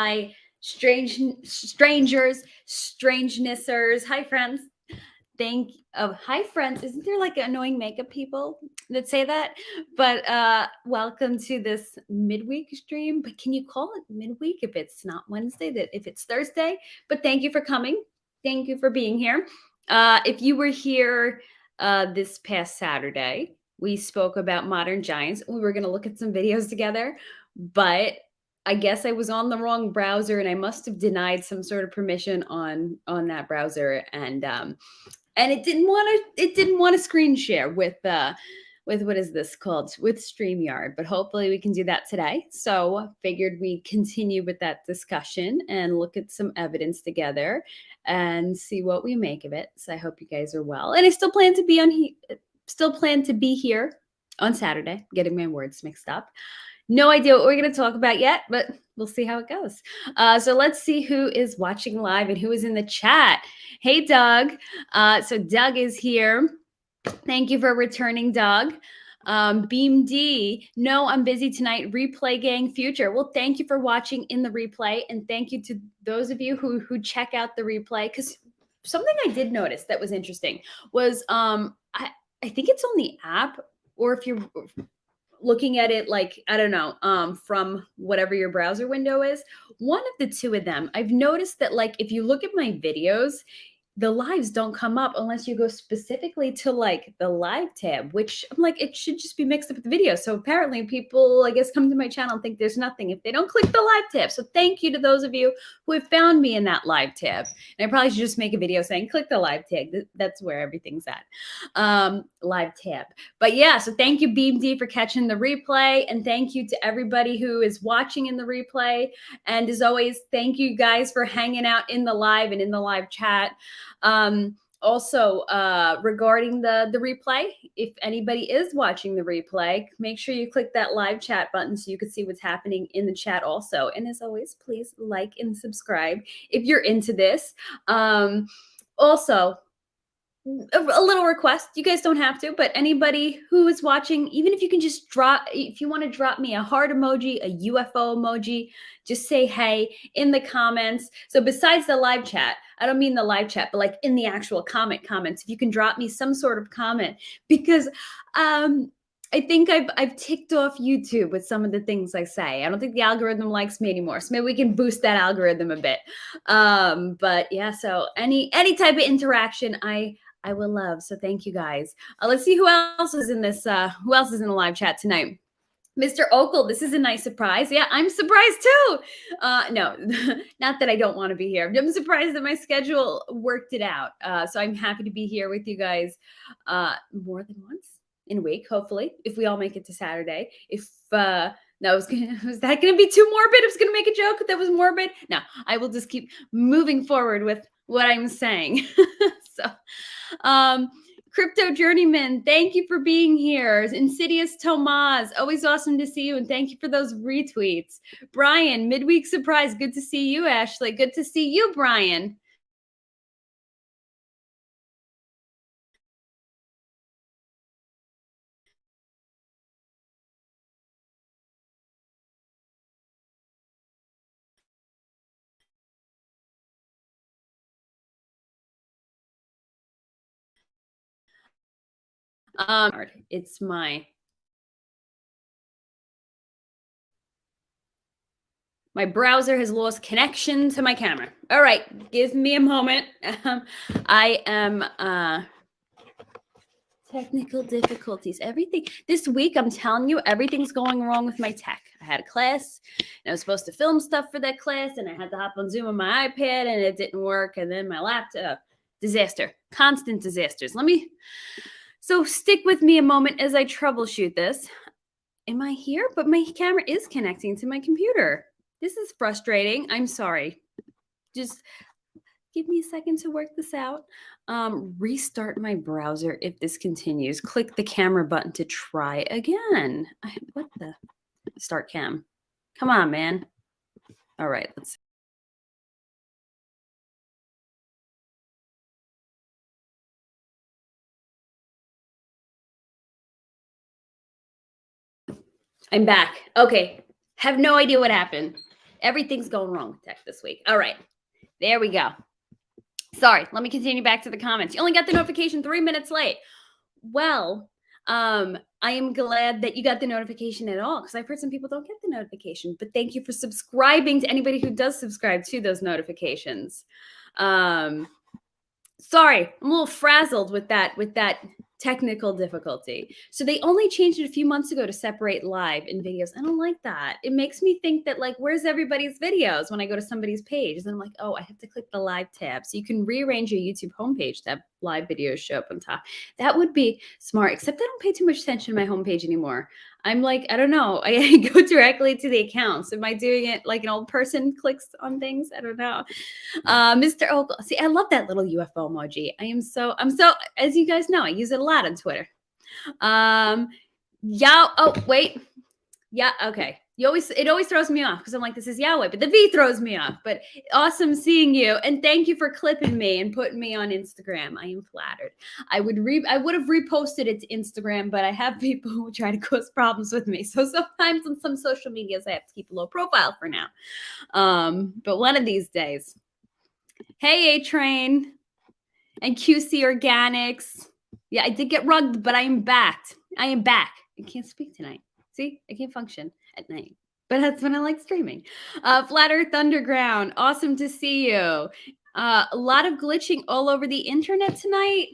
hi, strangers, strangenessers. Hi, friends. Hi, friends. Isn't there like annoying makeup people that say that? But welcome to this midweek stream. But can you call it midweek if it's not Wednesday? That if it's Thursday? But thank you for coming. Thank you for being here. If you were here this past Saturday, we spoke about modern giants. We were going to look at some videos together, but I guess I was on the wrong browser and I must have denied some sort of permission on that browser, and it didn't want to screen share with what is this called, with StreamYard, but hopefully we can do that today. So figured we'd continue with that discussion and look at some evidence together and see what we make of it. So I hope you guys are well, and I still plan to be here on Saturday. Getting my words mixed up. No idea what we're going to talk about yet, but we'll see how it goes. So let's see who is watching live and who is in the chat. Hey, Doug. So Doug is here. Thank you for returning, Doug. Beam D, no, I'm busy tonight. Replay gang future. Well, thank you for watching in the replay, and thank you to those of you who check out the replay, because something I did notice that was interesting was I think it's on the app, or if you're looking at it like, I don't know, from whatever your browser window is, one of the two of them, I've noticed that, like, if you look at my videos, the lives don't come up unless you go specifically to like the live tab, which I'm like, it should just be mixed up with the video. So apparently people, I guess, come to my channel and think there's nothing if they don't click the live tab. So thank you to those of you who have found me in that live tab. And I probably should just make a video saying, click the live tab. That's where everything's at. Live tab. But yeah, so thank you, BeamD, for catching the replay. And thank you to everybody who is watching in the replay. And as always, thank you guys for hanging out in the live and in the live chat. Also, regarding the replay, if anybody is watching the replay, make sure you click that live chat button so you can see what's happening in the chat also. And as always, please like and subscribe if you're into this. Also, a little request, you guys don't have to, but anybody who is watching, even if you can just if you want to drop me a heart emoji, a UFO emoji, just say hey in the comments. So besides the live chat, I don't mean the live chat, but like in the actual comments, if you can drop me some sort of comment, because I think I've ticked off YouTube with some of the things I say. I don't think the algorithm likes me anymore, so maybe we can boost that algorithm a bit. But yeah, so any type of interaction, I will love. So thank you guys. Let's see who else is in this. Who else is in the live chat tonight? Mr. Okel, this is a nice surprise. Yeah, I'm surprised too. No, not that I don't want to be here. I'm surprised that my schedule worked it out. So I'm happy to be here with you guys more than once in a week, hopefully, if we all make it to Saturday. If no, was that going to be too morbid? I was going to make a joke that was morbid. No, I will just keep moving forward with what I'm saying. So, Crypto Journeyman, thank you for being here. Insidious Tomas, always awesome to see you, and thank you for those retweets. Brian, midweek surprise, good to see you, Ashley. Good to see you, Brian. It's my browser has lost connection to my camera. All right, give me a moment. I am technical difficulties. Everything this week, I'm telling you, everything's going wrong with my tech. I had a class and I was supposed to film stuff for that class, and I had to hop on Zoom on my iPad and it didn't work. And then my laptop, disaster, constant disasters. So stick with me a moment as I troubleshoot this. Am I here? But my camera is connecting to my computer. This is frustrating. I'm sorry. Just give me a second to work this out. Restart my browser if this continues. Click the camera button to try again. What the? Start cam. Come on, man. All right, let's see. I'm back. Okay. Have no idea what happened. Everything's going wrong with tech this week. All right, there we go. Sorry, let me continue back to the comments. You only got the notification 3 minutes late. Well, I am glad that you got the notification at all, because I've heard some people don't get the notification. But thank you for subscribing to anybody who does subscribe to those notifications. Sorry, I'm a little frazzled with that technical difficulty. So they only changed it a few months ago to separate live and videos. I don't like that. It makes me think that, like, where's everybody's videos when I go to somebody's page? And I'm like, oh, I have to click the live tab. So you can rearrange your YouTube homepage to have live videos show up on top. That would be smart, except I don't pay too much attention to my homepage anymore. I'm like, I don't know. I go directly to the accounts. Am I doing it like an old person clicks on things? I don't know. Mr. Ogle. See, I love that little UFO emoji. I'm so, as you guys know, I use it a lot on Twitter. Yeah. Oh, wait. Yeah. Okay. It always throws me off because I'm like, this is Yahweh, but the V throws me off. But awesome seeing you, and thank you for clipping me and putting me on Instagram. I am flattered. I would have reposted it to Instagram, but I have people who try to cause problems with me. So sometimes on some social medias, I have to keep a low profile for now. But one of these days. Hey, A-Train and QC Organics. Yeah, I did get rugged, but I am back. I can't speak tonight. See, I can't function at night, but that's when I like streaming. Flat Earth Underground, awesome to see you. A lot of glitching all over the internet tonight.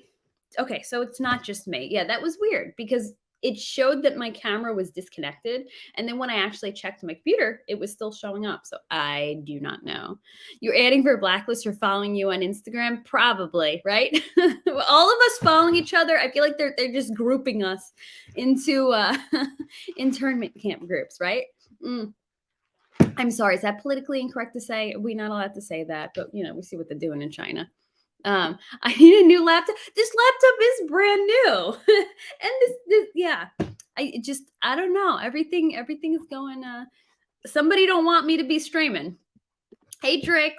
Okay, so it's not just me. Yeah, that was weird because it showed that my camera was disconnected. And then when I actually checked my computer, it was still showing up. So I do not know. You're adding for a blacklist or following you on Instagram? Probably, right? All of us following each other. I feel like they're just grouping us into internment camp groups, right? I'm sorry. Is that politically incorrect to say? Are we not allowed to say that? But, we see what they're doing in China. I need a new laptop. This laptop is brand new. And this, yeah, I don't know. Everything is going, somebody don't want me to be streaming. Hey, Drix.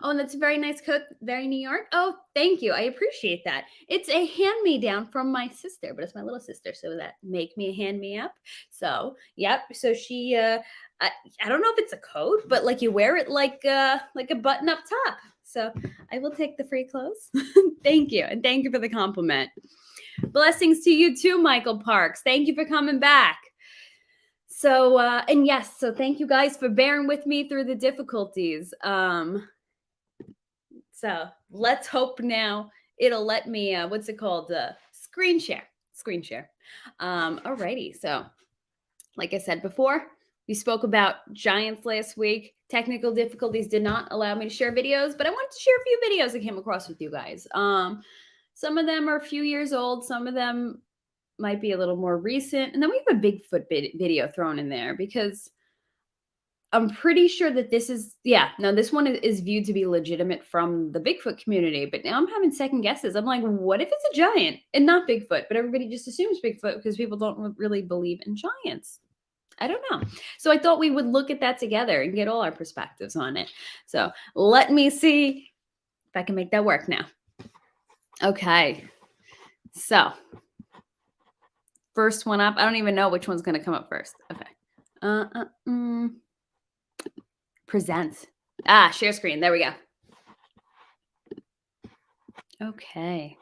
Oh, and that's a very nice coat. Very New York. Oh, thank you. I appreciate that. It's a hand-me-down from my sister, but it's my little sister. So that make me a hand-me-up. So, yep. So she, I don't know if it's a coat, but like you wear it like a button up top. So I will take the free clothes. Thank you. And thank you for the compliment. Blessings to you too, Michael Parks. Thank you for coming back. So, and yes, so thank you guys for bearing with me through the difficulties. So let's hope now it'll let me, what's it called? Screen share. Alrighty. So like I said before, we spoke about giants last week. Technical difficulties did not allow me to share videos, but I wanted to share a few videos I came across with you guys. Some of them are a few years old. Some of them might be a little more recent. And then we have a Bigfoot video thrown in there because I'm pretty sure that this one is viewed to be legitimate from the Bigfoot community, but now I'm having second guesses. I'm like, what if it's a giant and not Bigfoot? But everybody just assumes Bigfoot because people don't really believe in giants. I don't know. So I thought we would look at that together and get all our perspectives on it. So let me see if I can make that work now. Okay. So first one up. I don't even know which one's going to come up first. Okay. Present. Share screen. There we go. Okay.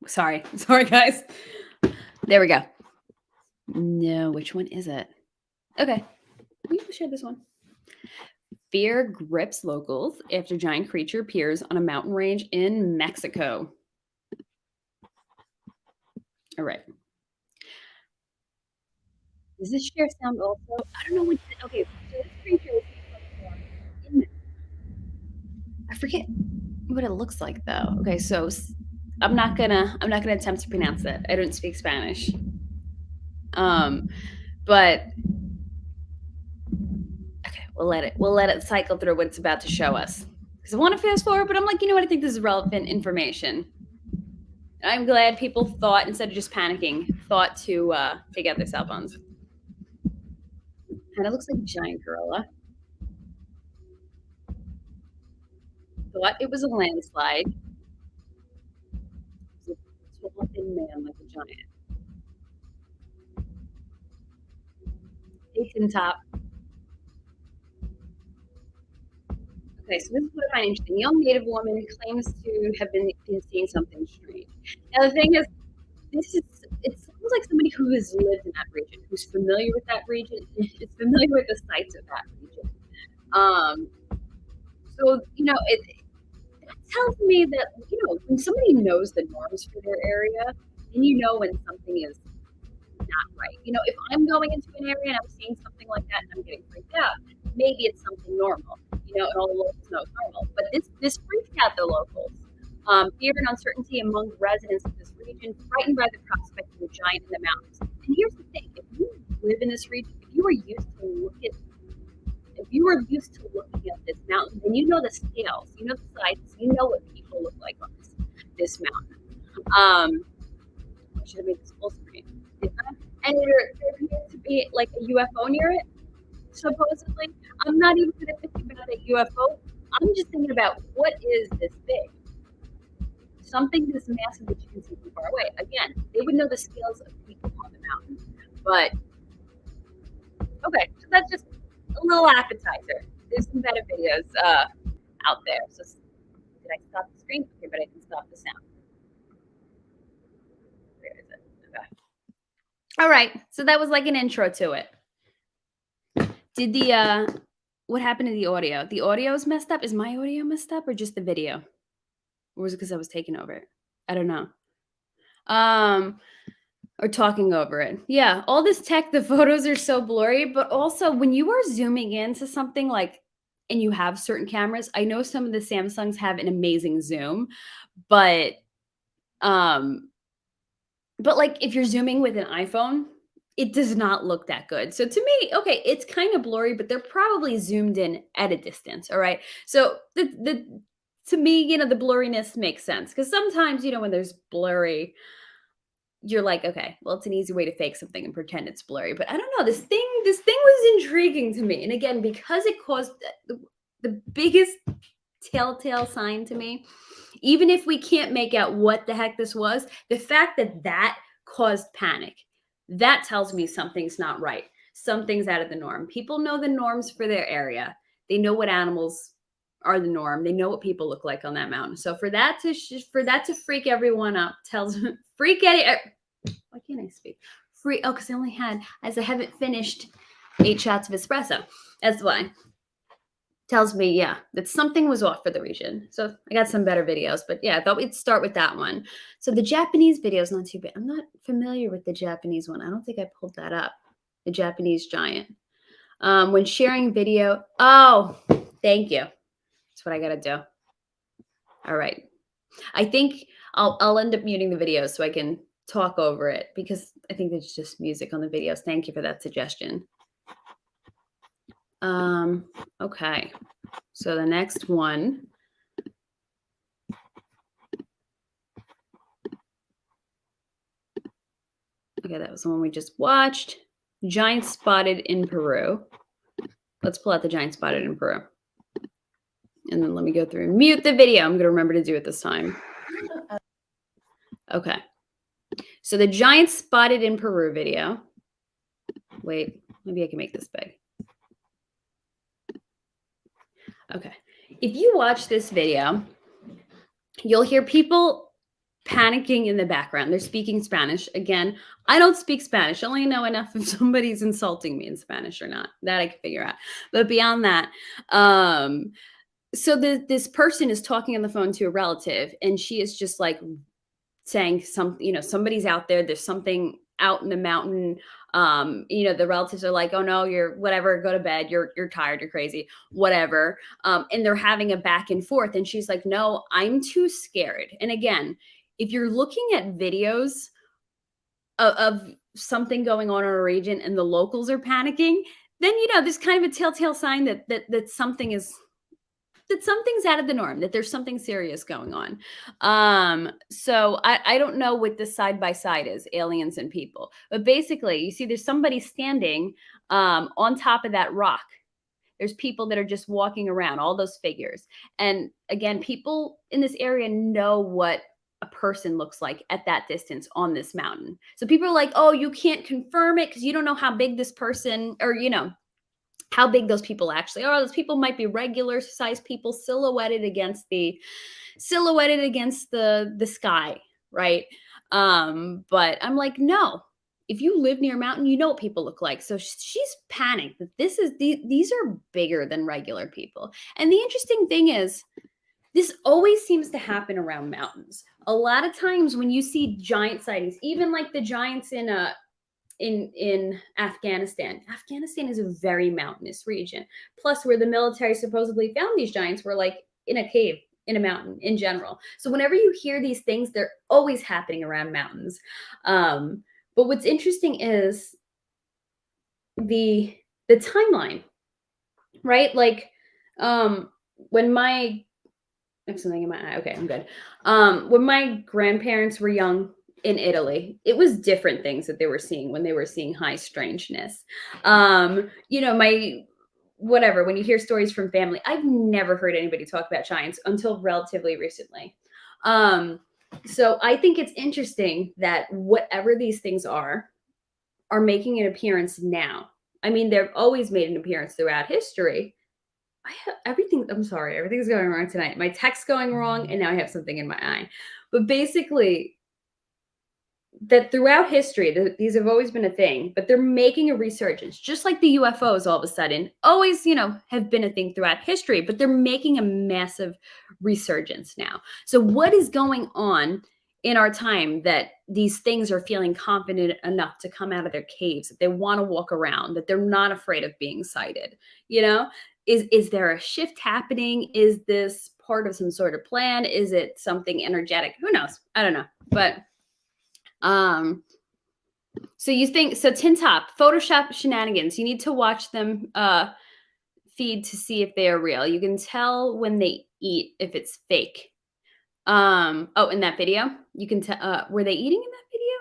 Sorry, guys. There we go. No, which one is it? Okay. We will share this one. Fear grips locals after giant creature appears on a mountain range in Mexico. All right. Does this share sound also? I don't know what. Okay, so this creature is in Mexico. I forget what it looks like though. Okay, so I'm not gonna attempt to pronounce it. I don't speak Spanish. But okay, we'll let it cycle through what it's about to show us. Because I want to fast forward, but I'm like, you know what? I think this is relevant information. I'm glad people thought, instead of just panicking, thought to get their cell phones. Kind of looks like a giant gorilla. Thought it was a landslide. It was a tall, thin man like a giant. It's in top. Okay, so this is what I find interesting. Young Native woman claims to have been seeing something strange. Now the thing is, this is it sounds like somebody who has lived in that region, who's familiar with that region, is familiar with the sites of that region. Um, so that tells me that when somebody knows the norms for their area, then you know when something is not right. If I'm going into an area and I'm seeing something like that and I'm getting freaked out, maybe it's something normal, and all the locals know it's normal. But this freaked out the locals. Fear and uncertainty among residents of this region, frightened by the prospect of a giant in the mountains. And here's the thing: if you live in this region, if you were used to looking at this mountain, then you know the scales, you know the sizes, you know what people look like on this mountain. I should have made this full screen. And there appears to be like a UFO near it, supposedly. I'm not even going to think about a UFO. I'm just thinking about what is this big? Something this massive that you can see from far away. Again, they would know the scales of people on the mountain. But, okay, so that's just a little appetizer. There's some better videos out there. So, did I stop the screen? Okay, but I didn't stop the sound. Where is it? Okay. All right, so that was like an intro to it. Did what happened to the audio? The audio is messed up. Is my audio messed up or just the video? Or was it because I was taking over it? I don't know. Or talking over it. Yeah, all this tech, the photos are so blurry, but also when you are zooming into something and you have certain cameras, I know some of the Samsungs have an amazing zoom, but like if you're zooming with an iPhone, it does not look that good. So to me, okay, it's kind of blurry, but they're probably zoomed in at a distance. All right. So to me, the blurriness makes sense because sometimes, when there's blurry, you're like, okay, well, it's an easy way to fake something and pretend it's blurry. But I don't know. This thing was intriguing to me. And again, because it caused the biggest telltale sign to me, even if we can't make out what the heck this was, the fact that caused panic, that tells me something's not right. Something's out of the norm. People know the norms for their area. They know what animals are the norm. They know what people look like on that mountain. So for that to freak everyone up tells me why can't I speak? Because I haven't finished 8 shots of espresso. That's why. Tells me, yeah, that something was off for the region. So I got some better videos, but yeah, I thought we'd start with that one. So the Japanese video is not too bad. I'm not familiar with the Japanese one. I don't think I pulled that up. The Japanese giant. When sharing video. Oh, thank you. That's what I got to do. All right. I think I'll end up muting the videos so I can talk over it because I think there's just music on the videos. Thank you for that suggestion. Okay. So the next one. Okay, that was the one we just watched. Giant spotted in Peru. Let's pull out the giant spotted in Peru. And then let me go through and mute the video. I'm going to remember to do it this time. Okay. So the giant spotted in Peru video. Wait, maybe I can make this big. Okay. If you watch this video, you'll hear people panicking in the background. They're speaking Spanish. Again, I don't speak Spanish. I only know enough if somebody's insulting me in Spanish or not. That I can figure out. But beyond that, so this person is talking on the phone to a relative, and she is just like saying somebody's out there. There's something out in the mountain. The relatives are like, oh no, you're whatever, go to bed. You're tired, you're crazy, whatever. And they're having a back and forth. And she's like, no, I'm too scared. And again, if you're looking at videos of something going on in a region and the locals are panicking, then there's kind of a telltale sign that something's out of the norm, that there's something serious going on. So I don't know what this side by side is, aliens and people, but basically you see there's somebody standing on top of that rock. There's people that are just walking around, all those figures. And again, people in this area know what a person looks like at that distance on this mountain. So people are like, oh, you can't confirm it because you don't know how big this person, or how big those people actually are. Those people might be regular sized people silhouetted against the sky, right? But I'm like, no. If you live near a mountain, you know what people look like. So she's panicked that these are bigger than regular people. And the interesting thing is, this always seems to happen around mountains. A lot of times when you see giant sightings, even like the giants in Afghanistan. Afghanistan is a very mountainous region. Plus, where the military supposedly found these giants were like in a cave, in a mountain in general. So whenever you hear these things, they're always happening around mountains. But what's interesting is the timeline, right? Like when my I have something in my eye. Okay, I'm good. When my grandparents were young in Italy, it was different things that they were seeing when they were seeing high strangeness. My whatever, when you hear stories from family, I've never heard anybody talk about giants until relatively recently. So I think it's interesting that whatever these things are making an appearance now. I mean, they've always made an appearance throughout history. I have everything. I'm sorry, everything's going wrong tonight. My text's going wrong, and now I have something in my eye. But basically, that throughout history, these have always been a thing, but they're making a resurgence, just like the UFOs all of a sudden always, have been a thing throughout history, but they're making a massive resurgence now. So, what is going on in our time that these things are feeling confident enough to come out of their caves, that they want to walk around, that they're not afraid of being sighted? Is there a shift happening? Is this part of some sort of plan? Is it something energetic? Who knows? I don't know, but. So you think Tin Top, Photoshop shenanigans, you need to watch them feed to see if they are real. You can tell when they eat if it's fake. In that video, you can tell were they eating in that video?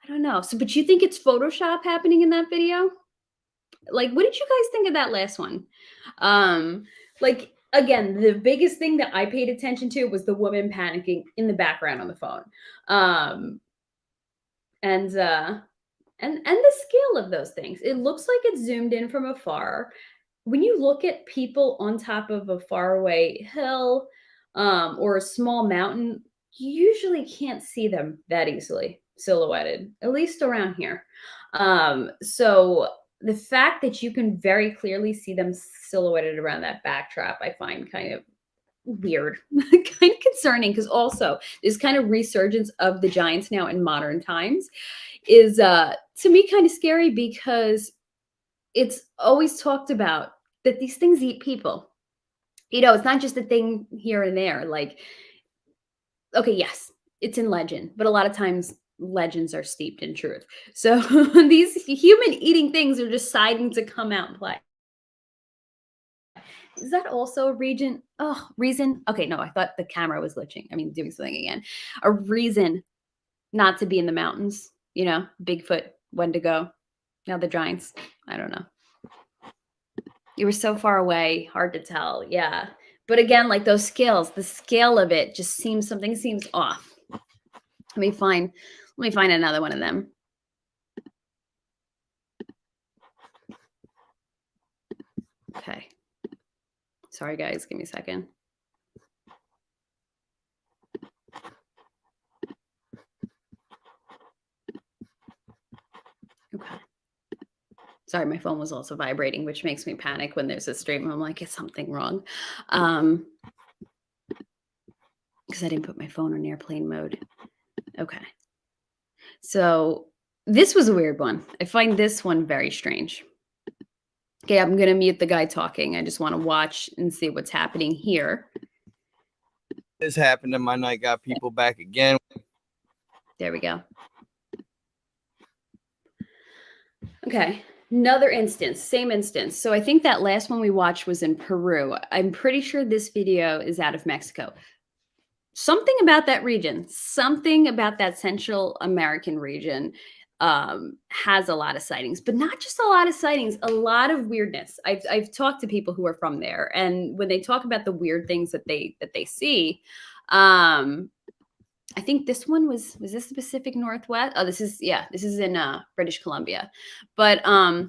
I don't know. So but you think it's Photoshop happening in that video? Like, what did you guys think of that last one? Like again, the biggest thing that I paid attention to was the woman panicking in the background on the phone. And the scale of those things. It looks like it's zoomed in from afar. When you look at people on top of a faraway hill or a small mountain, you usually can't see them that easily silhouetted, at least around here. So the fact that you can very clearly see them silhouetted around that backdrop, I find kind of weird, kind of concerning, because also this kind of resurgence of the giants now in modern times is to me kind of scary, because it's always talked about that these things eat people. It's not just a thing here and there. Like, okay, yes, it's in legend, but a lot of times legends are steeped in truth. So these human eating things are deciding to come out and play. Is that also a reason? Okay, no, I thought the camera was glitching. I mean, doing something again. A reason not to be in the mountains, Bigfoot, Wendigo, now the giants. I don't know. You were so far away, hard to tell. Yeah. But again, like those scales, the scale of it just something seems off. Let me find another one of them. Okay. Sorry, guys. Give me a second. Okay. Sorry, my phone was also vibrating, which makes me panic when there's a stream. I'm like, is something wrong? Because I didn't put my phone on airplane mode. Okay. So this was a weird one. I find this one very strange. Okay, I'm going to mute the guy talking. I just want to watch and see what's happening here. This happened and my night got people back again. There we go. Okay, another instance, same instance. So I think that last one we watched was in Peru. I'm pretty sure this video is out of Mexico. Something about that region, something about that Central American region has a lot of sightings, but not just a lot of sightings, a lot of weirdness. I've talked to people who are from there, and when they talk about the weird things that they see, I think this one was this the Pacific Northwest? Oh, this is in British Columbia. But I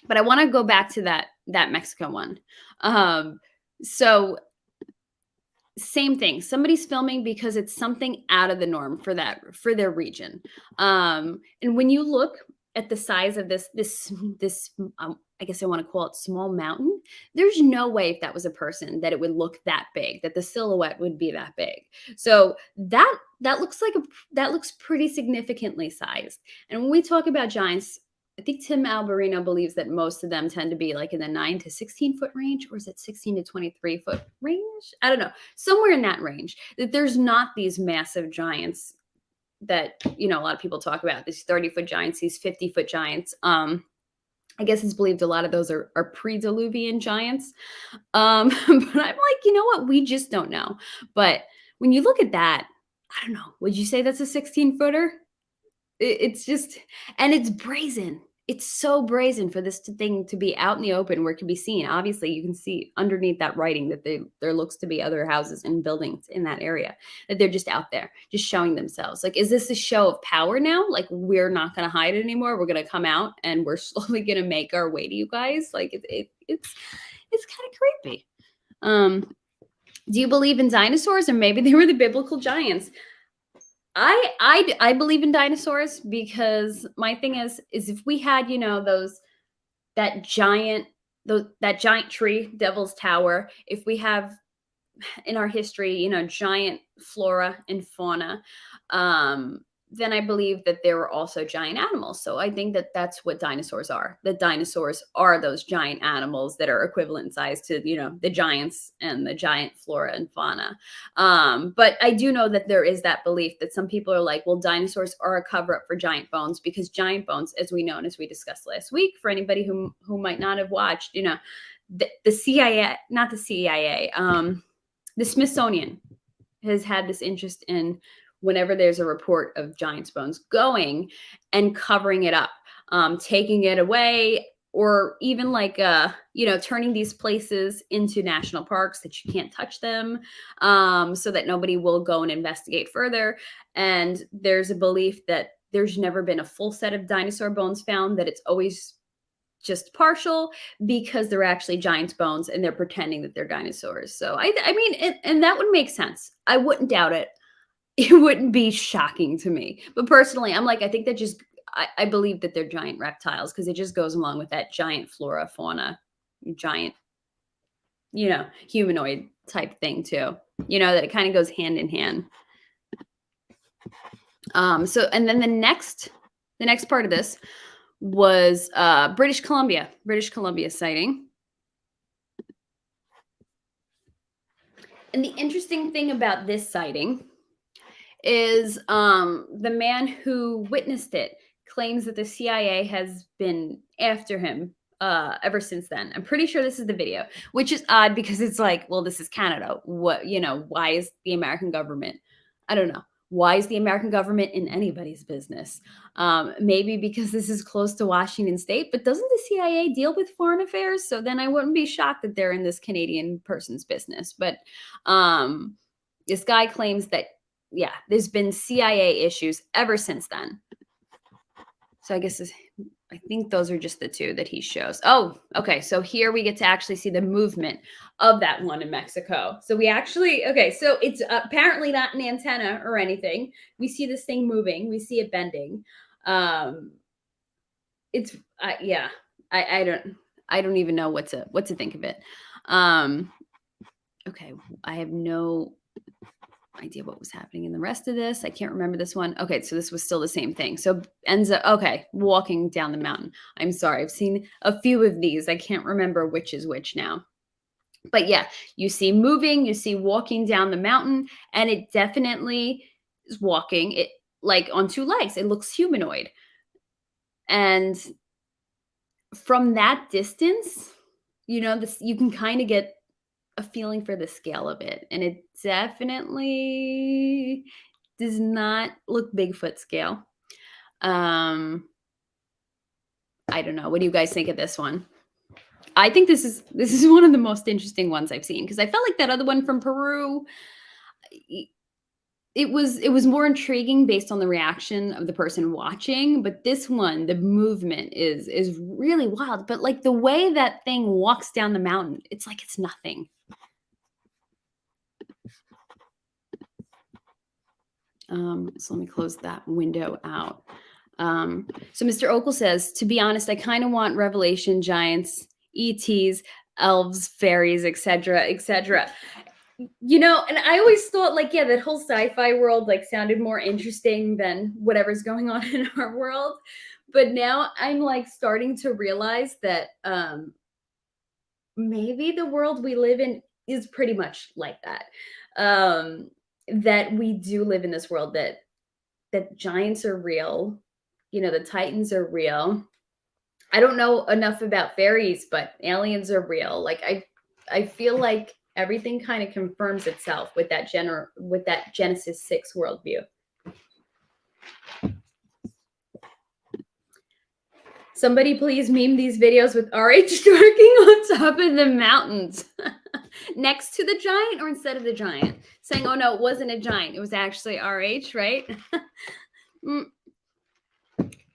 want to go back to that Mexico one. So same thing. Somebody's filming because it's something out of the norm for their region. And when you look at the size of this I guess I want to call it small mountain, there's no way if that was a person that it would look that big, that the silhouette would be that big. So that looks pretty significantly sized. And when we talk about giants, I think Tim Alberino believes that most of them tend to be like in the 9 to 16 foot range, or is it 16 to 23 foot range? I don't know, somewhere in that range. That there's not these massive giants that a lot of people talk about, these 30-foot giants, these 50-foot giants. I guess it's believed a lot of those are pre-diluvian giants. But I'm like, you know what? We just don't know. But when you look at that, I don't know. Would you say that's a 16-footer? It's just, and it's brazen. It's so brazen for this thing to be out in the open where it can be seen. Obviously, you can see underneath that writing that there looks to be other houses and buildings in that area, that they're just out there, just showing themselves. Like, is this a show of power now? Like, we're not going to hide it anymore. We're going to come out and we're slowly going to make our way to you guys. Like, it's kind of creepy. Do you believe in dinosaurs, or maybe they were the biblical giants? I believe in dinosaurs, because my thing is if we had, that giant tree, Devil's Tower, if we have in our history, giant flora and fauna, then I believe that there were also giant animals. So I think that that's what dinosaurs are. The dinosaurs are those giant animals that are equivalent in size to, the giants and the giant flora and fauna. But I do know that there is that belief that some people are like, well, dinosaurs are a cover up for giant bones, because giant bones, as we know, and as we discussed last week, for anybody who might not have watched, the CIA, not the CIA, the Smithsonian has had this interest in, whenever there's a report of giant's bones, going and covering it up, taking it away, or even like, turning these places into national parks that you can't touch them, so that nobody will go and investigate further. And there's a belief that there's never been a full set of dinosaur bones found, that it's always just partial, because they're actually giant's bones and they're pretending that they're dinosaurs. So I mean, and that would make sense. I wouldn't doubt it. It wouldn't be shocking to me. But personally, I'm like, I think that just, I believe that they're giant reptiles, because it just goes along with that giant flora, fauna, giant, humanoid type thing too. That it kind of goes hand in hand. So, and then the next part of this was British Columbia sighting. And the interesting thing about this sighting is the man who witnessed it claims that the CIA has been after him ever since then. I'm pretty sure this is the video, which is odd, because it's like, well, this is Canada. What, why is the American government? I don't know. Why is the American government in anybody's business? Maybe because this is close to Washington State, but doesn't the CIA deal with foreign affairs? So then I wouldn't be shocked that they're in this Canadian person's business. But this guy claims that, yeah, there's been CIA issues ever since then. So I guess I think those are just the two that he shows. Oh, okay. So here we get to actually see the movement of that one in Mexico. So we actually, okay, so it's apparently not an antenna or anything. We see this thing moving. We see it bending. It's yeah. I don't even know what to think of it. Okay, I have no idea what was happening in the rest of this. I can't remember this one. Okay, so this was still the same thing. So ends up, okay, walking down the mountain. I'm sorry, I've seen a few of these. I can't remember which is which now. But yeah, you see moving, you see walking down the mountain, and it definitely is walking it like on two legs. It looks humanoid. And from that distance, this, you can kind of get a feeling for the scale of it, and it definitely does not look Bigfoot scale. I don't know. What do you guys think of this one? I think this is one of the most interesting ones I've seen, because I felt like that other one from Peru, it was more intriguing based on the reaction of the person watching, but this one, the movement is really wild. But like the way that thing walks down the mountain, it's like it's nothing. So let me close that window out. So Mr. Okel says, to be honest, I kind of want Revelation, giants, ETs, elves, fairies, etc., etc. You know, and I always thought like, yeah, that whole sci-fi world like sounded more interesting than whatever's going on in our world. But now I'm like starting to realize that maybe the world we live in is pretty much like that. That we do live in this world that giants are real, you know, the titans are real. I don't know enough about fairies, but aliens are real. Like I feel like everything kind of confirms itself with that Genesis 6 worldview. Somebody please meme these videos with RH twerking on top of the mountains. Next to the giant or instead of the giant? Saying, oh no, it wasn't a giant. It was actually RH, right?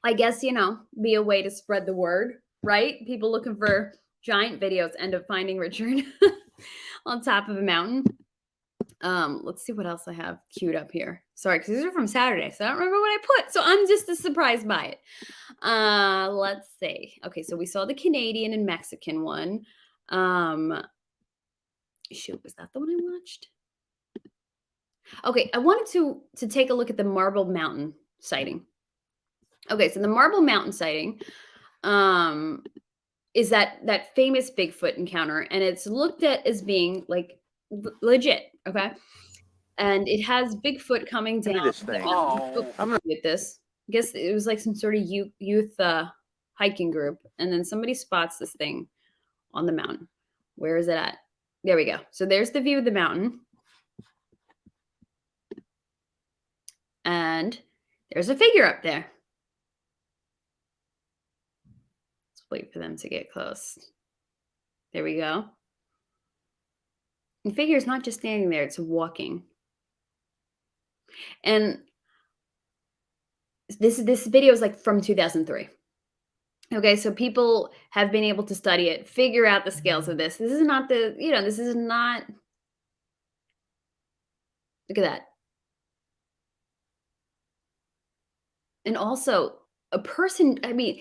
I guess, you know, be a way to spread the word, right? People looking for giant videos end up finding Richard on top of a mountain. Let's see what else I have queued up here. Sorry, because these are from Saturday, so I don't remember what I put. So I'm just as surprised by it. Let's see. Okay, so we saw the Canadian and Mexican one. Shoot, was that the one I watched? Okay, I wanted to take a look at the Marble Mountain sighting. Okay, so the Marble Mountain sighting is that famous Bigfoot encounter, and it's looked at as being like legit. Okay, and it has Bigfoot coming down. This thing. Oh, I'm gonna get this. I guess it was like some sort of youth hiking group, and then somebody spots this thing on the mountain. Where is it at? There we go. So there's the view of the mountain, and there's a figure up there. Wait for them to get close. There we go. The figure is not just standing there, it's walking. And this video is like from 2003. Okay, so people have been able to study it, figure out the scales of this. This is not this is not. Look at that. And also, a person, I mean,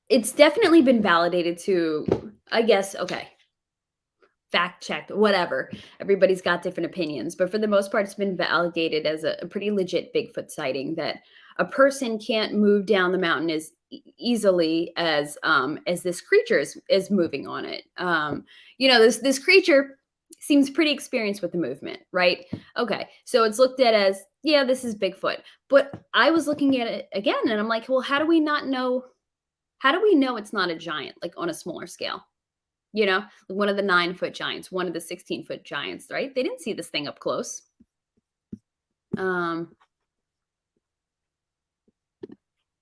it's definitely been validated to, I guess, okay, fact checked, whatever. Everybody's got different opinions, but for the most part, it's been validated as a pretty legit Bigfoot sighting that a person can't move down the mountain as easily as this creature is moving on it. This creature seems pretty experienced with the movement, right? Okay, so it's looked at as, yeah, this is Bigfoot. But I was looking at it again, and I'm like, well, how do we know it's not a giant, like on a smaller scale? You know, one of the 9-foot giants, one of the 16-foot giants, right? They didn't see this thing up close.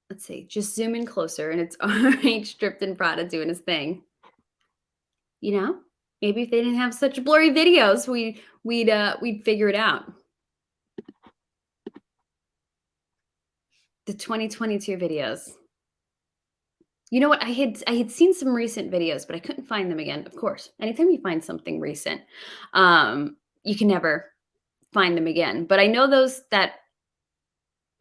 Let's see, just zoom in closer, and it's RH stripped in Prada doing his thing. You know, maybe if they didn't have such blurry videos, we'd figure it out. The 2022 videos. You know what? I had seen some recent videos, but I couldn't find them again. Of course, anytime you find something recent, you can never find them again. But I know that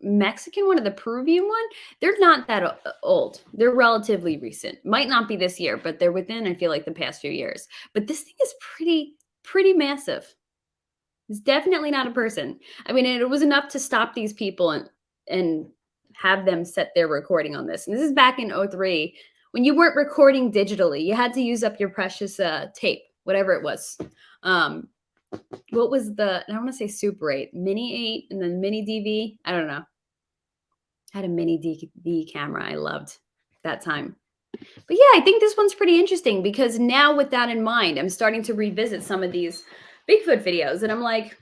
Mexican one or the Peruvian one, they're not that old. They're relatively recent. Might not be this year, but they're within, I feel like, the past few years. But this thing is pretty massive. It's definitely not a person. I mean, it was enough to stop these people and have them set their recording on this. And this is back in 2003 when you weren't recording digitally. You had to use up your precious tape, whatever it was. What was I want to say Super 8, Mini 8, and then Mini DV. I don't know. I had a Mini DV camera. I loved that time. But yeah, I think this one's pretty interesting because now with that in mind, I'm starting to revisit some of these Bigfoot videos. And I'm like,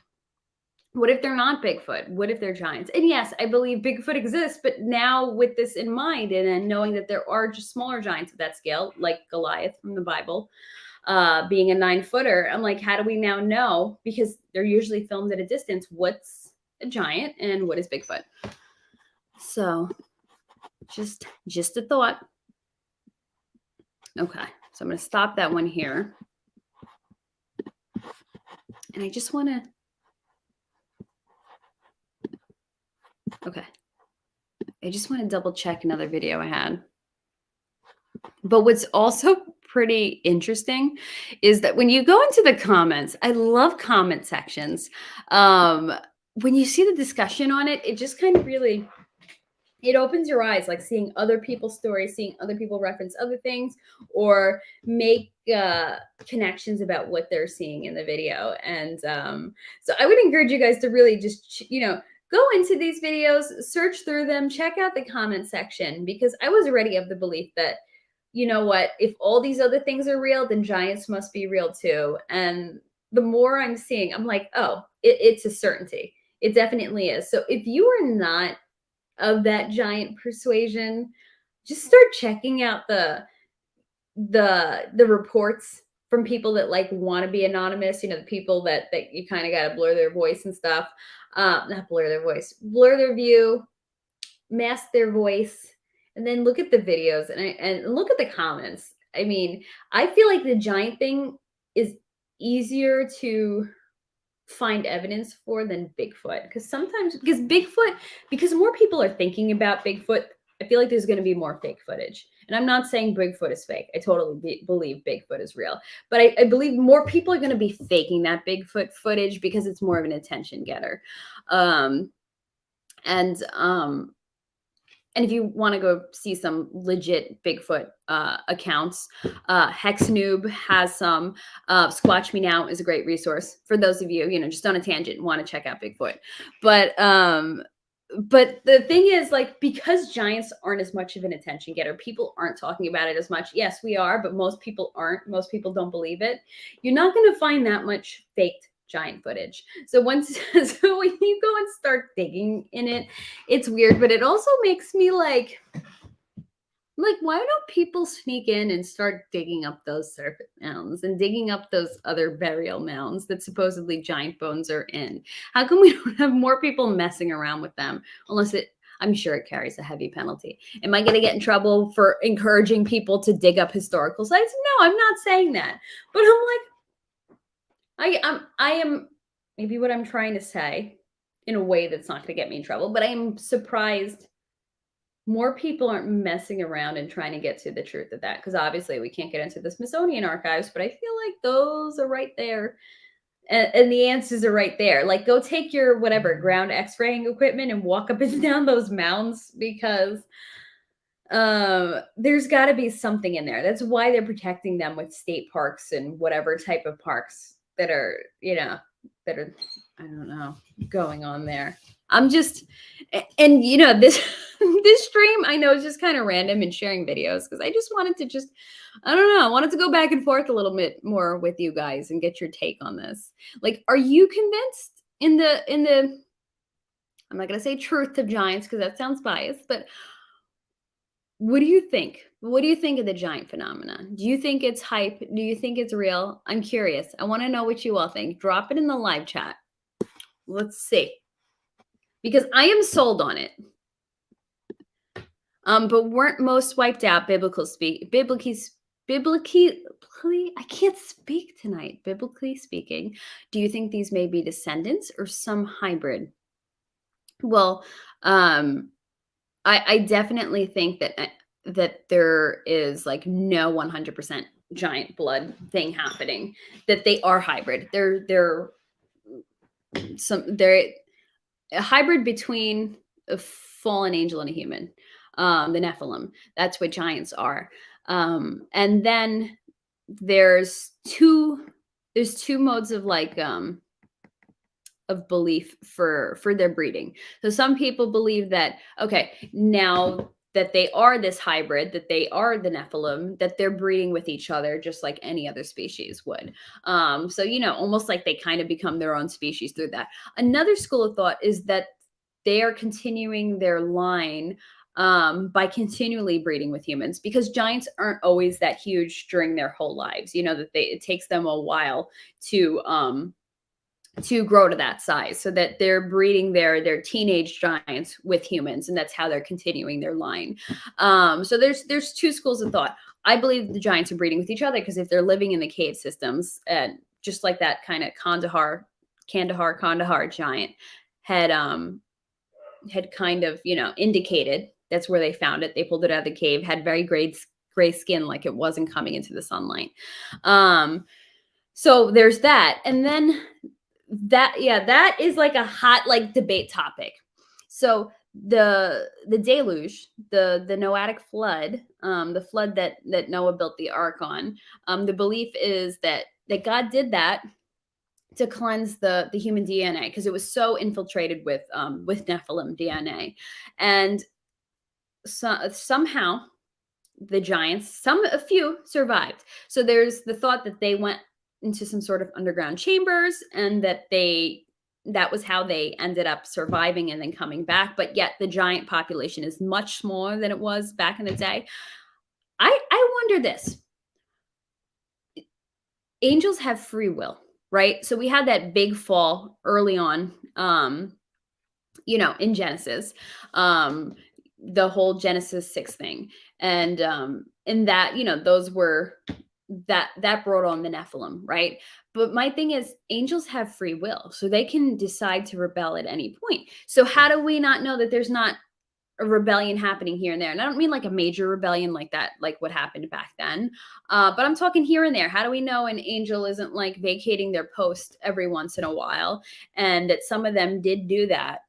what if they're not Bigfoot? What if they're giants? And yes, I believe Bigfoot exists, but now with this in mind and then knowing that there are just smaller giants of that scale, like Goliath from the Bible, being a 9-footer, I'm like, how do we now know? Because they're usually filmed at a distance. What's a giant and what is Bigfoot. So just a thought. Okay, so I'm going to stop that one here. And I just want to, okay. I just want to double check another video I had. But what's also pretty interesting is that when you go into the comments, I love comment sections. When you see the discussion on it, it just kind of really, it opens your eyes, like seeing other people's stories, seeing other people reference other things or make connections about what they're seeing in the video. And so I would encourage you guys to really just, go into these videos, search through them, check out the comment section, because I was already of the belief that, you know what, if all these other things are real, then giants must be real too. And the more I'm seeing, I'm like, oh, it's a certainty. It definitely is. So if you are not of that giant persuasion, just start checking out the reports from people that like want to be anonymous, the people that you kind of got to blur their voice and stuff. Not blur their voice, blur their view, mask their voice, and then look at the videos and look at the comments. I mean, I feel like the giant thing is easier to find evidence for than Bigfoot, because more people are thinking about Bigfoot. I feel like there's going to be more fake footage. And I'm not saying Bigfoot is fake. I totally believe Bigfoot is real. But I believe more people are going to be faking that Bigfoot footage because it's more of an attention getter. And if you want to go see some legit Bigfoot accounts, Hexnoob has some. Squatch Me Now is a great resource for those of you, just on a tangent and want to check out Bigfoot. But the thing is, like, because giants aren't as much of an attention getter, people aren't talking about it as much. Yes, we are, but most people aren't. Most people don't believe it. You're not going to find that much faked giant footage. So when you go and start digging in it, it's weird, but it also makes me like why don't people sneak in and start digging up those surface mounds and digging up those other burial mounds that supposedly giant bones are in? How come we don't have more people messing around with them? I'm sure it carries a heavy penalty. Am I going to get in trouble for encouraging people to dig up historical sites? No, I'm not saying that. But I'm like, I am maybe what I'm trying to say in a way that's not going to get me in trouble, but I am surprised more people aren't messing around and trying to get to the truth of that, because obviously we can't get into the Smithsonian archives, but I feel like those are right there. And the answers are right there. Like, go take your whatever ground x-raying equipment and walk up and down those mounds, because there's got to be something in there. That's why they're protecting them with state parks and whatever type of parks that are, I don't know, going on there. I'm just, and this this stream, I know, is just kind of random and sharing videos because I just wanted to I don't know, I wanted to go back and forth a little bit more with you guys and get your take on this. Like, are you convinced in the I'm not going to say truth of giants because that sounds biased, but what do you think? What do you think of the giant phenomenon? Do you think it's hype? Do you think it's real? I'm curious. I want to know what you all think. Drop it in the live chat. Let's see. Because I am sold on it. But weren't most wiped out biblically, I can't speak tonight. Biblically speaking, do you think these may be descendants or some hybrid? Well, I definitely think that there is like no 100% giant blood thing happening, that they are hybrid. They're a hybrid between a fallen angel and a human, the Nephilim. That's what giants are. And then there's two modes of of belief for their breeding. So some people believe that, okay, now that they are this hybrid, that they are the Nephilim, that they're breeding with each other just like any other species would. So, almost like they kind of become their own species through that. Another school of thought is that they are continuing their line by continually breeding with humans, because giants aren't always that huge during their whole lives. That it takes them a while to to grow to that size, so that they're breeding their teenage giants with humans, and that's how they're continuing their line. So there's two schools of thought. I believe the giants are breeding with each other because if they're living in the cave systems, and just like that kind of Kandahar giant had kind of, indicated that's where they found it. They pulled it out of the cave, had very gray skin, like it wasn't coming into the sunlight. So there's that. And then that is like a hot like debate topic. So the deluge, the Noatic flood, the flood that Noah built the ark on, the belief is that God did that to cleanse the human DNA because it was so infiltrated with Nephilim DNA, and somehow the giants, a few survived. So there's the thought that they went into some sort of underground chambers, and that was how they ended up surviving and then coming back. But yet the giant population is much smaller than it was back in the day. I wonder this. Angels have free will, right? So we had that big fall early on, in Genesis, the whole Genesis 6 thing. And in that, those were that brought on the Nephilim, right? But my thing is angels have free will, so they can decide to rebel at any point. So how do we not know that there's not a rebellion happening here and there? And I don't mean like a major rebellion like that, like what happened back then. But I'm talking here and there. How do we know an angel isn't like vacating their post every once in a while? And that some of them did do that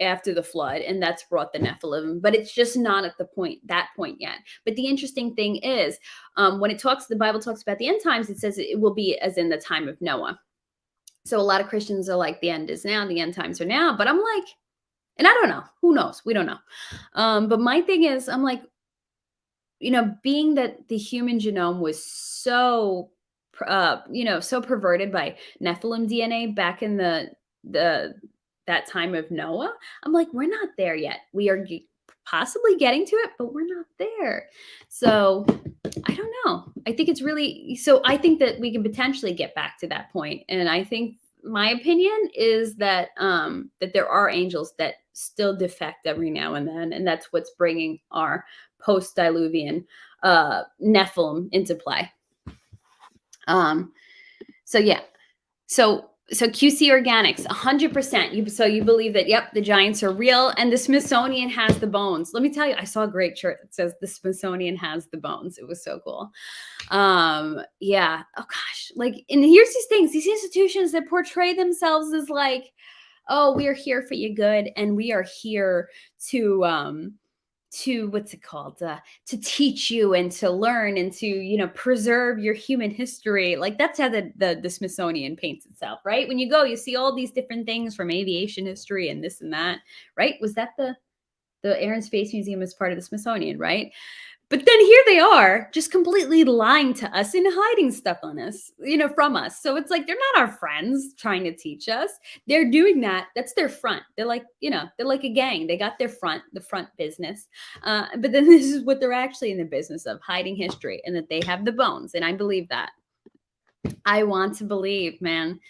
after the flood, and that's brought the Nephilim, but it's just not at that point yet. But the interesting thing is, when the Bible talks about the end times, it says it will be as in the time of Noah. So a lot of Christians are like, the end is now, the end times are now. But I'm like, and I don't know, who knows? We don't know. But my thing is, I'm like, being that the human genome was so, so perverted by Nephilim DNA back in the that time of Noah, I'm like, we're not there yet. We are possibly getting to it, but we're not there. So I don't know. I think it's really so. I think that we can potentially get back to that point, and I think my opinion is that that there are angels that still defect every now and then, and that's what's bringing our post-diluvian Nephilim into play. So yeah, so QC Organics, 100%. So you believe that, yep, the giants are real, and the Smithsonian has the bones. Let me tell you, I saw a great shirt that says the Smithsonian has the bones. It was so cool. Yeah. Oh gosh. Like, and here's these things, these institutions that portray themselves as like, oh, we are here for your good, and we are here to what's it called, to teach you and to learn and to preserve your human history. Like that's how the Smithsonian paints itself, right? When you go, you see all these different things from aviation history and this and that, right? Was that the Air and Space Museum is part of the Smithsonian, right? But then here they are just completely lying to us and hiding stuff on us, from us. So it's like, they're not our friends trying to teach us. They're doing that. That's their front. They're like, they're like a gang. They got the front business. But then this is what they're actually in the business of, hiding history, and that they have the bones. And I believe that. I want to believe, man.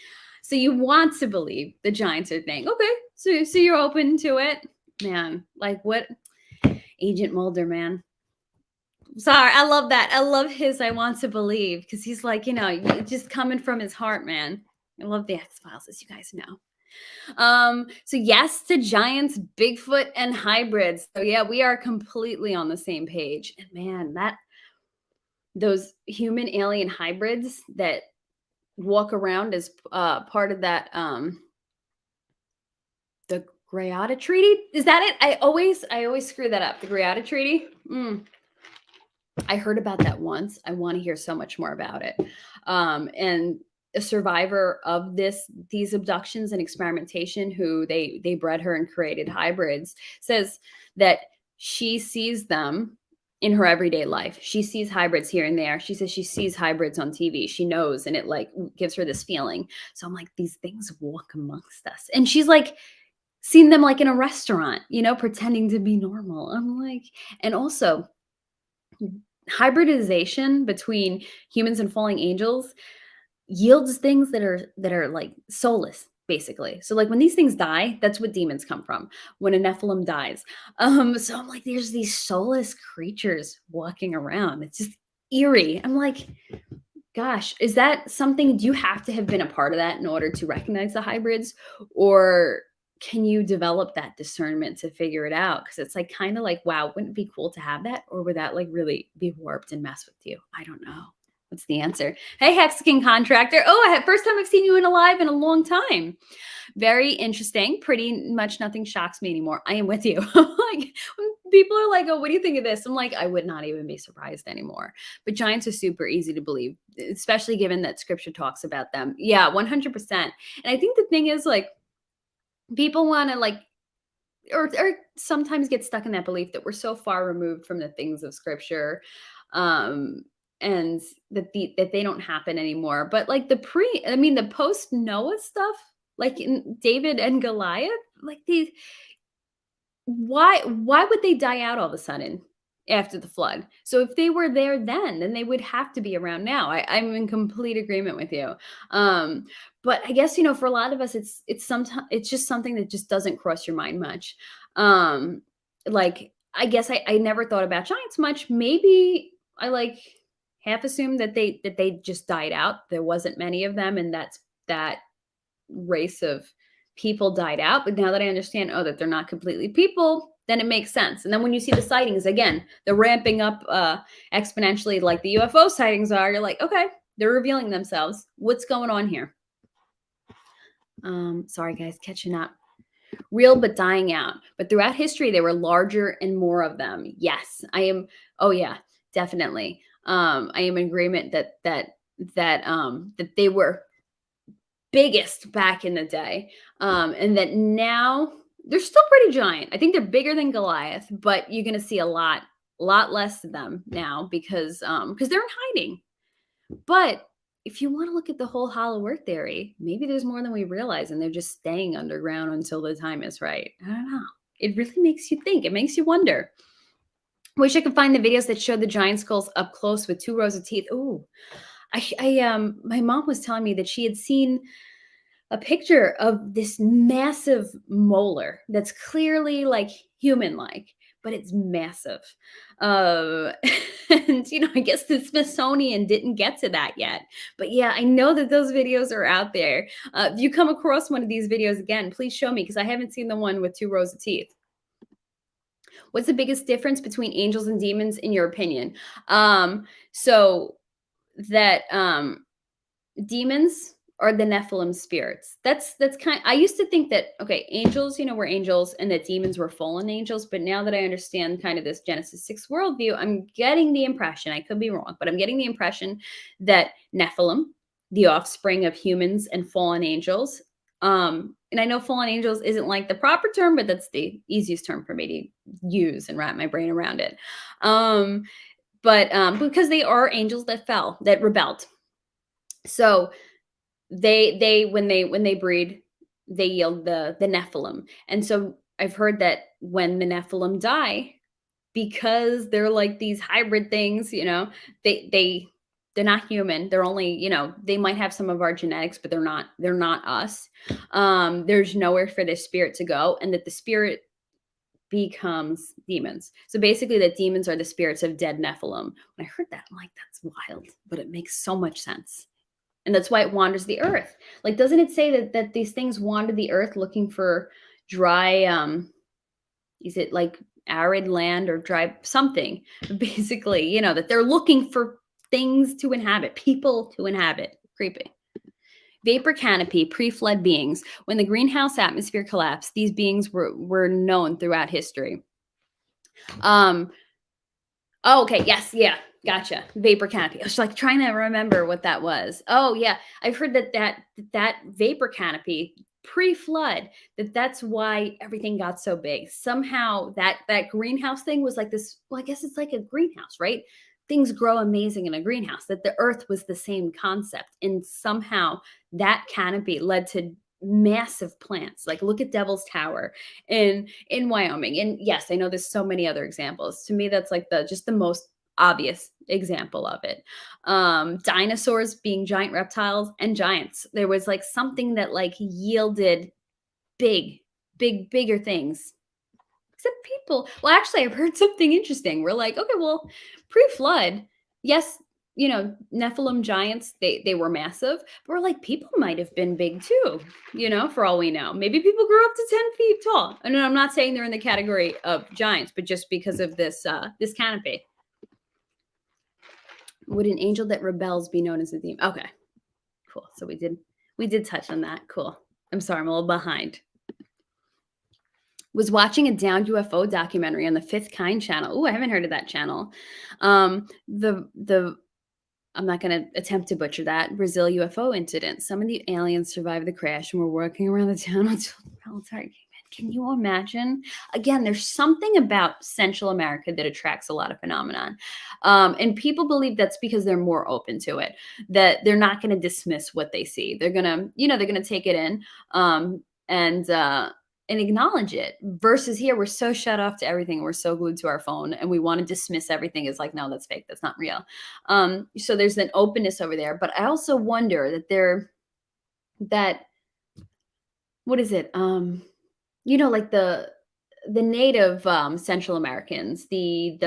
So you want to believe the giants are thing. Okay. So you're open to it, man. Like what? Agent Mulder, man. Sorry, I love that. I love his I want to believe, because he's like, just coming from his heart, man. I love the X-Files, as you guys know. So yes to giants, Bigfoot, and hybrids. So yeah, we are completely on the same page. And man, those human alien hybrids that walk around as part of that the Greada Treaty. Is that it? I always screw that up. The Greada Treaty. I heard about that once. I want to hear so much more about it. And a survivor of these abductions and experimentation, who they bred her and created hybrids, says that she sees them in her everyday life. She sees hybrids here and there. She says she sees hybrids on TV. She knows, and it like gives her this feeling. So I'm like, these things walk amongst us. And she's like, seen them like in a restaurant, pretending to be normal. I'm like, and also hybridization between humans and falling angels yields things that are like soulless, basically. So like when these things die, that's what demons come from. When a Nephilim dies. So I'm like, there's these soulless creatures walking around. It's just eerie. I'm like, gosh, is that something, do you have to have been a part of that in order to recognize the hybrids? Or can you develop that discernment to figure it out? Because it's like kind of like, wow, wouldn't it be cool to have that? Or would that like really be warped and mess with you? I don't know. What's the answer? Hey, Hexagon Contractor. Oh, first time I've seen you in alive in a long time. Very interesting. Pretty much nothing shocks me anymore. I am with you. Like when people are like, "Oh, what do you think of this?" I'm like, I would not even be surprised anymore. But giants are super easy to believe, especially given that scripture talks about them. Yeah, 100%. And I think the thing is like people want to like or sometimes get stuck in that belief that we're so far removed from the things of scripture, um and that they don't happen anymore. But like the post Noah stuff, like in David and Goliath, like these, why would they die out all of a sudden after the flood? So if they were there then they would have to be around now. I'm in complete agreement with you. um but I guess, for a lot of us, it's sometimes it's just something that just doesn't cross your mind much. Like I guess I never thought about giants much. Maybe I like half assumed that they just died out. There wasn't many of them, and that race of people died out. But now that I understand, that they're not completely people, then it makes sense. And then when you see the sightings again, they're ramping up exponentially, like the UFO sightings are. You're like, okay, they're revealing themselves. What's going on here? Sorry guys, catching up. Real but dying out. But throughout history, there were larger and more of them. Yes, I am. Oh yeah, definitely. I am in agreement that they were biggest back in the day, and that now they're still pretty giant. I think they're bigger than Goliath, but you're going to see a lot less of them now because they're in hiding. But if you want to look at the whole hollow earth theory, maybe there's more than we realize, and they're just staying underground until the time is right. I don't know. It really makes you think. It makes you wonder. Wish I could find the videos that show the giant skulls up close with 2 rows of teeth. Ooh, my mom was telling me that she had seen a picture of this massive molar that's clearly like human like, but it's massive. Uh, and, I guess the Smithsonian didn't get to that yet. But yeah, I know that those videos are out there. If you come across one of these videos again, please show me because I haven't seen the one with 2 rows of teeth. What's the biggest difference between angels and demons, in your opinion? So that demons are the Nephilim spirits. That's kind. I used to think that okay, angels, were angels, and that demons were fallen angels. But now that I understand kind of this Genesis 6 worldview, I'm getting the impression, I could be wrong, but I'm getting the impression that Nephilim, the offspring of humans and fallen angels. And I know fallen angels isn't like the proper term, but that's the easiest term for me to use and wrap my brain around it. But because they are angels that fell, that rebelled. So they when they breed, they yield the Nephilim. And so I've heard that when the Nephilim die, because they're like these hybrid things, they're not human. They're only, they might have some of our genetics, but they're not us. There's nowhere for the spirit to go, and that the spirit becomes demons. So basically that demons are the spirits of dead Nephilim. When I heard that, I'm like, that's wild, but it makes so much sense. And that's why it wanders the earth. Like, doesn't it say that these things wander the earth looking for dry, is it like arid land or dry something? Basically, that they're looking for things to inhabit, people to inhabit. Creepy. Vapor canopy, pre-flood beings. When the greenhouse atmosphere collapsed, these beings were known throughout history. Oh, okay. Yes. Yeah. Gotcha. Vapor canopy. I was like trying to remember what that was. Oh, yeah. I've heard that vapor canopy pre-flood, that's why everything got so big. Somehow that greenhouse thing was like this. Well, I guess it's like a greenhouse, right? Things grow amazing in a greenhouse. That the earth was the same concept, and somehow that canopy led to massive plants. Like look at Devil's Tower in Wyoming. And yes, I know there's so many other examples. To me, that's like the most obvious example of it. Dinosaurs being giant reptiles and giants. There was like something that like yielded bigger things. Except people. Well, actually, I've heard something interesting. We're like, okay, well, pre-flood, yes, Nephilim giants, they were massive, but we're like, people might have been big too, for all we know. Maybe people grew up to 10 feet tall. And I'm not saying they're in the category of giants, but just because of this this canopy. Would an angel that rebels be known as a demon? Okay, cool. So we did touch on that. Cool. I'm sorry, I'm a little behind. Was watching a downed UFO documentary on the Fifth Kind channel. Oh, I haven't heard of that channel. The I'm not going to attempt to butcher that. Brazil UFO incident. Some of the aliens survived the crash and were working around the town until the military came in. Can you imagine? Again, there's something about Central America that attracts a lot of phenomenon. And people believe that's because they're more open to it, that they're not going to dismiss what they see. They're going to, they're going to take it in and acknowledge it, versus here we're so shut off to everything, we're so glued to our phone, and we want to dismiss everything as like, no, that's fake, that's not real. So there's an openness over there, but I also wonder that what is it, like the native Central Americans, the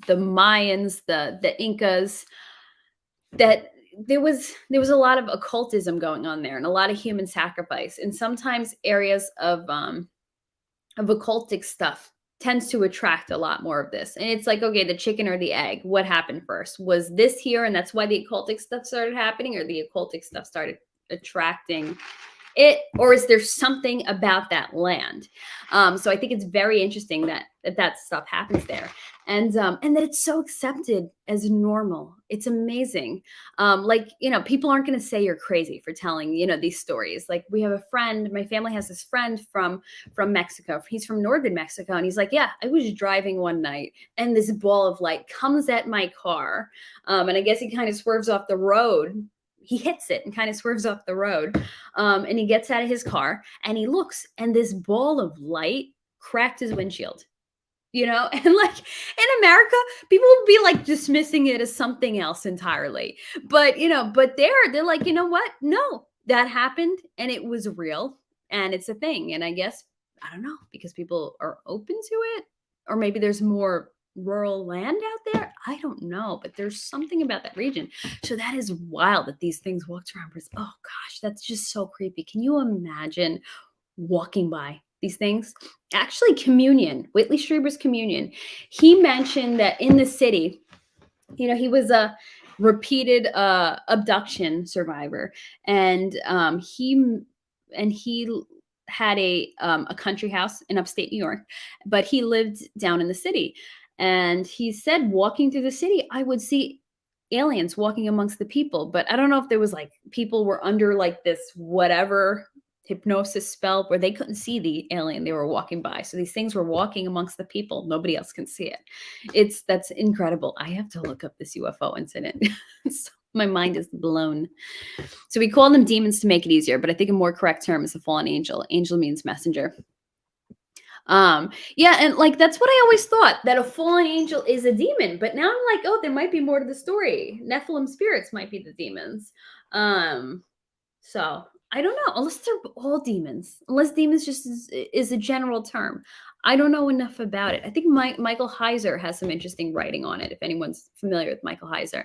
Mayans, the Incas, that there was a lot of occultism going on there and a lot of human sacrifice, and sometimes areas of occultic stuff tends to attract a lot more of this. And it's like, okay, the chicken or the egg, what happened first? Was this here and that's why the occultic stuff started happening, or the occultic stuff started attracting it, or is there something about that land? So I think it's very interesting that stuff happens there, and that it's so accepted as normal. It's amazing. People aren't going to say you're crazy for telling these stories. Like, we have a friend, my family has this friend from Mexico. He's from northern Mexico, and he's like, yeah, I was driving one night and this ball of light comes at my car, and I guess he kind of swerves off the road. He hits it and kind of swerves off the road. And he gets out of his car and he looks, and this ball of light cracked his windshield, and like in America, people would be like dismissing it as something else entirely. But, but they're like, you know what? No, that happened and it was real and it's a thing. And I guess, I don't know, because people are open to it, or maybe there's more rural land out there. I don't know, but there's something about that region. So that is wild that these things walked around. Oh gosh, that's just so creepy. Can you imagine walking by these things? Actually, communion, Whitley Strieber's Communion, he mentioned that in the city, he was a repeated abduction survivor, and he had a country house in upstate New York, but he lived down in the city. And he said, walking through the city, I would see aliens walking amongst the people. But I don't know if there was like, people were under like this whatever hypnosis spell where they couldn't see the alien they were walking by. So these things were walking amongst the people. Nobody else can see it. That's incredible. I have to look up this UFO incident. My mind is blown. So we call them demons to make it easier, but I think a more correct term is a fallen angel. Angel means messenger. Yeah, and like that's what I always thought, that a fallen angel is a demon. But now I'm like, oh, there might be more to the story. Nephilim spirits might be the demons. So I don't know, unless they're all demons. Unless demons just is a general term. I don't know enough about it. I think Michael Heiser has some interesting writing on it, if anyone's familiar with Michael Heiser.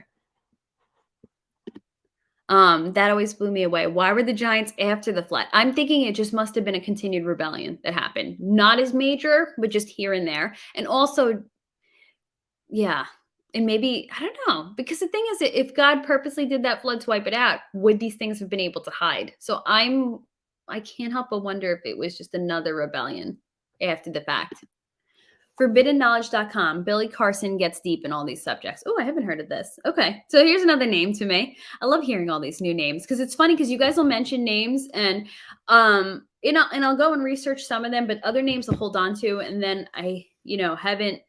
That always blew me away. Why were the giants after the flood? I'm thinking it just must have been a continued rebellion that happened. Not as major, but just here and there. And also, yeah, and maybe, I don't know, because the thing is, if God purposely did that flood to wipe it out, would these things have been able to hide? So I can't help but wonder if it was just another rebellion after the fact. ForbiddenKnowledge.com. Billy Carson gets deep in all these subjects. Oh, I haven't heard of this. Okay, so here's another name to me. I love hearing all these new names because it's funny because you guys will mention names and I'll go and research some of them, but other names I'll hold on to, and then I haven't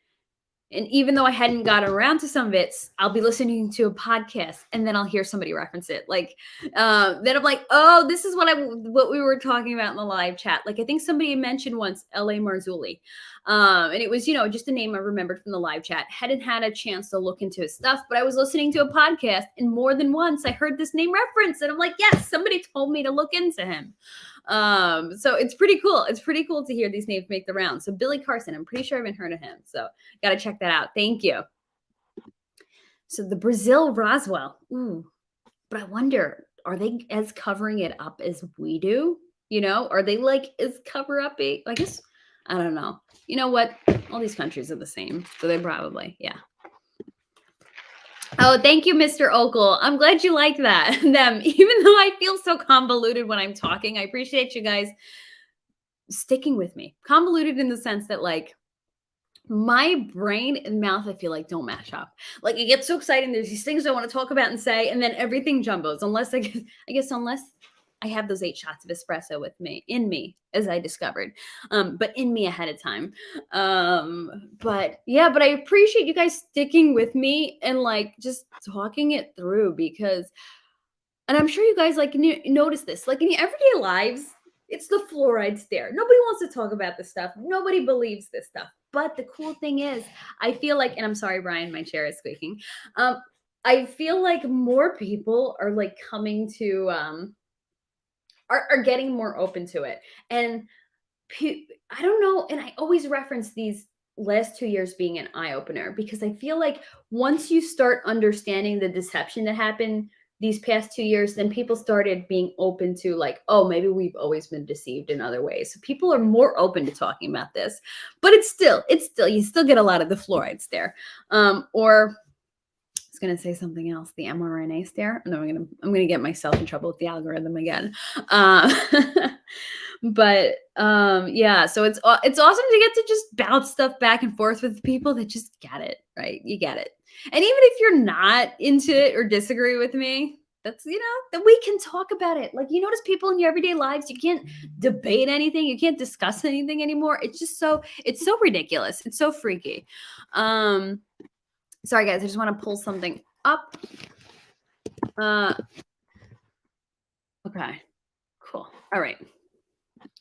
And even though I hadn't gotten around to some of it, I'll be listening to a podcast and then I'll hear somebody reference it. Like, then I'm like, oh, this is what we were talking about in the live chat. Like, I think somebody mentioned once L.A. Marzulli. And it was, just a name I remembered from the live chat. Hadn't had a chance to look into his stuff, but I was listening to a podcast and more than once I heard this name reference. And I'm like, yes, somebody told me to look into him. So it's pretty cool. It's pretty cool to hear these names make the round. So Billy Carson, I'm pretty sure I haven't heard of him. So got to check that out. Thank you. So the Brazil Roswell. Ooh, but I wonder, are they as covering it up as we do? Are they like as cover up? I guess, I don't know. You know what? All these countries are the same. So they probably, yeah. Oh, thank you, Mr. Okel. I'm glad you like that. Them, even though I feel so convoluted when I'm talking, I appreciate you guys sticking with me. Convoluted in the sense that, like, my brain and mouth, I feel like, don't match up. Like, it gets so exciting. There's these things I want to talk about and say, and then everything jumbles. Unless unless I have those 8 shots of espresso in me, as I discovered, but in me ahead of time. But I appreciate you guys sticking with me and like just talking it through because, and I'm sure you guys like notice this, like in your everyday lives, it's the fluoride stare. Nobody wants to talk about this stuff. Nobody believes this stuff. But the cool thing is, I feel like, and I'm sorry, Brian, my chair is squeaking. I feel like more people are like coming to, are getting more open to it. And I don't know. And I always reference these last 2 years being an eye opener because I feel like once you start understanding the deception that happened these past 2 years, then people started being open to like, oh, maybe we've always been deceived in other ways. So people are more open to talking about this, but it's still, you still get a lot of the fluoride stare. Or I was going to say something else, the mRNA stare. No, I'm going to get myself in trouble with the algorithm again. But yeah, so it's awesome to get to just bounce stuff back and forth with people that just get it, right? You get it. And even if you're not into it or disagree with me, that's, that we can talk about it. Like, you notice people in your everyday lives, you can't debate anything, you can't discuss anything anymore. It's so ridiculous. It's so freaky. Sorry guys, I just want to pull something up. Okay, cool. All right.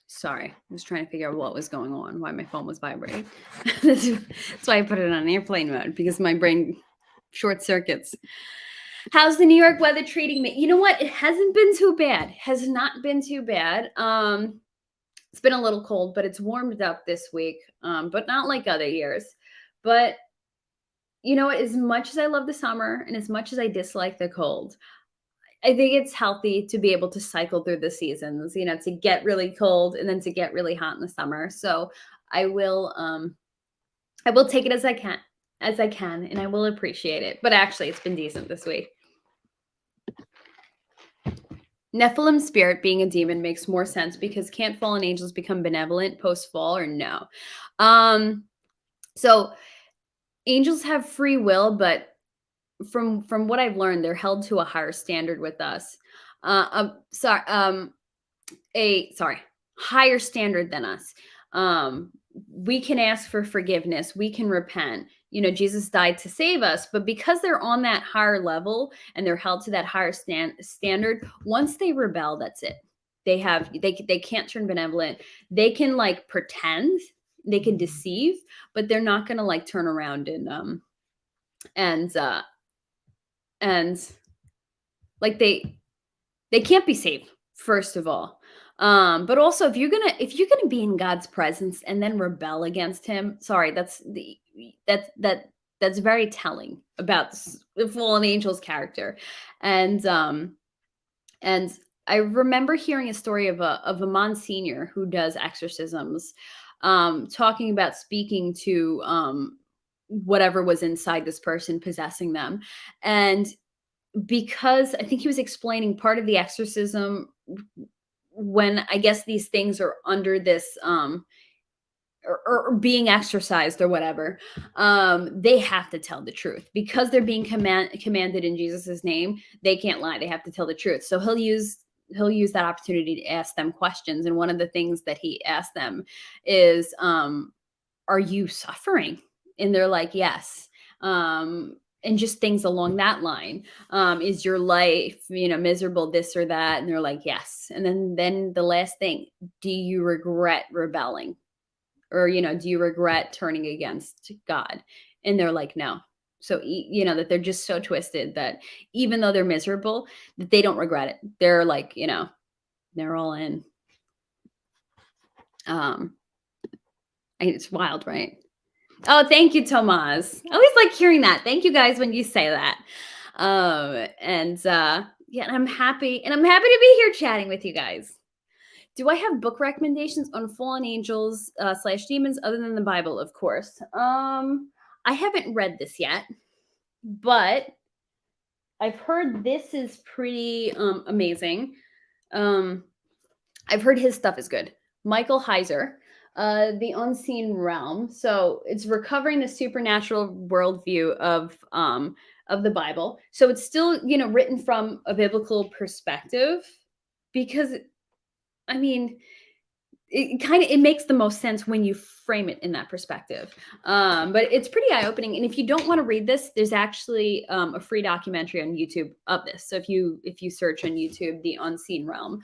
Sorry, I was trying to figure out what was going on, why my phone was vibrating. That's why I put it on airplane mode, because my brain short circuits. How's the New York weather treating me? You know what? It hasn't been too bad. Has not been too bad. It's been a little cold, but it's warmed up this week, but not like other years. But as much as I love the summer and as much as I dislike the cold, I think it's healthy to be able to cycle through the seasons, to get really cold and then to get really hot in the summer. So I will take it as I can, and I will appreciate it. But actually, it's been decent this week. Nephilim spirit being a demon makes more sense because can't fallen angels become benevolent post-fall or no? So angels have free will, but from what I've learned, they're held to a higher standard with us. Higher standard than us. We can ask for forgiveness. We can repent. Jesus died to save us, but because they're on that higher level and they're held to that higher standard, once they rebel, that's it. They can't turn benevolent. They can like pretend, they can deceive, but they're not going to like turn around and like they can't be saved, first of all. But also if you're gonna be in God's presence and then rebel against him, sorry, that's very telling about the fallen angel's character. And I remember hearing a story of a Monsignor who does exorcisms, talking about speaking to whatever was inside this person, possessing them. And because I think he was explaining part of the exorcism, when I guess these things are under this or being exercised or whatever, they have to tell the truth because they're being commanded in Jesus's name. They can't lie. They have to tell the truth. So he'll use that opportunity to ask them questions. And one of the things that he asked them is, are you suffering? And they're like, yes. And just things along that line. Is your life, miserable, this or that? And they're like, yes. And then the last thing, do you regret rebelling? Or, do you regret turning against God? And they're like, no. So, that they're just so twisted that even though they're miserable, that they don't regret it. They're like, they're all in. It's wild, right? Oh, thank you, Tomas. I always like hearing that. Thank you guys when you say that. Yeah, and I'm happy to be here chatting with you guys. Do I have book recommendations on fallen angels / demons other than the Bible? Of course. I haven't read this yet, but I've heard this is pretty amazing. I've heard his stuff is good. Michael Heiser, The Unseen Realm. So it's recovering the supernatural worldview of the Bible. So it's still, written from a biblical perspective because, I mean, it makes the most sense when you frame it in that perspective. But it's pretty eye-opening. And if you don't want to read this, there's actually a free documentary on YouTube of this. So if you search on YouTube, The Unseen Realm,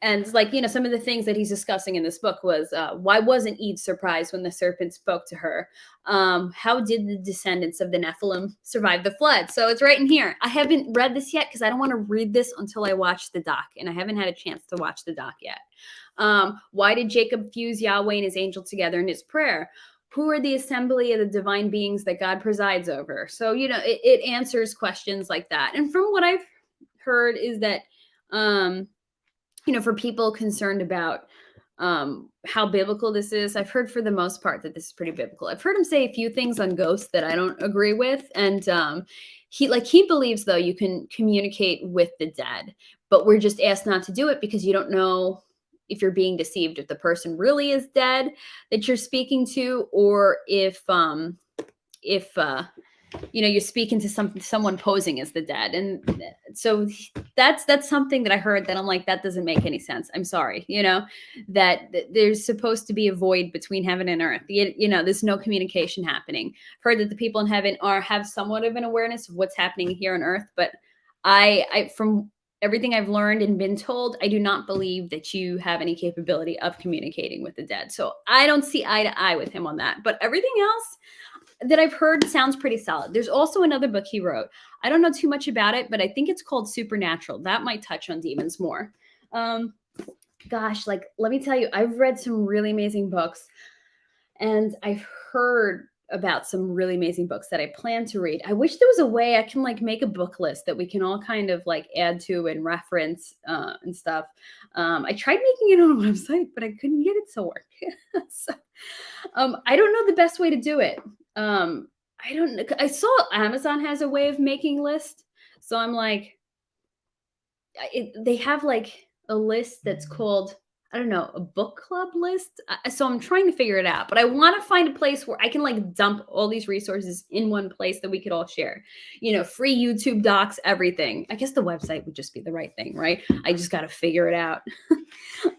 and like, some of the things that he's discussing in this book was why wasn't Eve surprised when the serpent spoke to her? How did the descendants of the Nephilim survive the flood? So it's right in here. I haven't read this yet because I don't want to read this until I watch the doc, and I haven't had a chance to watch the doc yet. Why did Jacob fuse Yahweh and his angel together in his prayer? Who are the assembly of the divine beings that God presides over? So, it answers questions like that. And from what I've heard is that, for people concerned about how biblical this is, I've heard for the most part that this is pretty biblical. I've heard him say a few things on ghosts that I don't agree with. And he believes, though, you can communicate with the dead, but we're just asked not to do it because you don't know if you're being deceived, if the person really is dead that you're speaking to, or if you're speaking to someone posing as the dead. And so that's something that I heard that I'm like, that doesn't make any sense. I'm sorry, that there's supposed to be a void between heaven and earth. There's no communication happening. I've heard that the people in heaven have somewhat of an awareness of what's happening here on earth, but I from everything I've learned and been told, I do not believe that you have any capability of communicating with the dead. So I don't see eye to eye with him on that. But everything else that I've heard sounds pretty solid. There's also another book he wrote. I don't know too much about it, but I think it's called Supernatural. That might touch on demons more. Gosh, let me tell you, I've read some really amazing books, and I've heard about some really amazing books that I plan to read. I wish there was a way I can make a book list that we can all kind of add to and reference and stuff. I tried making it on a website, but I couldn't get it to work. So I don't know the best way to do it. I don't know. I saw Amazon has a way of making lists. So I'm like, they have a list that's called, I don't know, a book club list. So I'm trying to figure it out, but I want to find a place where I can dump all these resources in one place that we could all share, free YouTube docs, everything. I guess the website would just be the right thing, right? I just got to figure it out.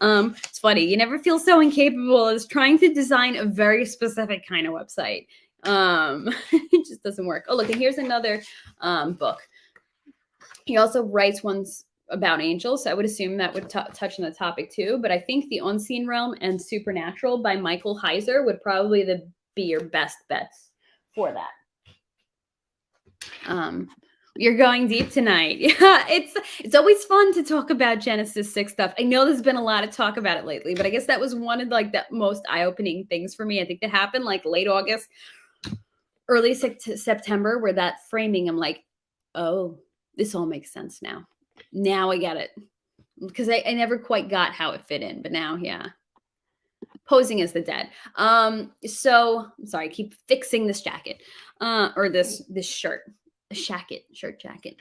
It's funny. You never feel so incapable as trying to design a very specific kind of website. It just doesn't work. Oh, look, and here's another book. He also writes ones about angels. So I would assume that would touch on the topic too. But I think The Unseen Realm and Supernatural by Michael Heiser would probably be your best bets for that. You're going deep tonight. Yeah, it's always fun to talk about Genesis 6 stuff. I know there's been a lot of talk about it lately, but I guess that was one of the most eye-opening things for me. I think that happened late August, early September, where that framing, I'm like, oh, this all makes sense now. Now I get it. Because I never quite got how it fit in, but now, yeah. Posing as the dead. So I'm sorry, I keep fixing this jacket. Or this shirt. A shirt jacket.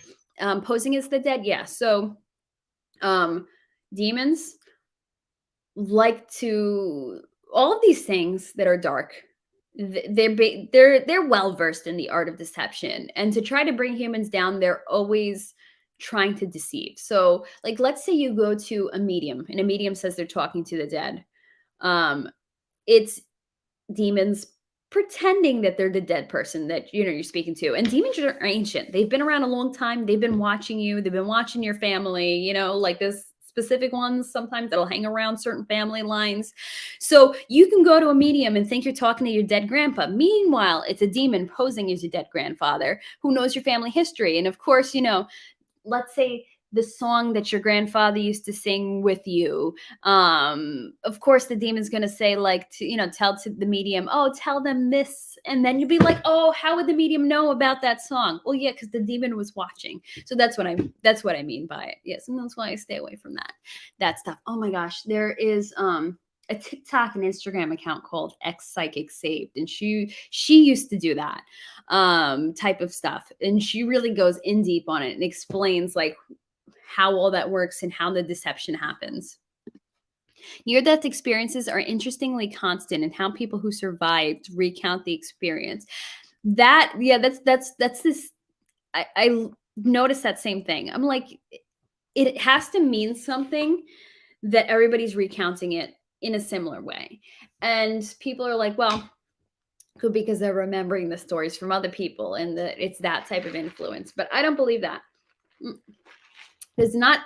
Posing as the dead, yeah. So demons like to all of these things that are dark. They're well versed in the art of deception, and to try to bring humans down, they're always trying to deceive. So, let's say you go to a medium, and a medium says they're talking to the dead. It's demons pretending that they're the dead person that you're speaking to. And demons are ancient. They've been around a long time. They've been watching you. They've been watching your family. Like this specific ones sometimes that'll hang around certain family lines. So you can go to a medium and think you're talking to your dead grandpa. Meanwhile, it's a demon posing as your dead grandfather who knows your family history. And of course, let's say the song that your grandfather used to sing with you. Of course the demon's going to say like tell to the medium, oh, tell them this, and then you'll be like, oh, how would the medium know about that song? Well, yeah, because the demon was watching. So that's what I mean by it. Yes, and that's why I stay away from that stuff. Oh my gosh, there is a TikTok and Instagram account called X Psychic Saved, and she used to do that type of stuff, and she really goes in deep on it and explains like how all that works and how the deception happens. Near-death experiences are interestingly constant in how people who survived recount the experience. That's this. I noticed that same thing. I'm like, it has to mean something that everybody's recounting it in a similar way, and people are like, well, could be because they're remembering the stories from other people, and that it's that type of influence. But I don't believe that. It's not,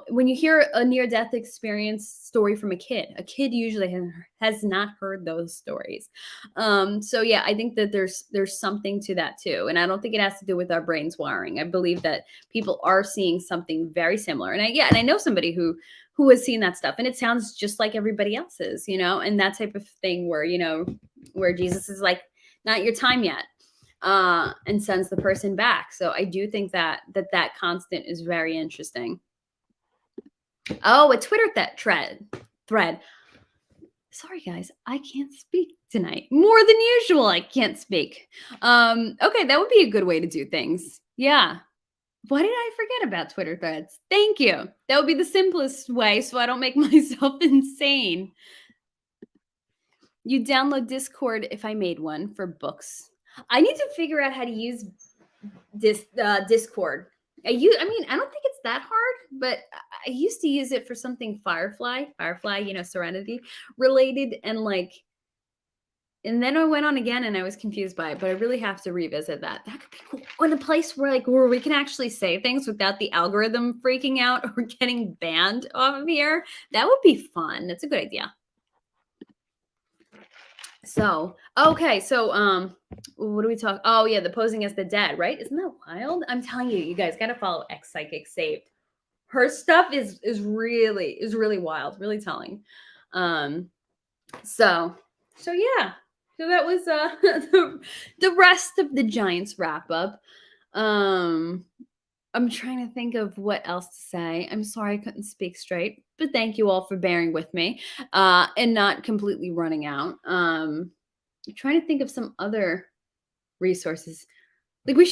when you hear a near-death experience story from a kid usually has not heard those stories. So yeah, I think that there's something to that too. And I don't think it has to do with our brains wiring. I believe that people are seeing something very similar. And I know somebody who has seen that stuff, and it sounds just like everybody else's, and that type of thing where, where Jesus is like, not your time yet. And sends the person back. So I do think that constant is very interesting. Oh, a Twitter thread. Sorry guys, I can't speak tonight. More than usual, I can't speak. Okay, that would be a good way to do things. Yeah. Why did I forget about Twitter threads? Thank you. That would be the simplest way so I don't make myself insane. You download Discord if I made one for books. I need to figure out how to use Discord. I don't think it's that hard, but I used to use it for something Firefly, Serenity related, and then I went on again and I was confused by it, but I really have to revisit that. That could be cool. In a place where we can actually say things without the algorithm freaking out or getting banned off of here. That would be fun. That's a good idea. So, okay. So, what do we talk? Oh yeah, the posing as the dead, right? Isn't that wild? I'm telling you, you guys got to follow X Psychic Saved. Her stuff is really wild, really telling. So yeah. So that was the rest of the Giants wrap up. I'm trying to think of what else to say. I'm sorry I couldn't speak straight, but thank you all for bearing with me and not completely running out. I'm trying to think of some other resources. Like I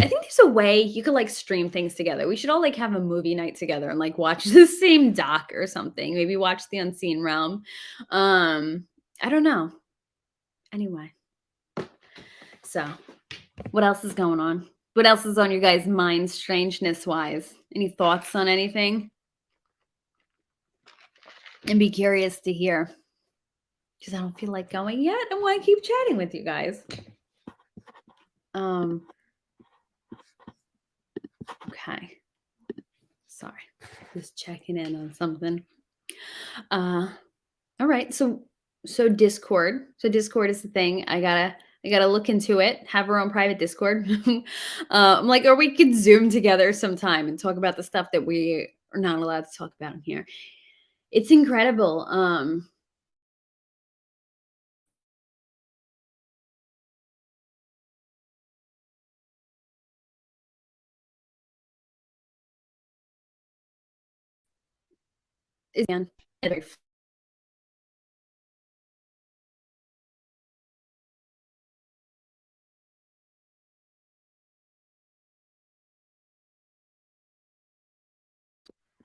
think there's a way you could like stream things together. We should all like have a movie night together and like watch the same doc or something. Maybe watch The Unseen Realm. I don't know. Anyway. So, what else is going on? What else is on your guys' minds, strangeness wise? Any thoughts on anything? And be curious to hear. Because I don't feel like going yet. I want to keep chatting with you guys. Okay. Sorry. Just checking in on something. All right. So Discord. So Discord is the thing. I gotta look into it, have our own private Discord. Or we could Zoom together sometime and talk about the stuff that we are not allowed to talk about in here. It's incredible.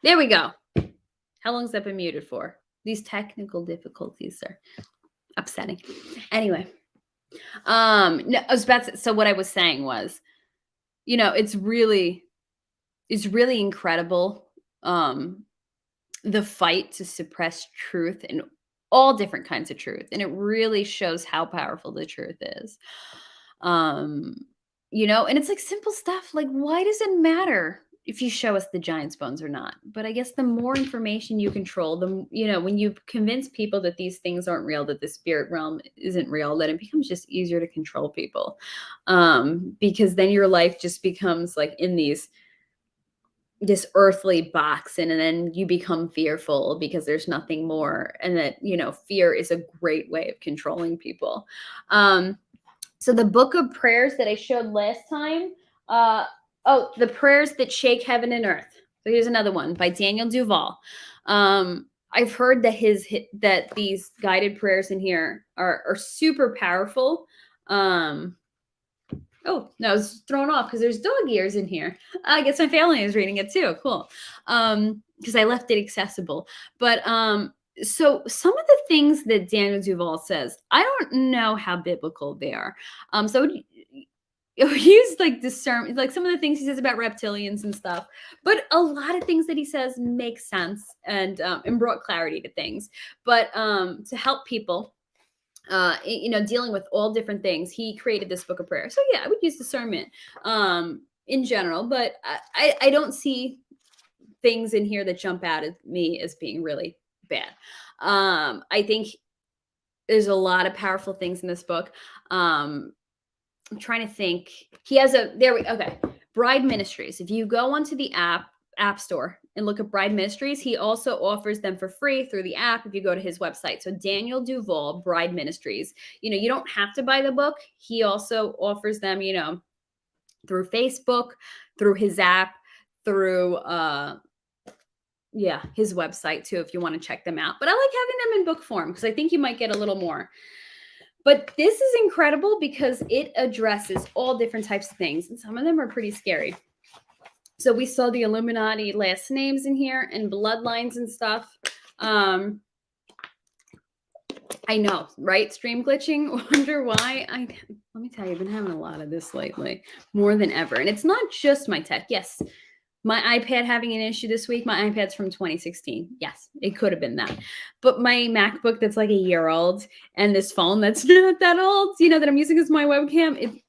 There we go. How long has that been muted for? These technical difficulties are upsetting. Anyway, no, I was about to, so what I was saying was, it's really incredible. The fight to suppress truth and all different kinds of truth, and it really shows how powerful the truth is. Um, and it's like simple stuff. Like, why does it matter if you show us the giant's bones or not? But I guess the more information you control, when you convince people that these things aren't real, that the spirit realm isn't real, then it becomes just easier to control people. Because then your life just becomes like in this earthly box, and then you become fearful because there's nothing more, and that fear is a great way of controlling people. So the book of prayers that I showed last time, the prayers that shake heaven and earth. So here's another one by Daniel Duval. I've heard that these guided prayers in here are super powerful. Oh, no, I was thrown off because there's dog ears in here. I guess my family is reading it too. Cool. Because I left it accessible. But so some of the things that Daniel Duval says, I don't know how biblical they are. So I would use like discern, like some of the things he says about reptilians and stuff, but a lot of things that he says make sense and brought clarity to things. But to help people, dealing with all different things, he created this book of prayer. So yeah, I would use discernment in general, but I don't see things in here that jump out at me as being really bad. I think there's a lot of powerful things in this book. I'm trying to think. He has okay. Bride Ministries. If you go onto the app store and look at Bride Ministries, he also offers them for free through the app if you go to his website. So Daniel Duval, Bride Ministries. You don't have to buy the book. He also offers them, through Facebook, through his app, through his website too, if you want to check them out. But I like having them in book form because I think you might get a little more. But this is incredible because it addresses all different types of things, and some of them are pretty scary. So we saw the Illuminati last names in here and bloodlines and stuff. I know, right? Stream glitching. Wonder why. Let me tell you, I've been having a lot of this lately, more than ever. And it's not just my tech. Yes, my iPad having an issue this week. My iPad's from 2016. Yes, it could have been that. But my MacBook that's like a year old, and this phone that's not that old, that I'm using as my webcam,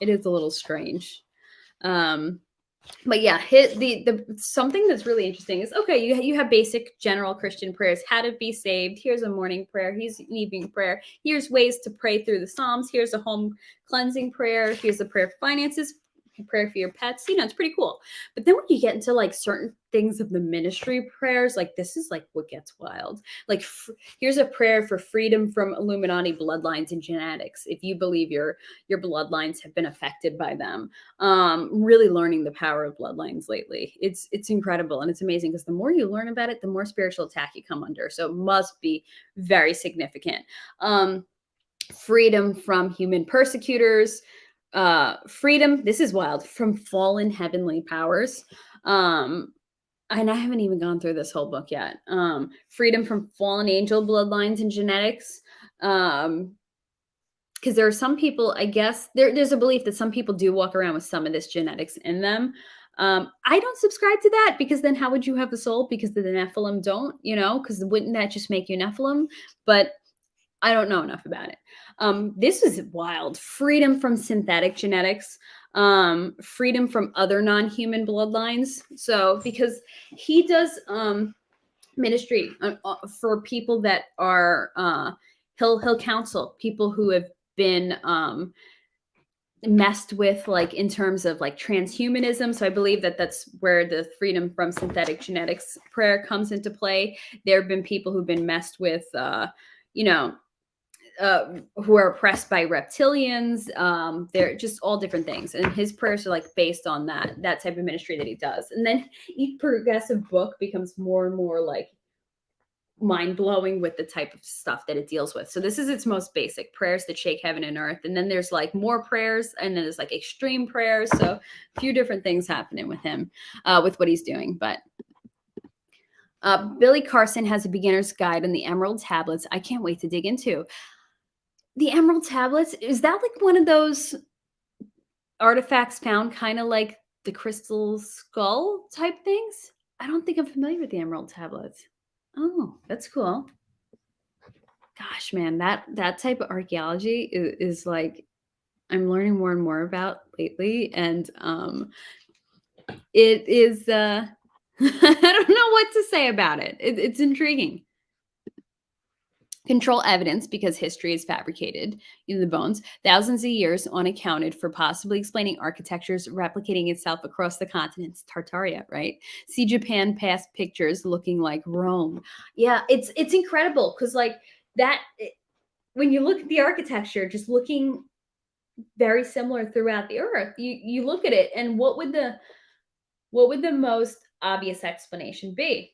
it is a little strange. But yeah, the something that's really interesting is, okay, you have basic general Christian prayers, how to be saved. Here's a morning prayer. Here's an evening prayer. Here's ways to pray through the Psalms. Here's a home cleansing prayer. Here's a prayer for finances, prayer for your pets. It's pretty cool. But then when you get into like certain things of the ministry prayers, like this is like what gets wild. Like here's a prayer for freedom from Illuminati bloodlines and genetics. If you believe your bloodlines have been affected by them, really learning the power of bloodlines lately. It's incredible and it's amazing because the more you learn about it, the more spiritual attack you come under. So it must be very significant. Freedom from human persecutors, freedom, this is wild, from fallen heavenly powers. And I haven't even gone through this whole book yet. Freedom from fallen angel bloodlines and genetics. Because there are some people, I guess, there's a belief that some people do walk around with some of this genetics in them. I don't subscribe to that because then how would you have a soul? Because the Nephilim don't, because wouldn't that just make you Nephilim? But I don't know enough about it. This is wild. Freedom from synthetic genetics, freedom from other non-human bloodlines. So because he does ministry for people that are, he'll counsel people who have been messed with, like in terms of like transhumanism. So I believe that that's where the freedom from synthetic genetics prayer comes into play. There have been people who've been messed with, who are oppressed by reptilians. They're just all different things. And his prayers are like based on that type of ministry that he does. And then each progressive book becomes more and more like mind-blowing with the type of stuff that it deals with. So this is its most basic, prayers that shake heaven and earth. And then there's like more prayers, and then there's like extreme prayers. So a few different things happening with him, with what he's doing. But Billy Carson has a beginner's guide on the Emerald Tablets. I can't wait to dig into. The Emerald Tablets, is that like one of those artifacts found kind of like the crystal skull type things? I don't think I'm familiar with the Emerald Tablets. Oh, that's cool. gosh, man, that type of archaeology is like I'm learning more and more about lately, and it is. I don't know what to say about it. It's intriguing. Control evidence because history is fabricated in the bones, thousands of years unaccounted for, possibly explaining architectures replicating itself across the continents. Tartaria, right? See Japan past pictures looking like Rome. Yeah, it's incredible because like that. When you look at the architecture, just looking very similar throughout the earth, you look at it, and what would the most obvious explanation be?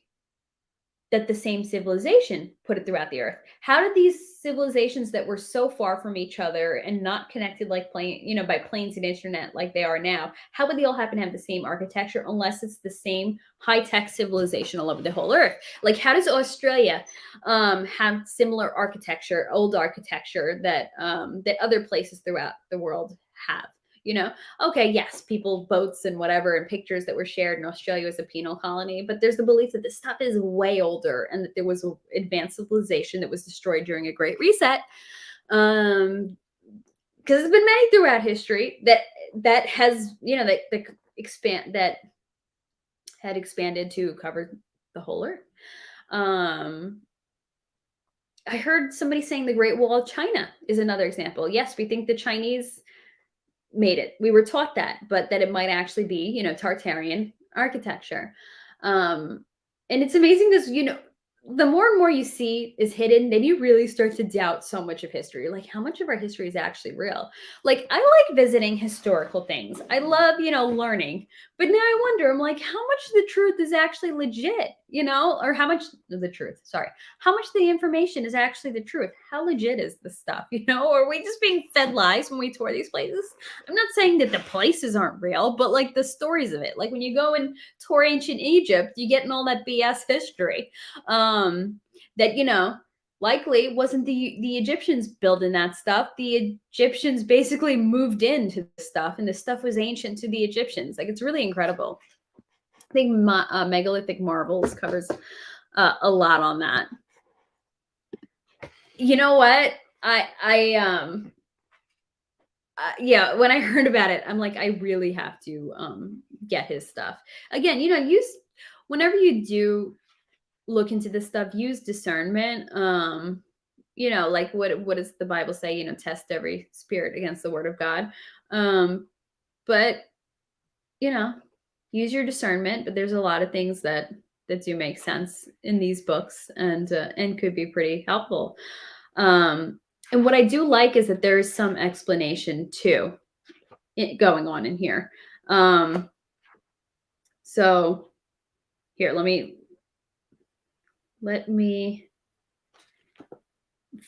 That the same civilization put it throughout the earth. How did these civilizations that were so far from each other and not connected like by planes and internet like they are now, how would they all happen to have the same architecture unless it's the same high-tech civilization all over the whole earth? Like how does Australia have similar architecture, old architecture that other places throughout the world have? You know, okay, yes, people, boats, and whatever, and pictures that were shared in Australia as a penal colony. But there's the belief that this stuff is way older and that there was an advanced civilization that was destroyed during a Great Reset. Because there's been many throughout history that has, that had expanded to cover the whole earth. I heard somebody saying the Great Wall of China is another example. Yes, we think the Chinese made it. We were taught that, but that it might actually be, Tartarian architecture. And it's amazing because, the more and more you see is hidden, then you really start to doubt so much of history. Like how much of our history is actually real? Like I like visiting historical things. I love, learning. But now I wonder, I'm like, how much of the truth is actually legit, or how much of the truth, sorry, how much of the information is actually the truth? How legit is this stuff, Or are we just being fed lies when we tour these places? I'm not saying that the places aren't real, but like the stories of it. Like when you go and tour ancient Egypt, you get in all that BS history. That likely wasn't the Egyptians building that stuff. The Egyptians basically moved into the stuff, and the stuff was ancient to the Egyptians. Like it's really incredible. I think Megalithic Marvels covers a lot on that. You know what? Yeah, when I heard about it, I'm like, I really have to get his stuff. Again, whenever you do look into this stuff, use discernment. Like what does the Bible say? Test every spirit against the word of God. But use your discernment. But there's a lot of things that do make sense in these books and could be pretty helpful. And what I do like is that there is some explanation too going on in here. So here, let me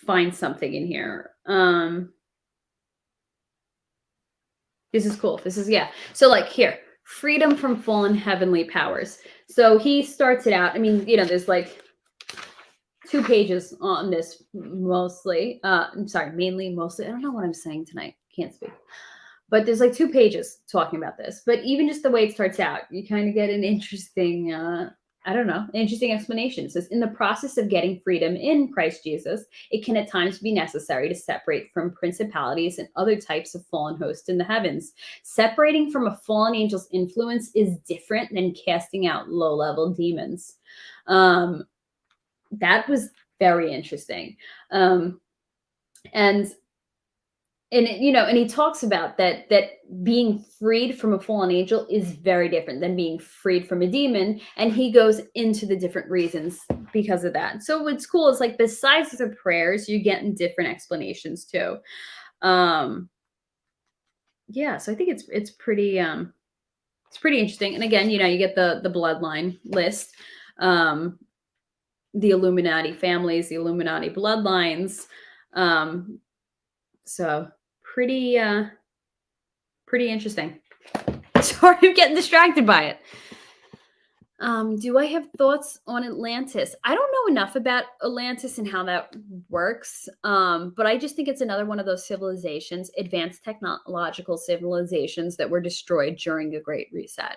find something in here. This is cool. So like here, freedom from fallen heavenly powers. So he starts it out. I mean, there's like 2 pages on this mostly. Mainly, mostly. I don't know what I'm saying tonight. Can't speak. But there's like 2 pages talking about this. But even just the way it starts out, you kind of get an interesting, interesting explanation. It says, in the process of getting freedom in Christ Jesus, it can at times be necessary to separate from principalities and other types of fallen hosts in the heavens. Separating from a fallen angel's influence is different than casting out low-level demons. That was very interesting. And he talks about that being freed from a fallen angel is very different than being freed from a demon, and he goes into the different reasons because of that. So what's cool is like besides the prayers, you're getting different explanations too. So I think it's pretty interesting. And again, you get the bloodline list, the Illuminati families, the Illuminati bloodlines. So pretty interesting. Sorry, I'm getting distracted by it. Do I have thoughts on Atlantis? I don't know enough about Atlantis and how that works. But I just think it's another one of those civilizations, advanced technological civilizations that were destroyed during the Great Reset.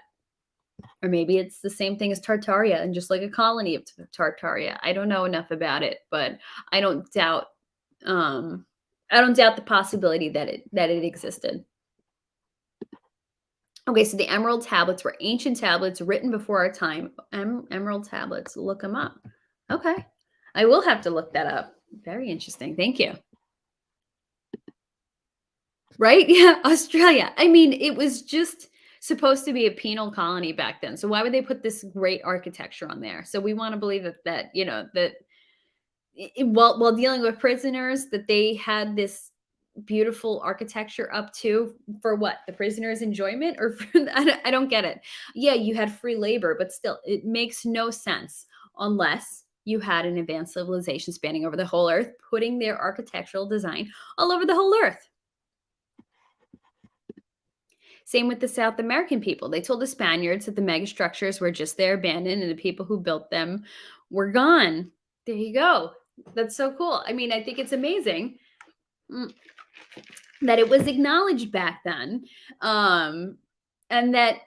Or maybe it's the same thing as Tartaria and just like a colony of Tartaria. I don't know enough about it, but I don't doubt I don't doubt the possibility that it existed. Okay, so the emerald tablets were ancient tablets written before our time. Emerald tablets, look them up. Okay, I will have to look that up. Very interesting. Thank you. Right? Yeah, Australia. I mean, it was just supposed to be a penal colony back then. So why would they put this great architecture on there? So we want to believe that that while dealing with prisoners, that they had this beautiful architecture up to for what, the prisoners' enjoyment, or for, I don't get it. Yeah, you had free labor, but still, it makes no sense unless you had an advanced civilization spanning over the whole earth, putting their architectural design all over the whole earth. Same with the South American people. They told the Spaniards that the mega structures were just there abandoned and the people who built them were gone. There you go. That's so cool. I mean, I think it's amazing that it was acknowledged back then. And that,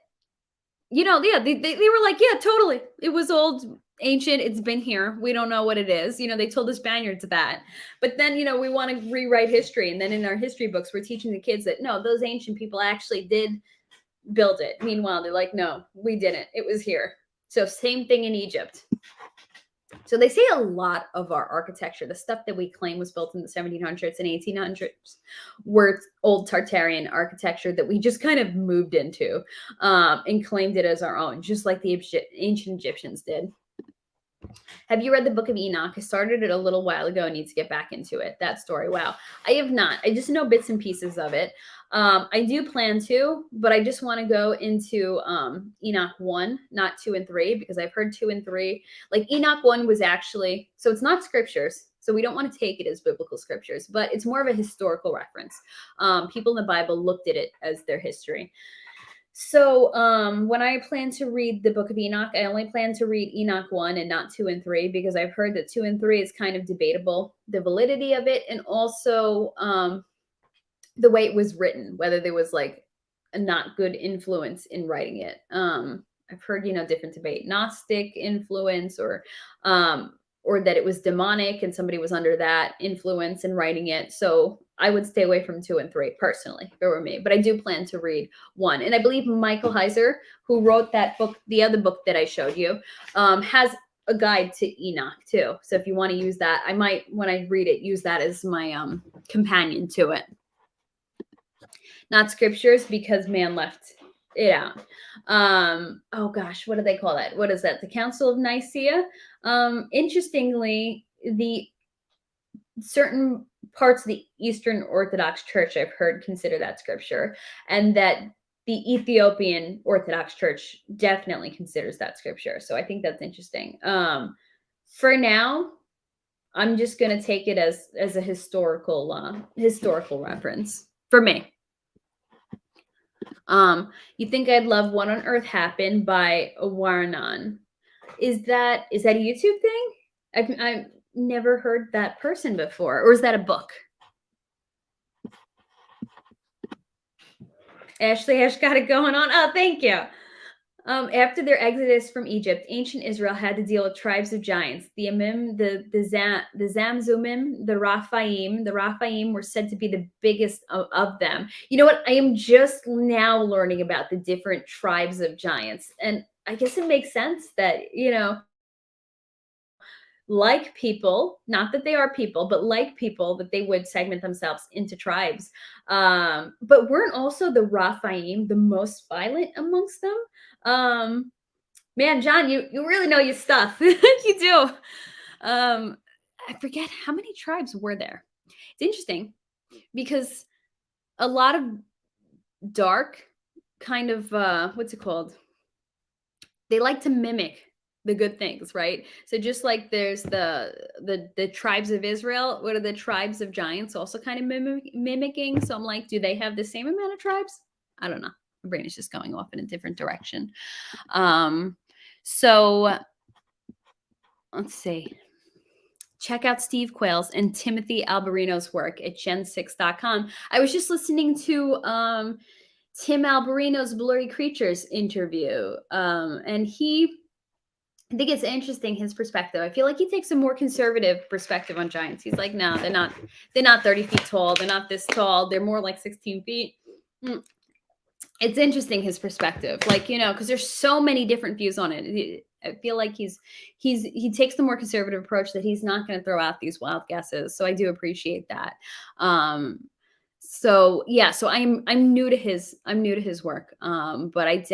yeah, they were like, yeah, totally. It was old, ancient. It's been here. We don't know what it is. They told the Spaniards that. But then, we want to rewrite history. And then in our history books, we're teaching the kids that, no, those ancient people actually did build it. Meanwhile, they're like, no, we didn't. It was here. So same thing in Egypt. So they say a lot of our architecture, the stuff that we claim was built in the 1700s and 1800s, were old Tartarian architecture that we just kind of moved into and claimed it as our own, just like the ancient Egyptians did. Have you read the Book of Enoch? I started it a little while ago. I need to get back into it. That story. Wow. I have not. I just know bits and pieces of it. I do plan to, but I just want to go into Enoch 1, not 2 and 3, because I've heard 2 and 3. Like Enoch 1 was actually, so it's not scriptures. So we don't want to take it as biblical scriptures, but it's more of a historical reference. People in the Bible looked at it as their history. So when I plan to read the Book of Enoch, I only plan to read Enoch 1 and not 2 and 3, because I've heard that 2 and 3 is kind of debatable, the validity of it, and also the way it was written, whether there was like a not good influence in writing it. I've heard, different debate, Gnostic influence, or that it was demonic and somebody was under that influence in writing it. So I would stay away from 2 and 3 personally, if it were me. But I do plan to read 1. And I believe Michael Heiser, who wrote that book, the other book that I showed you, has a guide to Enoch too. So if you want to use that, I might, when I read it, use that as my companion to it. Not scriptures, because man left it out. Oh gosh, what do they call that? What is that? The Council of Nicaea. Interestingly, the certain parts of the Eastern Orthodox Church, I've heard, consider that scripture, and that the Ethiopian Orthodox Church definitely considers that scripture. So I think that's interesting. For now, I'm just going to take it as a historical reference for me. You Think I'd Love What on Earth Happened by Waranan. Is that a YouTube thing? I've never heard that person before. Or is that a book? Ashley Ash got it going on. Oh, thank you. After their exodus from Egypt, ancient Israel had to deal with tribes of giants. The Amim, the Zamzumim, the Raphaim. The Raphaim were said to be the biggest of them. You know what? I am just now learning about the different tribes of giants. And I guess it makes sense that, like people, not that they are people, but like people, that they would segment themselves into tribes. But weren't also the Raphaim the most violent amongst them? Man, John, you really know your stuff. You do. I forget how many tribes were there. It's interesting because a lot of dark kind of what's it called? They like to mimic the good things, right? So just like there's the tribes of Israel, what are the tribes of giants also kind of mimicking? So I'm like, do they have the same amount of tribes? I don't know. My brain is just going off in a different direction. So let's see. Check out Steve Quayle's and Timothy Alberino's work at gen6.com. I was just listening to Tim Alberino's Blurry Creatures interview, and he I think it's interesting his perspective. I feel like he takes a more conservative perspective on giants. He's like, no, they're not 30 feet tall. They're not this tall. They're more like 16 feet. It's interesting his perspective, like, you know, because there's so many different views on it. I feel like he takes the more conservative approach, that he's not going to throw out these wild guesses. So I do appreciate that. So yeah, so I'm new to his work. But I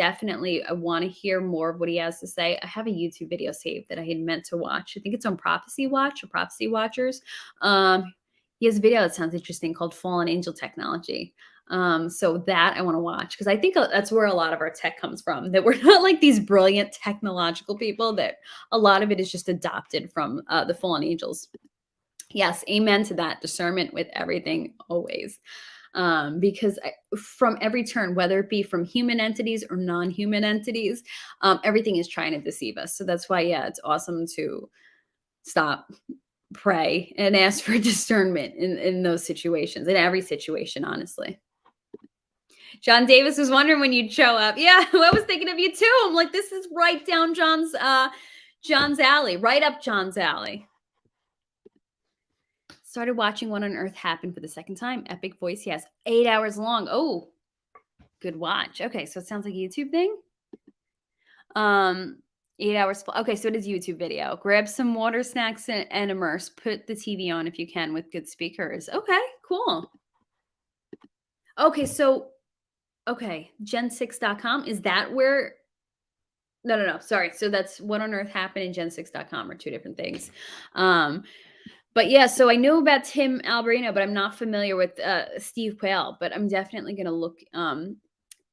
want to hear more of what he has to say. I have a YouTube video saved that I had meant to watch. I think it's on Prophecy Watch or Prophecy Watchers. He has a video that sounds interesting called Fallen Angel Technology. So that I want to watch, because I think that's where a lot of our tech comes from, that we're not like these brilliant technological people, that a lot of it is just adopted from the fallen angels. Yes, amen to that. Discernment with everything always. Because from every turn, whether it be from human entities or non-human entities, everything is trying to deceive us. So that's why, yeah, it's awesome to stop, pray, and ask for discernment in those situations, in every situation, honestly. John Davis was wondering when you'd show up. Yeah, I was thinking of you too. I'm like, this is right down John's alley, right up John's alley. Started watching What on Earth Happened for the second time. Epic voice, yes. 8 hours long. Oh, good watch. Okay, so it sounds like a YouTube thing. 8 hours. Okay, so it is YouTube video. Grab some water, snacks, and immerse. Put the TV on if you can with good speakers. Okay, cool. Okay, so gen6.com, is that where? No, sorry. So that's What on Earth Happened and gen6.com are two different things. But yeah, so I know about Tim Alberino, but I'm not familiar with Steve Quayle, but I'm definitely going to look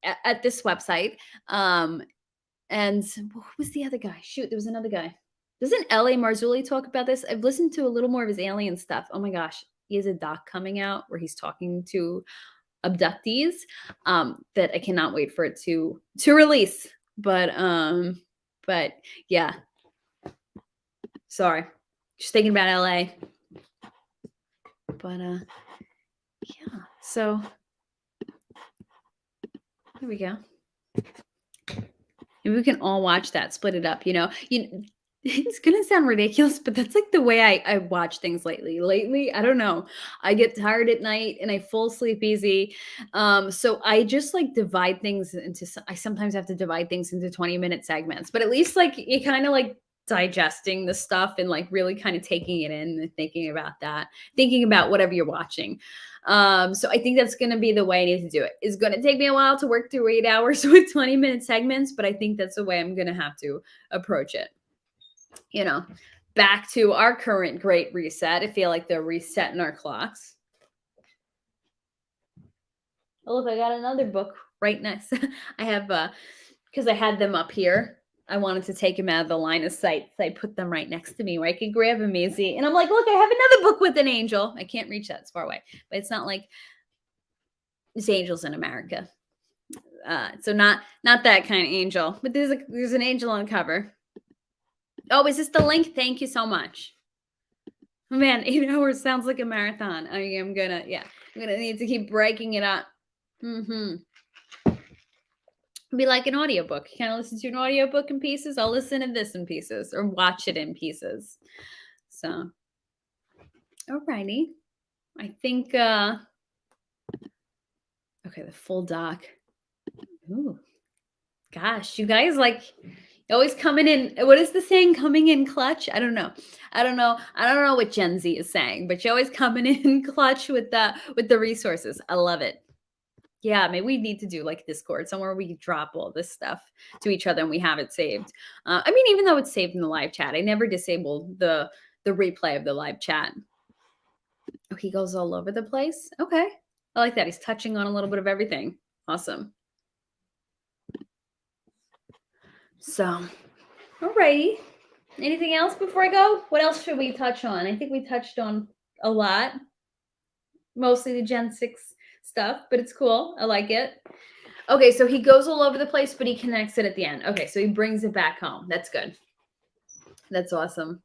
at this website. And who was the other guy? Shoot, there was another guy. Doesn't L.A. Marzulli talk about this? I've listened to a little more of his alien stuff. Oh my gosh. He has a doc coming out where he's talking to abductees that I cannot wait for it to release. But yeah. Sorry. Just thinking about LA. But yeah. So here we go. Maybe we can all watch that, split it up, you know. It's gonna sound ridiculous, but that's like the way I watch things lately. Lately, I don't know. I get tired at night and I fall asleep easy. So I just like divide things into. I sometimes have to divide things into 20-minute segments, but at least like you kind of like digesting the stuff and like really kind of taking it in and thinking about that, thinking about whatever you're watching. So I think that's going to be the way I need to do it. It's going to take me a while to work through 8 hours with 20-minute segments, but I think that's the way I'm going to have to approach it. You know, back to our current great reset. I feel like they're resetting our clocks. Oh, look, I got another book right next. I have, because I had them up here. I wanted to take them out of the line of sight. So I put them right next to me where I could grab them easy. And I'm like, look, I have another book with an angel. I can't reach that. It's far away. But it's not like there's angels in America. So not that kind of angel. But there's an angel on the cover. Oh, is this the link? Thank you so much. Man, 8 hours sounds like a marathon. I'm gonna need to keep breaking it up. Be like an audiobook. You kind of listen to an audiobook in pieces. I'll listen to this in pieces or watch it in pieces. So, alrighty. I think, okay, the full doc. Ooh, gosh, you guys like always coming in. What is the saying? Coming in clutch? I don't know what Gen Z is saying, but you're always coming in clutch with the resources. I love it. Yeah, maybe we need to do like Discord somewhere we drop all this stuff to each other and we have it saved. I mean, even though it's saved in the live chat, I never disable the replay of the live chat. Oh, he goes all over the place. Okay, I like that. He's touching on a little bit of everything. Awesome. So, alrighty. Anything else before I go? What else should we touch on? I think we touched on a lot. Mostly the Gen 6 stuff, but it's cool. I like it. Okay, so he goes all over the place, but he connects it at the end. Okay, so he brings it back home. That's good. That's awesome.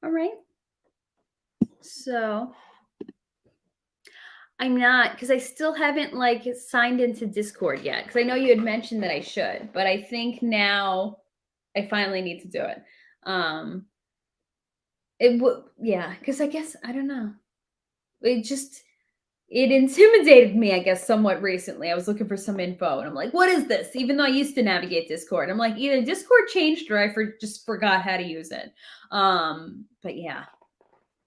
All right. So I'm not, because I still haven't like signed into Discord yet. Because I know you had mentioned that I should, but I think now I finally need to do it. It would, yeah, because I guess I don't know. It just it intimidated me, I guess, somewhat recently. I was looking for some info, and I'm like, "What is this?" Even though I used to navigate Discord, I'm like, either Discord changed or just forgot how to use it. But yeah,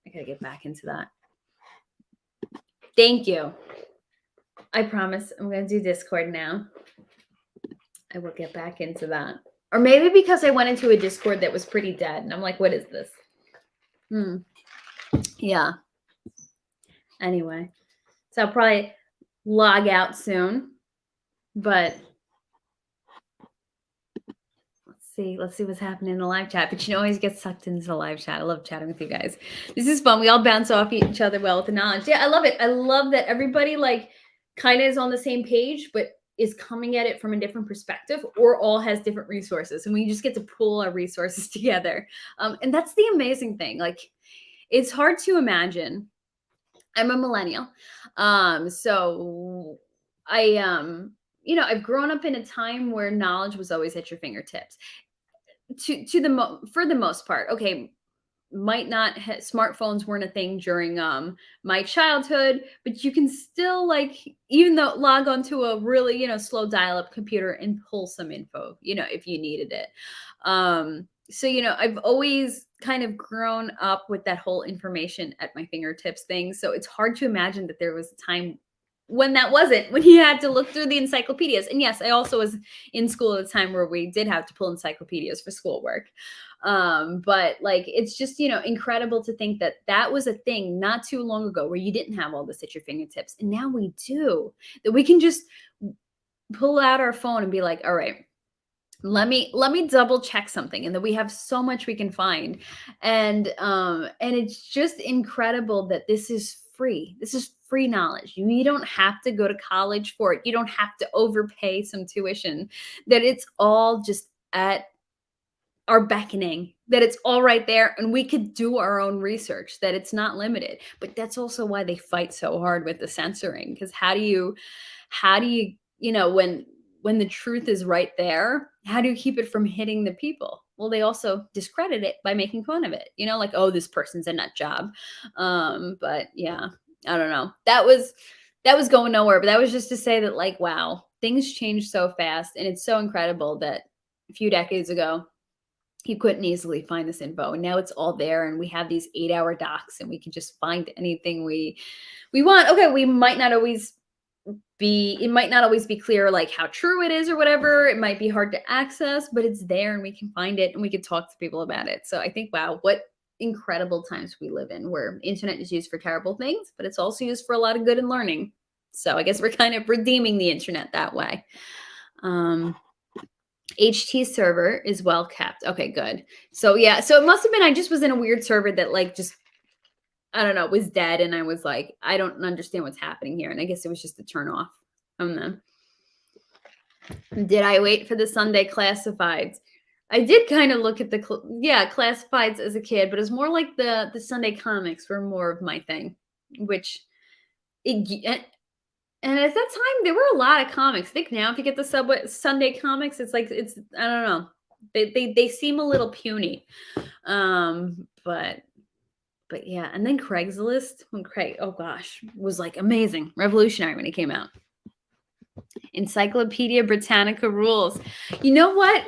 I gotta get back into that. Thank you. I promise I'm gonna do Discord now. I will get back into that. Or maybe because I went into a Discord that was pretty dead, and I'm like, "What is this?" Yeah. Anyway, so I'll probably log out soon, but let's see what's happening in the live chat. But you know, always get sucked into the live chat. I love chatting with you guys. This is fun. We all bounce off each other well with the knowledge. Yeah, I love it. I love that everybody like kind of is on the same page, but is coming at it from a different perspective, or all has different resources, and we just get to pool our resources together. And that's the amazing thing. Like, it's hard to imagine. I'm a millennial, so I've grown up in a time where knowledge was always at your fingertips for the most part. Okay, might not smartphones weren't a thing during my childhood, but you can still, like, even though, log onto a really slow dial-up computer and pull some info if you needed it. So I've always kind of grown up with that whole information at my fingertips thing, so it's hard to imagine that there was a time when that wasn't, when you had to look through the encyclopedias. And yes, I also was in school at a time where we did have to pull encyclopedias for schoolwork. But like, it's just incredible to think that that was a thing not too long ago, where you didn't have all this at your fingertips, and now we do. That we can just pull out our phone and be like, all right, let me double check something, and that we have so much we can find. And it's just incredible that this is free. This is free knowledge. You don't have to go to college for it. You don't have to overpay some tuition. That it's all just at our beckoning, that it's all right there, and we could do our own research, that it's not limited. But that's also why they fight so hard with the censoring, because how do you when the truth is right there, how do you keep it from hitting the people? Well, they also discredit it by making fun of it, like, oh, this person's a nut job. But yeah, I don't know, that was going nowhere, but that was just to say that, like, wow, things change so fast, and it's so incredible that a few decades ago you couldn't easily find this info, and now it's all there, and we have these 8-hour docs, and we can just find anything we want. Okay, it might not always be clear, like, how true it is or whatever. It might be hard to access, but it's there, and we can find it, and we can talk to people about it. So I think, wow, what incredible times we live in, where internet is used for terrible things, but it's also used for a lot of good and learning. So I guess we're kind of redeeming the internet that way. HT server is well kept. Okay, good. So yeah, so it must have been, I just was in a weird server that, like, just, I don't know, was dead, and I was like, I don't understand what's happening here, and I guess it was just a turn off from them. Did I wait for the Sunday classifieds? I did kind of look at the classifieds as a kid, but it was more like the Sunday comics were more of my thing, which and at that time, there were a lot of comics. I think now, if you get the Sunday comics, it's like, I don't know. They seem a little puny. But yeah, and then Craigslist, when oh gosh, was like amazing, revolutionary when it came out. Encyclopedia Britannica rules. You know what?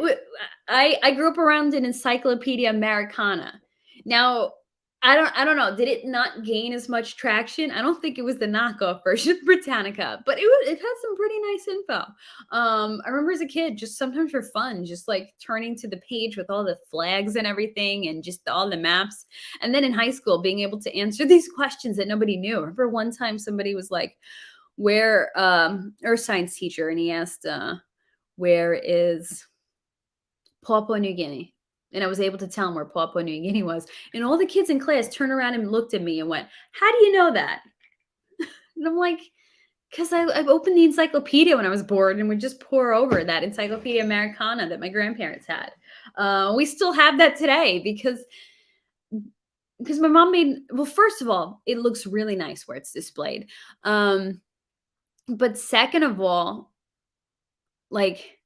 I grew up around an Encyclopedia Americana. Now, I don't know. Did it not gain as much traction? I don't think it was the knockoff version of Britannica, but it had some pretty nice info. I remember as a kid, just sometimes for fun, just like turning to the page with all the flags and everything, and just all the maps. And then in high school, being able to answer these questions that nobody knew. I remember one time somebody was like, where earth science teacher, and he asked, where is Papua New Guinea? And I was able to tell him where Papua New Guinea was. And all the kids in class turned around and looked at me and went, how do you know that? And I'm like, because I've opened the encyclopedia when I was bored, and would just pour over that Encyclopedia Americana that my grandparents had. We still have that today, because because my mom made, well, first of all, it looks really nice where it's displayed. But second of all, like,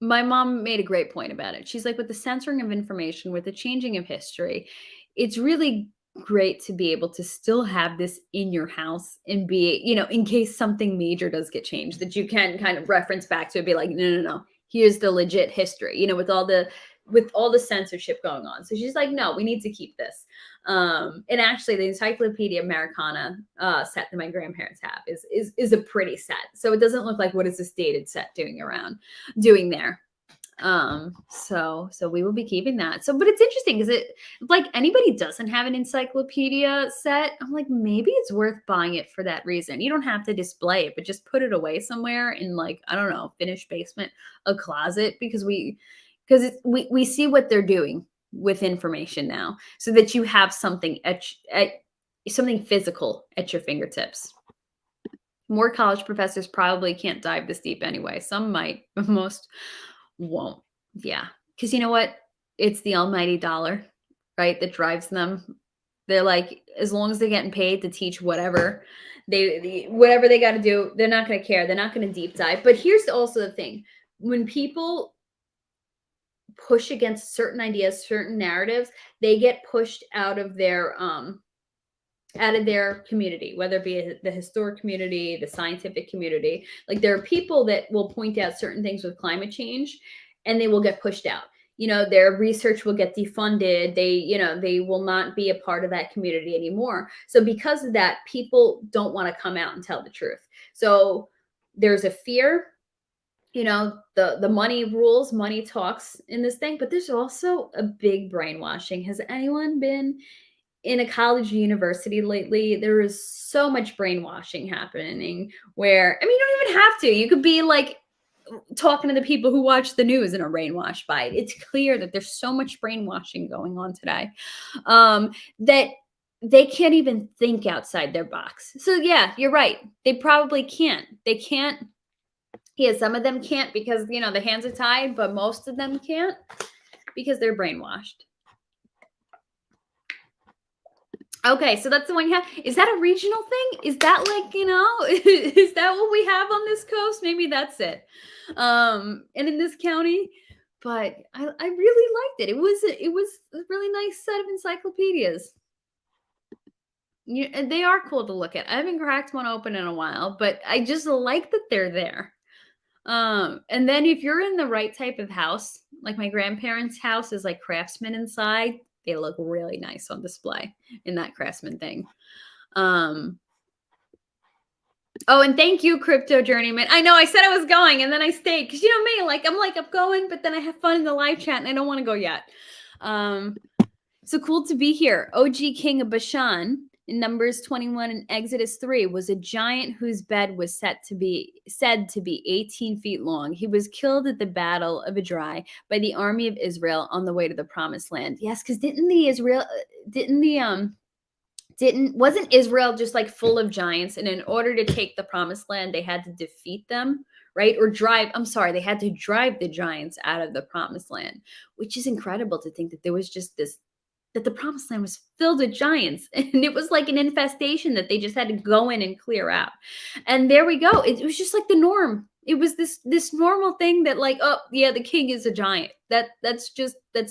my mom made a great point about it. She's like, with the censoring of information, with the changing of history, it's really great to be able to still have this in your house and be, in case something major does get changed, that you can kind of reference back to and be like, no, no, no, here's the legit history, with all the censorship going on. So she's like, no, we need to keep this. And actually, the Encyclopedia Americana set that my grandparents have is a pretty set. So it doesn't look like what is this dated set doing there. So we will be keeping that. So, but it's interesting because it, like, anybody doesn't have an encyclopedia set, I'm like, maybe it's worth buying it for that reason. You don't have to display it, but just put it away somewhere in, like, I don't know, finished basement, a closet, because we see what they're doing with information now, so that you have something something physical at your fingertips. More college professors probably can't dive this deep anyway. Some might, but most won't. Yeah. Because you know what? It's the almighty dollar, right? That drives them. They're like, as long as they're getting paid to teach whatever whatever they got to do, they're not going to care. They're not going to deep dive. But here's also the thing: when people push against certain ideas, certain narratives, they get pushed out of their community, whether it be the historic community, the scientific community. Like, there are people that will point out certain things with climate change, and they will get pushed out. Their research will get defunded. They will not be a part of that community anymore. So because of that, people don't want to come out and tell the truth. So there's a fear. The money rules, money talks in this thing, but there's also a big brainwashing. Has anyone been in a college or university lately? There is so much brainwashing happening where, I mean, you don't even have to. You could be like talking to the people who watch the news and are brainwashed by it. It's clear that there's so much brainwashing going on today, that they can't even think outside their box. So yeah, you're right. They probably can't. They can't. Yeah, some of them can't because, the hands are tied, but most of them can't because they're brainwashed. Okay, so that's the one you have. Is that a regional thing? Is that like, is that what we have on this coast? Maybe that's it. And in this county, but I really liked it. It was a really nice set of encyclopedias. And they are cool to look at. I haven't cracked one open in a while, but I just like that they're there. And then if you're in the right type of house, like my grandparents' house is like craftsman inside, they look really nice on display in that craftsman thing. Oh, and thank you, Crypto Journeyman. I know I said I was going and then I stayed because, me, I'm going, but then I have fun in the live chat and I don't want to go yet. So cool to be here. OG King of Bashan in Numbers 21 and Exodus 3 was a giant whose bed was said to be 18 feet long. He was killed at the Battle of Edrei by the army of Israel on the way to the Promised Land. Yes, because wasn't Israel just like full of giants? And in order to take the Promised Land, they had to defeat them, right? They had to drive the giants out of the Promised Land, which is incredible to think that there was just that the Promised Land was filled with giants, and it was like an infestation that they just had to go in and clear out. And there we go. It was just like the norm. It was this normal thing that, like, oh yeah, the king is a giant. That's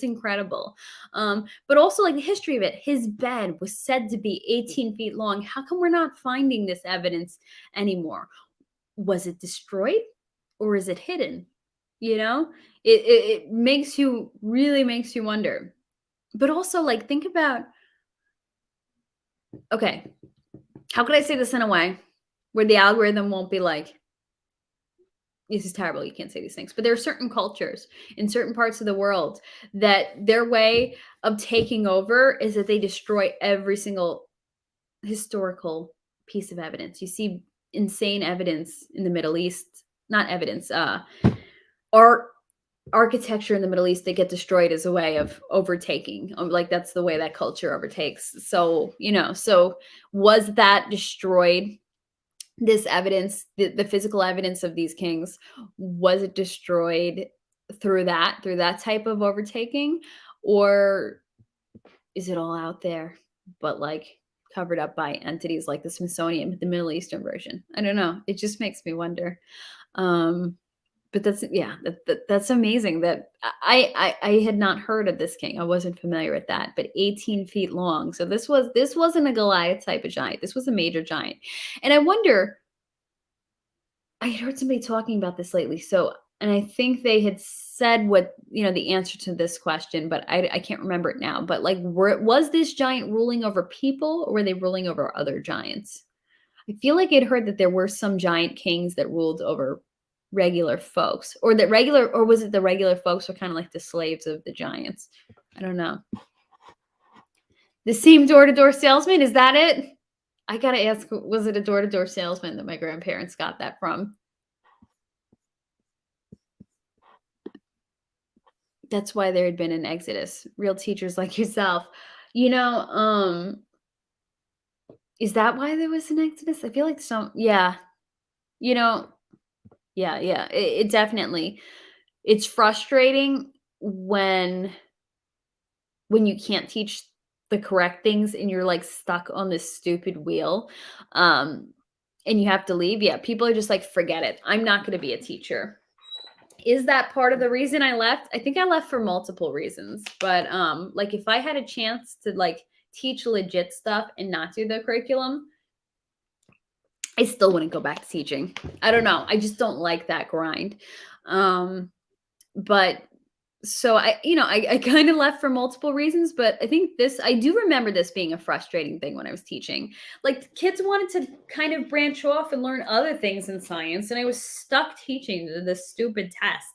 incredible. But also, like, the history of it, his bed was said to be 18 feet long. How come we're not finding this evidence anymore? Was it destroyed or is it hidden? It really makes you wonder. But also, like, think about, okay, how could I say this in a way where the algorithm won't be like, this is terrible, you can't say these things. But there are certain cultures in certain parts of the world that their way of taking over is that they destroy every single historical piece of evidence. You see insane evidence in the Middle East, not evidence, architecture in the Middle East that get destroyed as a way of overtaking. Like, that's the way that culture overtakes. So, so was that destroyed? This evidence, the physical evidence of these kings, was it destroyed through that type of overtaking? Or is it all out there, but like covered up by entities like the Smithsonian with the Middle Eastern version? I don't know. It just makes me wonder. Um, but that's yeah, that's amazing that I had not heard of this king. I wasn't familiar with that, but 18 feet long. So this wasn't a Goliath type of giant. This was a major giant. And I wonder, I heard somebody talking about this lately. So, and I think they had said what, the answer to this question, but I can't remember it now. But like, was this giant ruling over people or were they ruling over other giants? I feel like I'd heard that there were some giant kings that ruled over regular folks, or or was it the regular folks were kind of like the slaves of the giants? I don't know. The same door to door salesman, is that it? I gotta ask, was it a door to door salesman that my grandparents got that from? That's why there had been an exodus. Real teachers like yourself. You know, is that why there was an exodus? I feel like yeah. You know, yeah, yeah. It definitely, it's frustrating when you can't teach the correct things and you're like stuck on this stupid wheel. Um and you have to leave. Yeah, people are just like, forget it. I'm not going to be a teacher. Is that part of the reason I left? I think I left for multiple reasons. But like if I had a chance to like teach legit stuff and not do the curriculum, I still wouldn't go back to teaching. I don't know. I just don't like that grind. But so I kind of left for multiple reasons, but I think I do remember this being a frustrating thing when I was teaching. Like kids wanted to kind of branch off and learn other things in science, and I was stuck teaching this stupid test.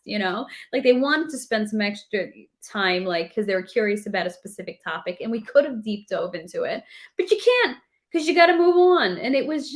Like they wanted to spend some extra time, like, because they were curious about a specific topic, and we could have deep dove into it, but you can't because you got to move on. And it was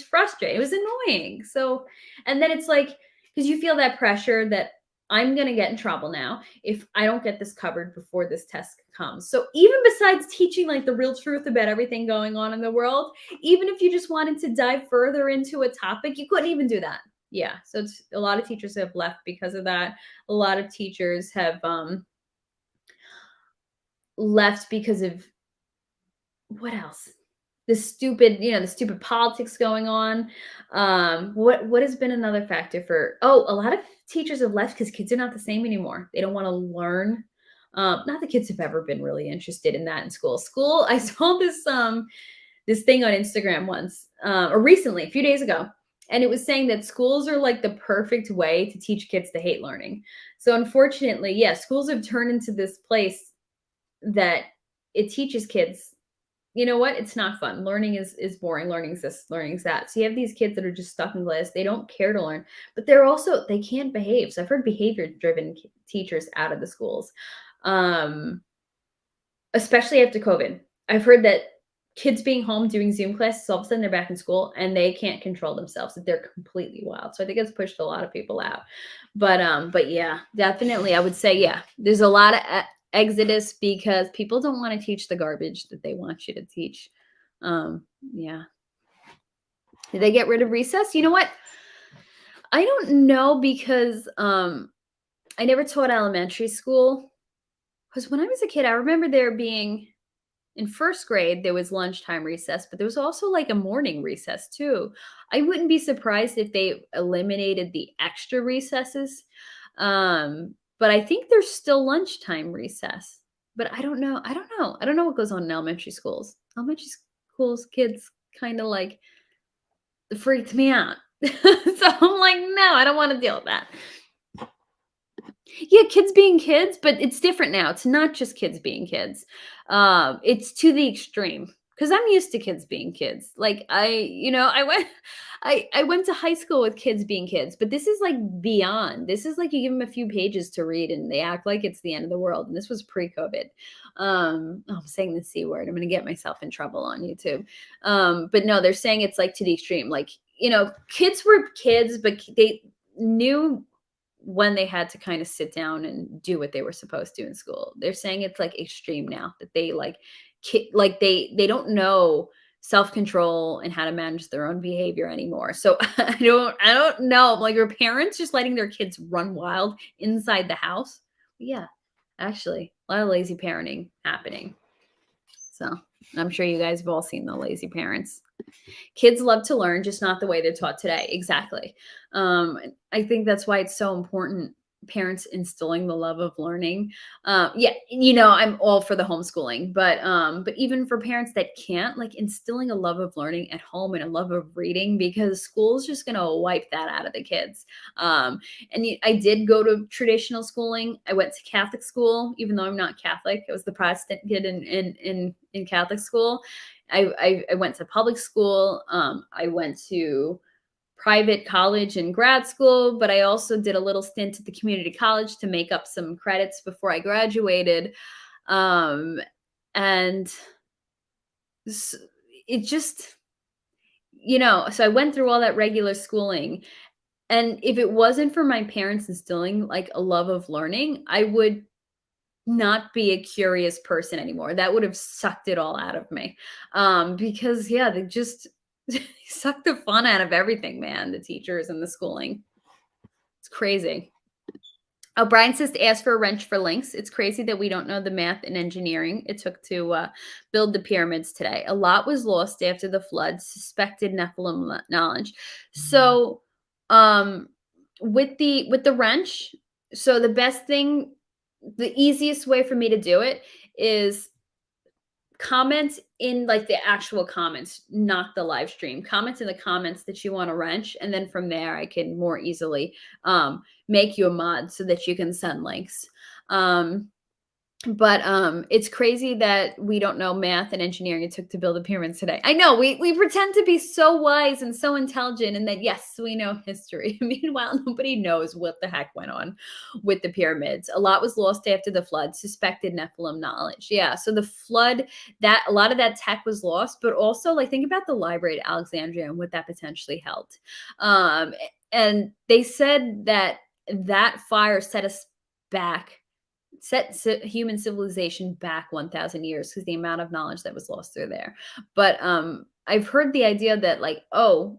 frustrating. It was annoying. So, and then it's like, because you feel that pressure that I'm going to get in trouble now if I don't get this covered before this test comes. So, even besides teaching like the real truth about everything going on in the world, even if you just wanted to dive further into a topic, you couldn't even do that. Yeah. So, a lot of teachers have left because of that. A lot of teachers have left because of what else? The stupid politics going on. What has been another factor for a lot of teachers have left because kids are not the same anymore. They don't want to learn. Not the kids have ever been really interested in that in school. I saw this thing on Instagram once, or recently, a few days ago, and it was saying that schools are like the perfect way to teach kids to hate learning. So unfortunately, yeah, schools have turned into this place that it teaches kids, you know what? It's not fun. Learning is boring. Learning's this, learning's that. So you have these kids that are just stuck in class. They don't care to learn, but they can't behave. So I've heard behavior-driven teachers out of the schools, especially after COVID. I've heard that kids being home doing Zoom classes, all of a sudden they're back in school and they can't control themselves. That they're completely wild. So I think it's pushed a lot of people out. But yeah, definitely, I would say yeah. There's a lot of exodus because people don't want to teach the garbage that they want you to teach. Yeah. Did they get rid of recess? You know what? I don't know because I never taught elementary school. Because when I was a kid, I remember there being in first grade there was lunchtime recess, but there was also like a morning recess too. I wouldn't be surprised if they eliminated the extra recesses. But I think there's still lunchtime recess. But I don't know. I don't know. I don't know what goes on in elementary schools. Elementary schools kids kind of like freaked me out. So I'm like, no, I don't want to deal with that. Yeah, kids being kids, but it's different now. It's not just kids being kids. It's to the extreme because I'm used to kids being kids. Like I went, I went to high school with kids being kids, but this is like beyond. This is like you give them a few pages to read and they act like it's the end of the world. And this was pre-COVID. I'm saying the C word. I'm going to get myself in trouble on YouTube. But no, they're saying it's like to the extreme. Like kids were kids, but they knew when they had to kind of sit down and do what they were supposed to in school. They're saying it's like extreme now that they like they don't know self-control and how to manage their own behavior anymore. So I don't know. Like your parents just letting their kids run wild inside the house. Yeah, actually. A lot of lazy parenting happening. So I'm sure you guys have all seen the lazy parents. Kids love to learn, just not the way they're taught today. Exactly. I think that's why it's so important, parents instilling the love of learning. Yeah, I'm all for the homeschooling, but even for parents that can't, like instilling a love of learning at home and a love of reading, because school's just gonna wipe that out of the kids. I did go to traditional schooling. I went to Catholic school, even though I'm not Catholic. I was the Protestant kid in Catholic school. I went to public school. I went to private college and grad school, but I also did a little stint at the community college to make up some credits before I graduated. Um, and it just, so I went through all that regular schooling. And if it wasn't for my parents instilling like a love of learning, I would not be a curious person anymore. That would have sucked it all out of me. Because yeah, they just suck the fun out of everything, man. The teachers and the schooling. It's crazy. Oh, Brian says to ask for a wrench for links. It's crazy that we don't know the math and engineering it took to build the pyramids today. A lot was lost after the flood, suspected Nephilim knowledge. So with the wrench, so the easiest way for me to do it is comment in like the actual comments, not the live stream. Comment in the comments that you want a wrench, and then from there I can more easily make you a mod so that you can send links. But it's crazy that we don't know math and engineering it took to build the pyramids today. I know we pretend to be so wise and so intelligent, and that yes, we know history. Meanwhile, nobody knows what the heck went on with the pyramids. A lot was lost after the flood, suspected Nephilim knowledge. Yeah, so the flood, that a lot of that tech was lost, but also like think about the library at Alexandria and what that potentially held. And they said that fire set human civilization back 1,000 years because the amount of knowledge that was lost through there. But I've heard the idea that like, oh,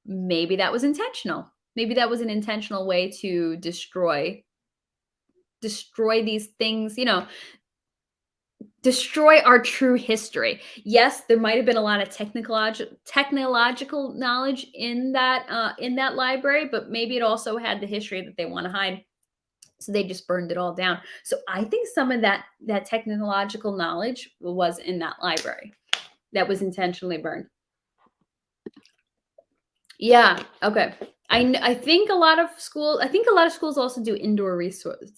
maybe that was intentional. Maybe that was an intentional way to destroy these things, destroy our true history. Yes, there might have been a lot of technological knowledge in that library, but maybe it also had the history that they want to hide. So they just burned it all down. So I think some of that technological knowledge was in that library that was intentionally burned. Yeah. Okay. I think a lot of schools also do indoor recess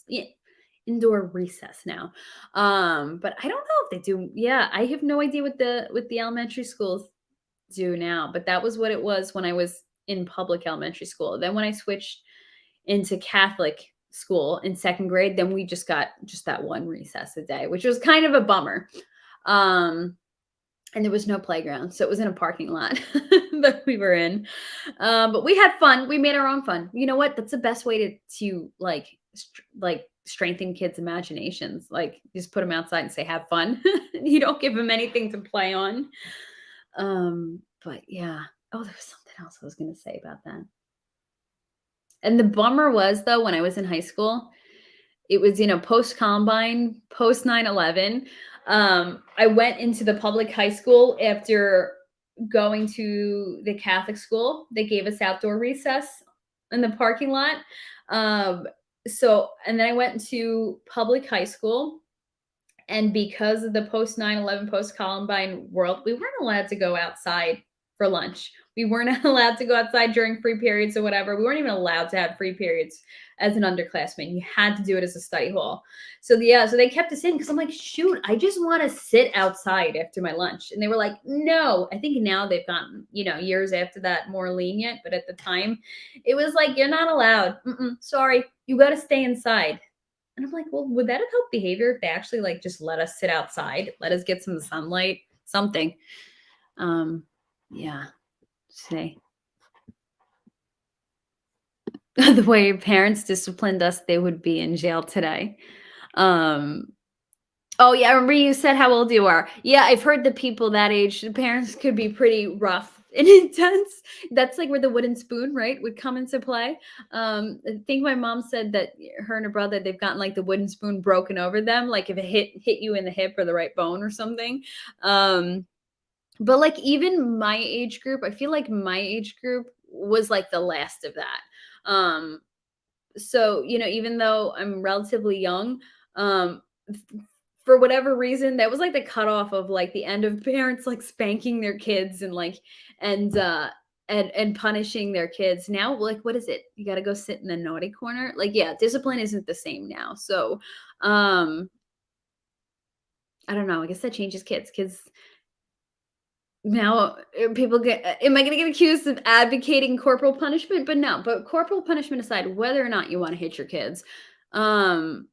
now. But I don't know if they do. Yeah, I have no idea what the elementary schools do now, but that was what it was when I was in public elementary school. Then when I switched into Catholic school in second grade, then we just got that one recess a day, which was kind of a bummer. And there was no playground, so it was in a parking lot that we were in. But we had fun. We made our own fun. You know what? That's the best way to like strengthen kids' imaginations. Like just put them outside and say, "Have fun." You don't give them anything to play on. But yeah. Oh, there was something else I was going to say about that. And the bummer was though, when I was in high school, it was, post Columbine, post 9/11. I went into the public high school after going to the Catholic school. They gave us outdoor recess in the parking lot. And then I went to public high school. And because of the post 9/11, post Columbine world, we weren't allowed to go outside for lunch. We weren't allowed to go outside during free periods or whatever. We weren't even allowed to have free periods as an underclassman. You had to do it as a study hall. So they kept us in because I'm like, shoot, I just want to sit outside after my lunch. And they were like, no. I think now they've gotten, years after that more lenient. But at the time, it was like, you're not allowed. Sorry, you got to stay inside. And I'm like, well, would that have helped behavior if they actually like just let us sit outside, let us get some sunlight, something? Yeah. Say the way parents disciplined us, they would be in jail today. Oh yeah, I remember you said how old you are. Yeah, I've heard that people that age, the parents could be pretty rough an intense that's like where the wooden spoon, right, would come into play. I think my mom said that her and her brother, they've gotten like the wooden spoon broken over them, like if it hit you in the hip or the right bone or something. Um, but like even my age group, I feel like my age group was like the last of that. So, even though I'm relatively young, f- for whatever reason, that was like the cutoff of like the end of parents like spanking their kids and punishing their kids. Now, like, what is it? You got to go sit in the naughty corner. Like, yeah, discipline isn't the same now. So, um, I don't know. I guess that changes kids. Kids now people get. Am I going to get accused of advocating corporal punishment? But no. But corporal punishment aside, whether or not you want to hit your kids, um,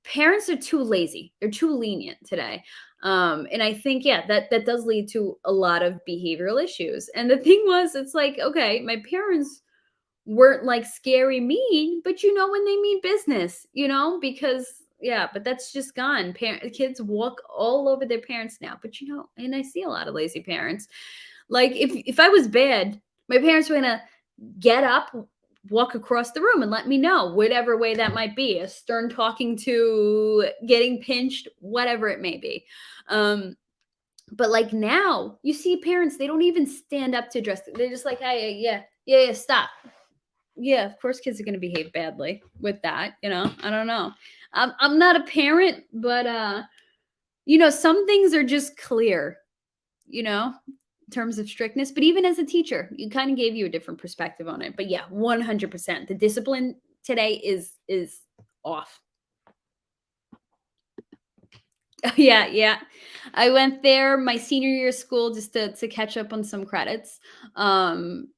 parents are too lazy. They're too lenient today. And I think, yeah, that does lead to a lot of behavioral issues. And the thing was, it's like, okay, my parents weren't like scary mean, but when they mean business, because yeah, but that's just gone. Kids walk all over their parents now, but and I see a lot of lazy parents. Like if I was bad, my parents were gonna get up, walk across the room and let me know, whatever way that might be, a stern talking to, getting pinched, whatever it may be. Um, but like now, you see parents, they don't even stand up to address it. They're just like, hey, yeah, yeah, yeah, stop. Yeah, of course kids are going to behave badly with that, I don't know. I'm not a parent, but some things are just clear, in terms of strictness. But even as a teacher, you kind of gave you a different perspective on it. But yeah, 100%. The discipline today is off. Yeah, yeah. I went there my senior year of school just to catch up on some credits. Um,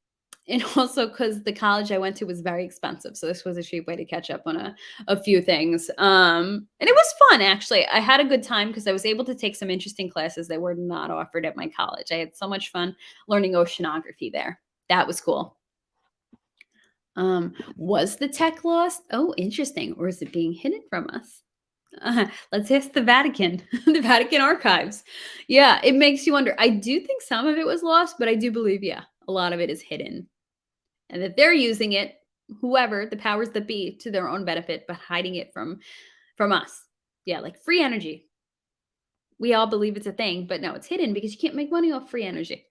and also because the college I went to was very expensive. So this was a cheap way to catch up on a few things. And it was fun actually. I had a good time because I was able to take some interesting classes that were not offered at my college. I had so much fun learning oceanography there. That was cool. Was the tech lost? Oh, interesting. Or is it being hidden from us? Let's ask the Vatican, the Vatican archives. Yeah, it makes you wonder. I do think some of it was lost, but I do believe, yeah, a lot of it is hidden and that they're using it, whoever the powers that be, to their own benefit, but hiding it from us. Yeah, like free energy. We all believe it's a thing, but no, it's hidden because you can't make money off free energy.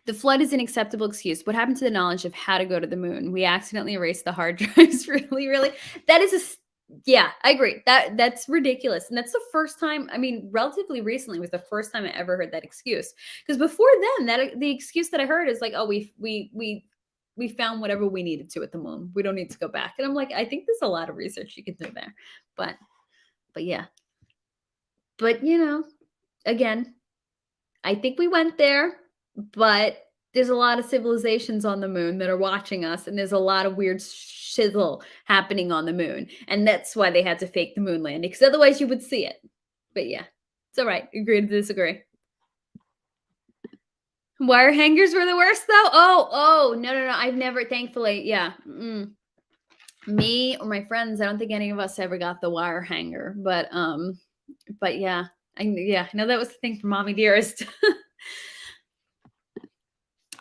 The flood is an acceptable excuse. What happened to the knowledge of how to go to the moon? We accidentally erased the hard drives. Really, really. That is yeah, I agree. That's ridiculous. And that's the first time, I mean, relatively recently was the first time I ever heard that excuse. Because before then, the excuse that I heard is like, oh, we found whatever we needed to at the moon. We don't need to go back. And I'm like, I think there's a lot of research you can do there. But yeah. But again, I think we went there, but there's a lot of civilizations on the moon that are watching us, and there's a lot of weird shizzle happening on the moon. And that's why they had to fake the moon landing, because otherwise you would see it. But yeah, it's all right. Agree to disagree. Wire hangers were the worst, though? Oh, no, no, no. I've never, thankfully, yeah. Me or my friends, I don't think any of us ever got the wire hanger. But yeah. I know that was the thing for Mommy Dearest.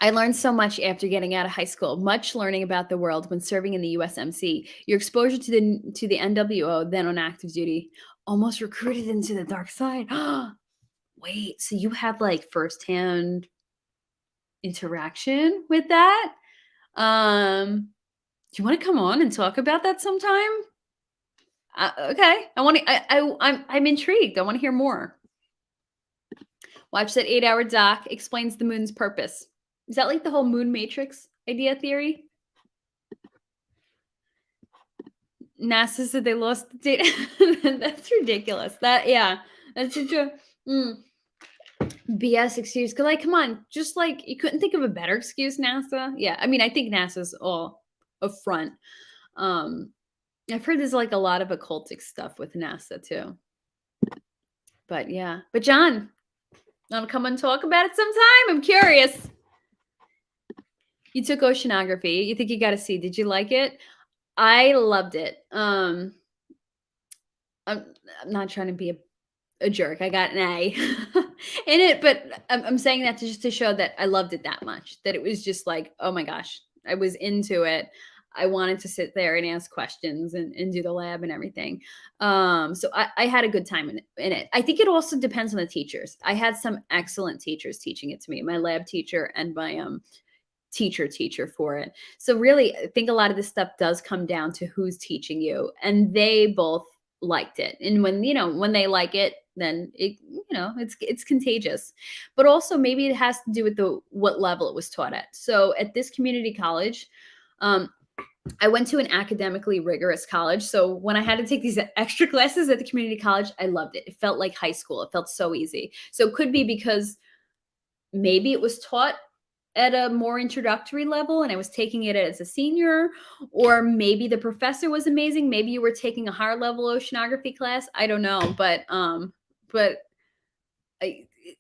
I learned so much after getting out of high school. Much learning about the world when serving in the USMC. Your exposure to the NWO, then on active duty, almost recruited into the dark side. Wait, so you had like firsthand interaction with that? Do you want to come on and talk about that sometime? Okay, I want to. I'm intrigued. I want to hear more. Watch that 8-hour doc. Explains the moon's purpose. Is that like the whole moon matrix idea theory? NASA said they lost the data. That's ridiculous. That's such a BS excuse. Cause like, come on, just like you couldn't think of a better excuse, NASA. Yeah, I mean, I think NASA's all a front. I've heard there's like a lot of occultic stuff with NASA too. But yeah, but John, want to come and talk about it sometime? I'm curious. You took oceanography. You think you got a C? Did you like it? I loved it. I'm not trying to be a jerk. I got an A. in it, but I'm saying that to just to show that I loved it that much, that it was just like, oh my gosh, I was into it. I wanted to sit there and ask questions and do the lab and everything. So I had a good time in it. I think it also depends on the teachers. I had some excellent teachers teaching it to me, my lab teacher and my teacher for it. So really, I think a lot of this stuff does come down to who's teaching you, and they both liked it. And when they like it, then it's contagious. But also maybe it has to do with the what level it was taught at. So at this community college, um, I went to an academically rigorous college. So when I had to take these extra classes at the community college, I loved it. It felt like high school. It felt so easy. So it could be because maybe it was taught at a more introductory level and I was taking it as a senior, or maybe the professor was amazing. Maybe you were taking a higher level oceanography class. I don't know, but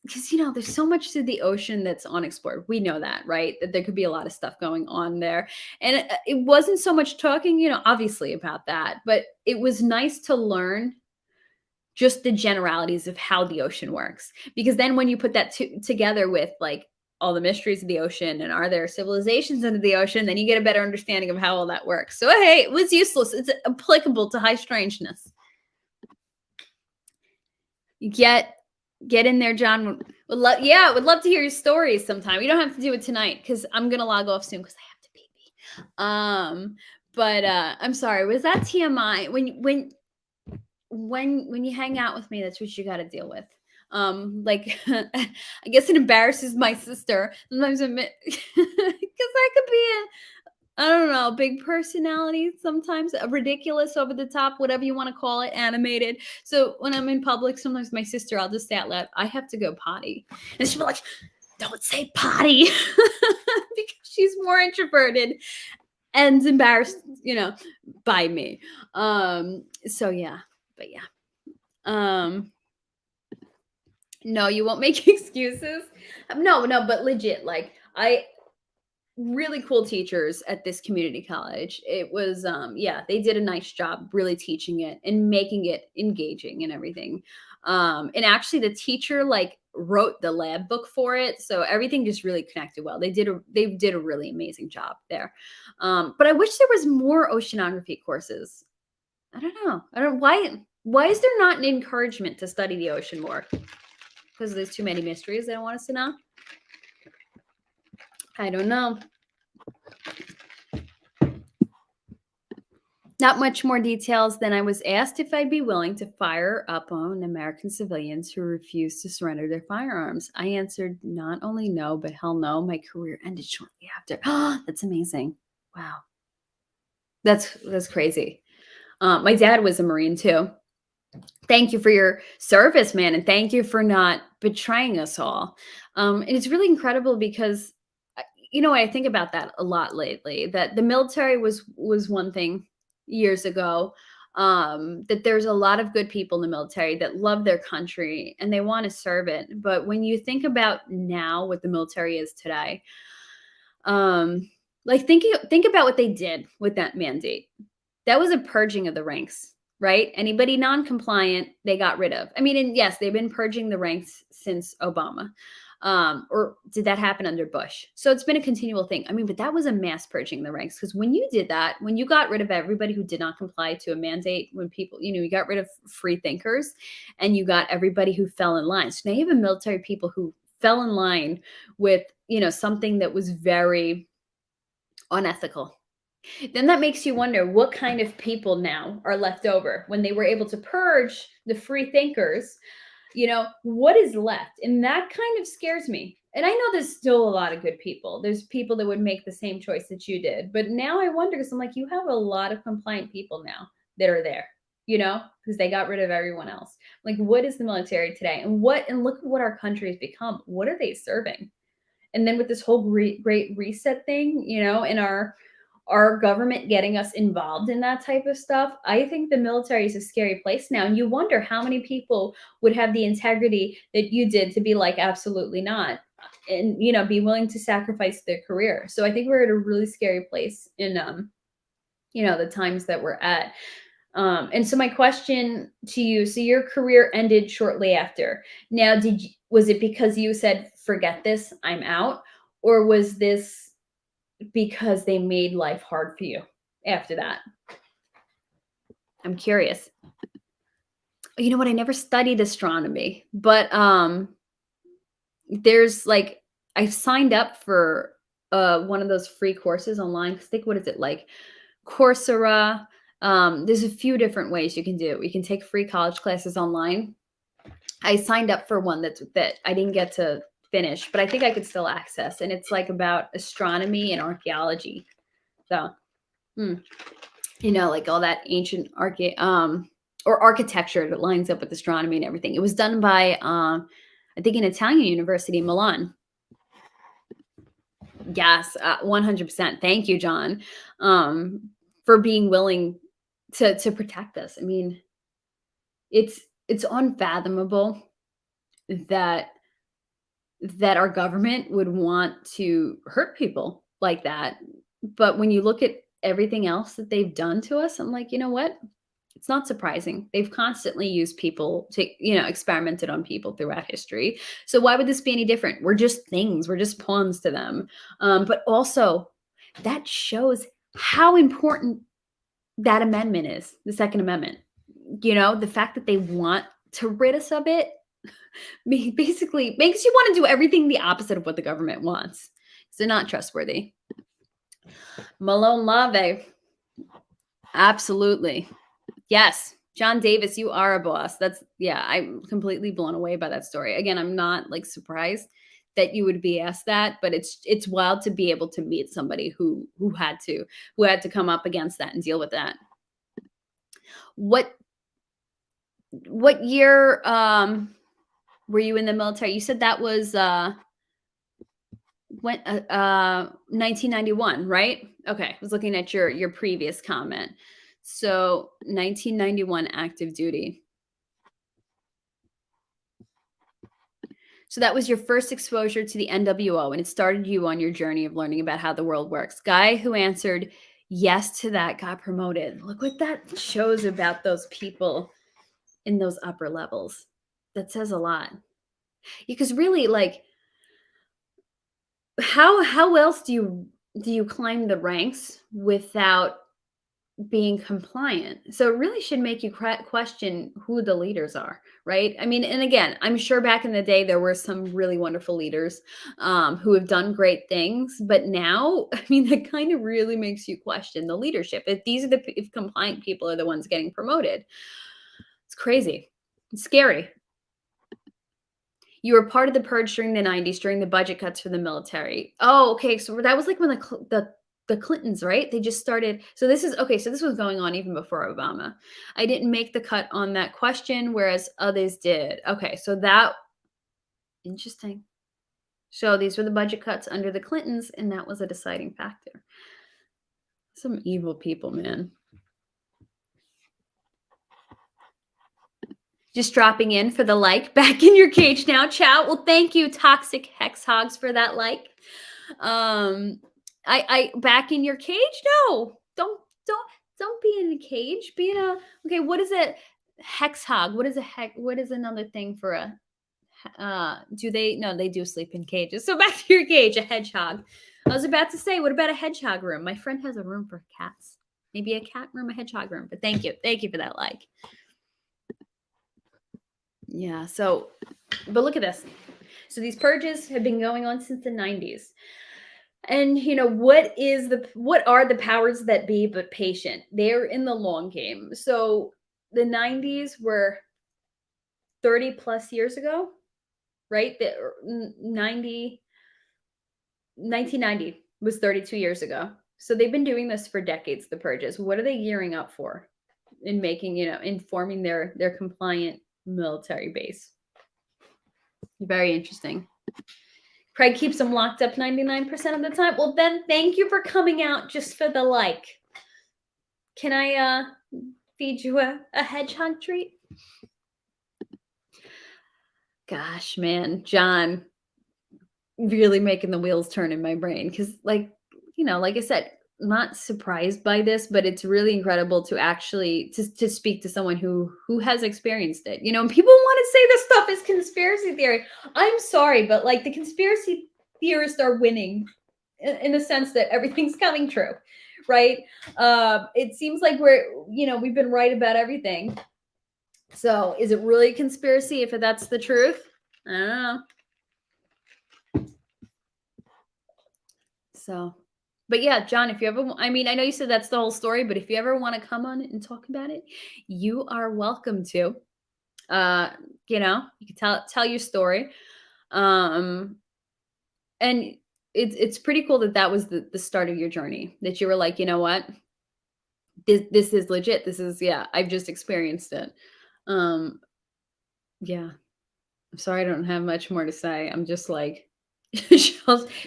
because there's so much to the ocean that's unexplored. We know that, right? That there could be a lot of stuff going on there, and it wasn't so much talking, obviously about that, but it was nice to learn just the generalities of how the ocean works. Because then when you put that together with like all the mysteries of the ocean and are there civilizations under the ocean, then you get a better understanding of how all that works. So hey, it was useless. It's applicable to high strangeness. You get in there, John. Would love to hear your stories sometime. You don't have to do it tonight because I'm gonna log off soon because I have to pee. But I'm sorry. Was that TMI? When you hang out with me, that's what you got to deal with. Like I guess it embarrasses my sister sometimes admit because I could be I don't know, big personality sometimes, a ridiculous, over the top, whatever you want to call it, animated. So when I'm in public, sometimes my sister, I'll just say out loud, I have to go potty. And she'll be like, don't say potty because she's more introverted and embarrassed, by me. So yeah, but yeah. No, you won't make excuses. No, but legit, like I really cool teachers at this community college. It was they did a nice job really teaching it and making it engaging and everything. And actually the teacher like wrote the lab book for it, so everything just really connected well. They did a really amazing job there. But I wish there was more oceanography courses. I don't know. I don't why is there not an encouragement to study the ocean more? Because there's too many mysteries they don't want us to know. I don't know. Not much more details than I was asked if I'd be willing to fire up on American civilians who refused to surrender their firearms. I answered not only no, but hell no. My career ended shortly after. Oh, that's amazing. Wow. That's crazy. My dad was a Marine too. Thank you for your service, man, and thank you for not betraying us all. And it's really incredible because I think about that a lot lately. That the military was one thing years ago. That there's a lot of good people in the military that love their country and they want to serve it. But when you think about now what the military is today, like think about what they did with that mandate. That was a purging of the ranks, right? Anybody non-compliant, they got rid of. I mean, and yes, they've been purging the ranks since Obama. Or did that happen under Bush? So it's been a continual thing. I mean, but that was a mass purging the ranks, because when you did that, when you got rid of everybody who did not comply to a mandate, when people, you got rid of free thinkers and you got everybody who fell in line. So now you have a military people who fell in line with, something that was very unethical. Then that makes you wonder what kind of people now are left over when they were able to purge the free thinkers. What is left? And that kind of scares me. And I know there's still a lot of good people. There's people that would make the same choice that you did. But now I wonder, because I'm like, you have a lot of compliant people now that are there, because they got rid of everyone else. Like, what is the military today? And look at what our country has become. What are they serving? And then with this whole great reset thing, in our government getting us involved in that type of stuff, I think the military is a scary place now. And you wonder how many people would have the integrity that you did to be like, absolutely not. And, be willing to sacrifice their career. So I think we're at a really scary place in, the times that we're at. And so my question to you, so your career ended shortly after. Now, was it because you said, forget this, I'm out? Or was this because they made life hard for you after that? I'm curious. You know what? I never studied astronomy, but there's like I signed up for one of those free courses online. Think, what is it like? Coursera. There's a few different ways you can do it. You can take free college classes online. I signed up for one that I didn't get to finish, but I think I could still access. And it's like about astronomy and archaeology. So, like all that ancient or architecture that lines up with astronomy and everything. It was done by I think an Italian university in Milan. Yes, 100%. Thank you, John, for being willing to protect us. I mean, it's unfathomable that our government would want to hurt people like that. But when you look at everything else that they've done to us, I'm like, you know what? It's not surprising. They've constantly used people to, experimented on people throughout history. So why would this be any different? We're just things. We're just pawns to them. But also, that shows how important that amendment is, the Second Amendment. The fact that they want to rid us of it basically makes you want to do everything the opposite of what the government wants. So they're not trustworthy. Malone Lave. Absolutely. Yes. John Davis, you are a boss. I'm completely blown away by that story. Again, I'm not like surprised that you would be asked that, but it's wild to be able to meet somebody who had to come up against that and deal with that. What year were you in the military? You said that was 1991, right? Okay, I was looking at your previous comment. So 1991 active duty. So that was your first exposure to the NWO, and it started you on your journey of learning about how the world works. Guy who answered yes to that got promoted. Look what that shows about those people in those upper levels. That says a lot. Because really, like, how else do you climb the ranks without being compliant? So it really should make you question who the leaders are, right? I mean, and again, I'm sure back in the day there were some really wonderful leaders who have done great things, but now, I mean, that kind of really makes you question the leadership. If compliant people are the ones getting promoted, it's crazy, it's scary. You were part of the purge during the 90s, during the budget cuts for the military. Oh, okay. So that was like when the Clintons, right? They just started. So this is okay. So this was going on even before Obama. I didn't make the cut on that question, whereas others did. Okay. So that interesting. So these were the budget cuts under the Clintons, and that was a deciding factor. Some evil people, man. Just dropping in for the like. Back in your cage now, chat. Well, thank you, Toxic Hex Hogs, for that like. I back in your cage? No, don't be in a cage. Be in a okay. What is it? Hex hog. What is a hex? What is another thing for a? Do they? No, they do sleep in cages. So back to your cage, a hedgehog. I was about to say, what about a hedgehog room? My friend has a room for cats. Maybe a cat room, a hedgehog room. But thank you for that like. Yeah. So, but look at this. So these purges have been going on since the 90s. And what are the powers that be but patient? They're in the long game. So the 90s were 30 plus years ago, right? 1990 was 32 years ago. So they've been doing this for decades, the purges. What are they gearing up for in making, in forming their compliant military base? Very interesting. Craig keeps them locked up 99% of the time. Well, then thank you for coming out just for the like. Can I feed you a hedgehog treat? Gosh, man, John, really making the wheels turn in my brain. Because like I said, not surprised by this, but it's really incredible to actually to speak to someone who has experienced it. And people want to say this stuff is conspiracy theory. I'm sorry, but like the conspiracy theorists are winning in the sense that everything's coming true, right? It seems like we've been right about everything. So is it really a conspiracy if that's the truth? I don't know. So, but yeah, John, if you ever, I mean, I know you said that's the whole story, but if you ever want to come on and talk about it, you are welcome to. You can tell your story. Um, and it's pretty cool that was the start of your journey. That you were like, you know what, this is legit. This is I've just experienced it. Um, yeah. I'm sorry, I don't have much more to say. I'm just like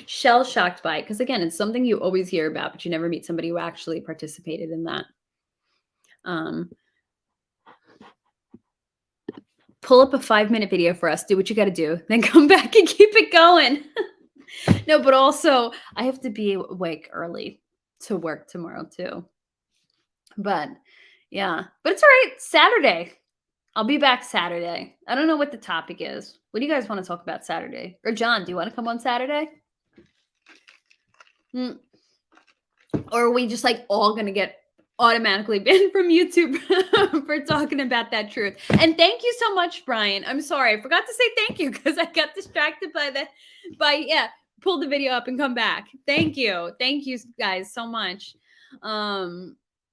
shell shocked by it because again, it's something you always hear about, but you never meet somebody who actually participated in that. Um, pull up a 5-minute video for us. Do what you got to do, then come back and keep it going. No, but also I have to be awake early to work tomorrow too. But yeah, but it's all right. Saturday. I'll be back Saturday. I don't know what the topic is. What do you guys want to talk about Saturday? Or John, do you want to come on Saturday? Or are we just like all going to get automatically banned from YouTube for talking about that truth? And thank you so much, Brian. I'm sorry. I forgot to say thank you because I got distracted pull the video up and come back. Thank you. Thank you guys so much. I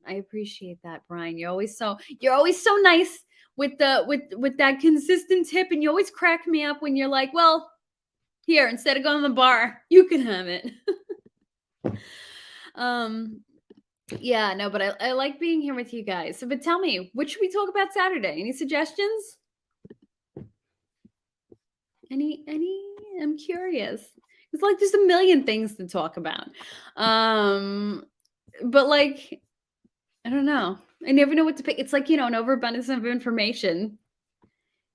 appreciate that, Brian. You're always so nice with that consistent tip, and you always crack me up when you're like, well, here, instead of going to the bar, you can have it. Yeah, no, but I like being here with you guys. So, but tell me, what should we talk about Saturday? Any suggestions? Any? I'm curious. It's like there's a million things to talk about. But like, I don't know. I never know what to pick. It's like, an overabundance of information.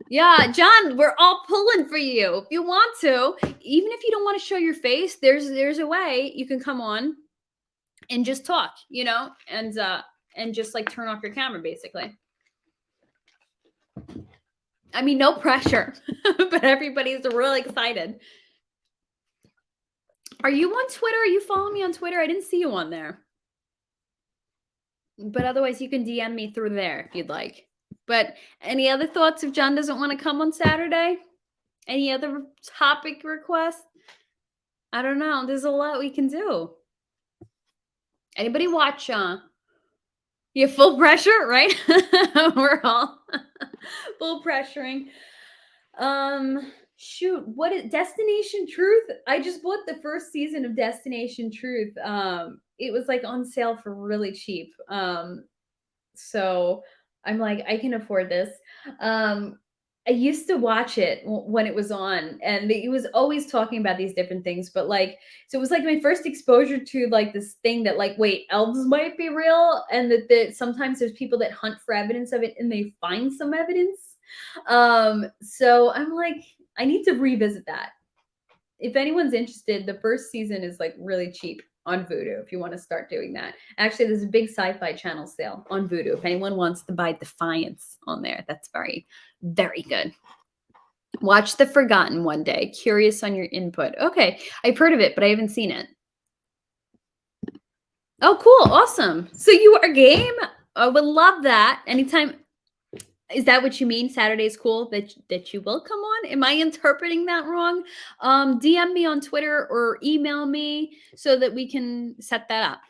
Yeah, John, we're all pulling for you. If you want to, even if you don't want to show your face, there's a way you can come on and just talk, and just like turn off your camera basically. I mean, no pressure, but everybody's really excited. Are you on Twitter? Are you following me on Twitter? I didn't see you on there. But otherwise, you can DM me through there if you'd like. But any other thoughts if John doesn't want to come on Saturday? Any other topic requests? I don't know. There's a lot we can do. Anybody watch? You full pressure, right? We're all full pressuring. Shoot, what is Destination Truth? I just bought the first season of Destination Truth. It was like on sale for really cheap. So I'm like, I can afford this. I used to watch it when it was on, and it was always talking about these different things. But like, so it was like my first exposure to like this thing that like, wait, elves might be real, and that sometimes there's people that hunt for evidence of it, and they find some evidence. So I'm like, I need to revisit that. If anyone's interested, the first season is like really cheap on Vudu if you want to start doing that. Actually, there's a big sci-fi channel sale on Vudu if anyone wants to buy Defiance on there. That's very, very good. Watch The Forgotten one day. Curious on your input. Okay, I've heard of it, but I haven't seen it. Oh, cool. Awesome. So you are game? I would love that. Anytime. Is that what you mean? Saturday's cool that you will come on? Am I interpreting that wrong? DM me on Twitter or email me so that we can set that up.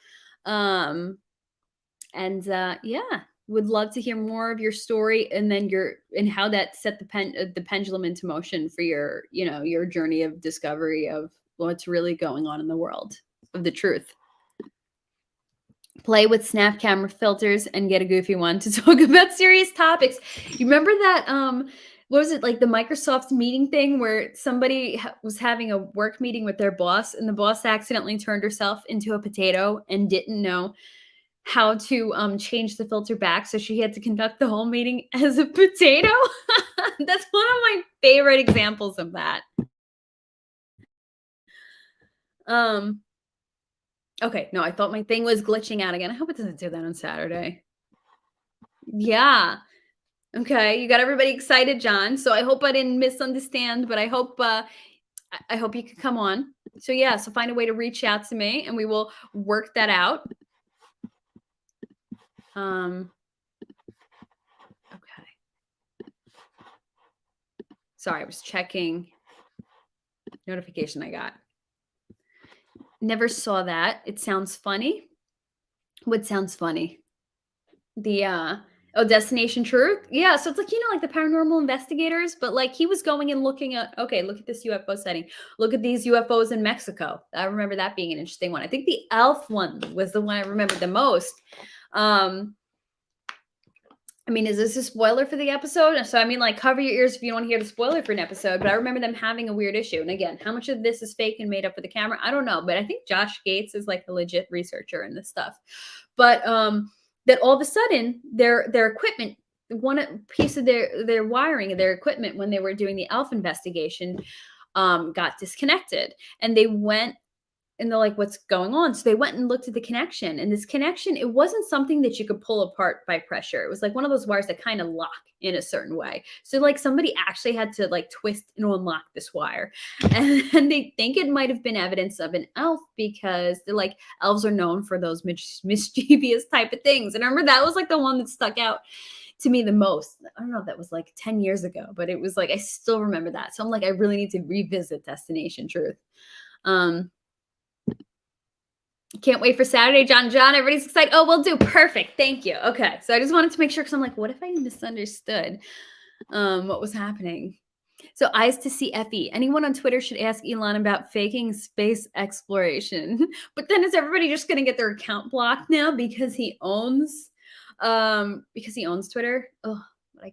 Yeah, would love to hear more of your story and then how that set the pendulum into motion for your your journey of discovery of what's really going on in the world of the truth. Play with snap camera filters and get a goofy one to talk about serious topics. You remember that what was it, like the Microsoft meeting thing where somebody was having a work meeting with their boss and the boss accidentally turned herself into a potato and didn't know how to change the filter back, so she had to conduct the whole meeting as a potato. That's one of my favorite examples of that. Okay, no, I thought my thing was glitching out again. I hope it doesn't do that on Saturday. Yeah. Okay, you got everybody excited, John. So I hope I didn't misunderstand, but I hope I hope you could come on. So yeah, so find a way to reach out to me and we will work that out. Okay. Sorry, I was checking notification I got. Never saw that. It sounds funny. What sounds funny? The oh, Destination Truth? Yeah, so it's like, like the paranormal investigators, but like he was going and looking at, okay, look at this UFO sighting. Look at these UFOs in Mexico. I remember that being an interesting one. I think the Elf one was the one I remembered the most. I mean, is this a spoiler for the episode? So, I mean, like, cover your ears if you don't want to hear the spoiler for an episode. But I remember them having a weird issue. And again, how much of this is fake and made up for the camera? I don't know. But I think Josh Gates is like a legit researcher in this stuff. But that all of a sudden, their equipment, one piece of their wiring, their equipment when they were doing the ELF investigation, got disconnected, and they went and they're like, what's going on? So they went and looked at the connection, and this connection, it wasn't something that you could pull apart by pressure. It was like one of those wires that kind of lock in a certain way. So like somebody actually had to like twist and unlock this wire. And they think it might have been evidence of an elf because they're like, elves are known for those mischievous type of things. And I remember that was like the one that stuck out to me the most. I don't know if that was like 10 years ago, but it was like, I still remember that. So I'm like, I really need to revisit Destination Truth. Can't wait for Saturday, John. Everybody's excited. Oh, we'll do. Perfect. Thank you. Okay. So I just wanted to make sure because I'm like, what if I misunderstood what was happening? So eyes to see Effie. Anyone on Twitter should ask Elon about faking space exploration. But then is everybody just gonna get their account blocked now because he owns Twitter? Oh, but I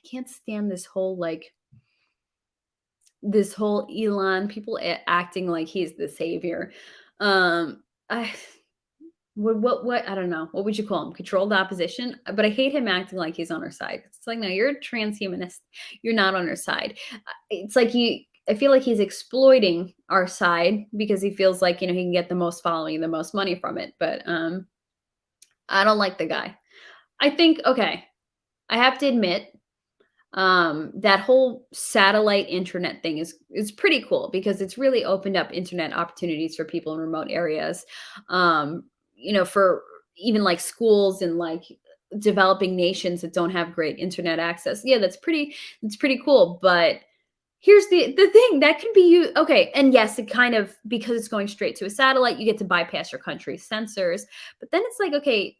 can't stand this whole Elon, people acting like he's the savior. I what I don't know. What would you call him? Controlled opposition? But I hate him acting like he's on our side. It's like, no, you're a transhumanist. You're not on our side. It's like I feel like he's exploiting our side because he feels like, he can get the most following, the most money from it. But I don't like the guy. I think, okay, I have to admit, that whole satellite internet thing is pretty cool because it's really opened up internet opportunities for people in remote areas. For even like schools and like developing nations that don't have great internet access. Yeah, that's pretty cool. But here's the thing that can be used. Okay, and yes, it kind of, because it's going straight to a satellite, you get to bypass your country's sensors. But then it's like, okay,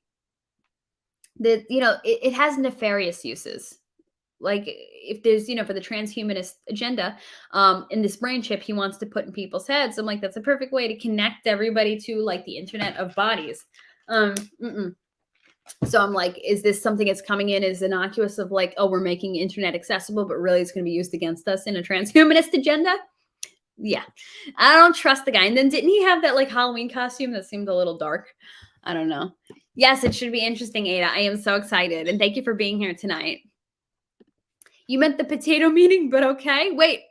it has nefarious uses. Like if there's, for the transhumanist agenda, in this brain chip he wants to put in people's heads, I'm like, that's a perfect way to connect everybody to like the internet of bodies. So I'm like, is this something that's coming in as innocuous of like, oh, we're making internet accessible, but really it's going to be used against us in a transhumanist agenda? Yeah, I don't trust the guy. And then didn't he have that like Halloween costume that seemed a little dark? I don't know. Yes, it should be interesting, Ada. I am so excited. And thank you for being here tonight. You meant the potato meeting, but okay. Wait.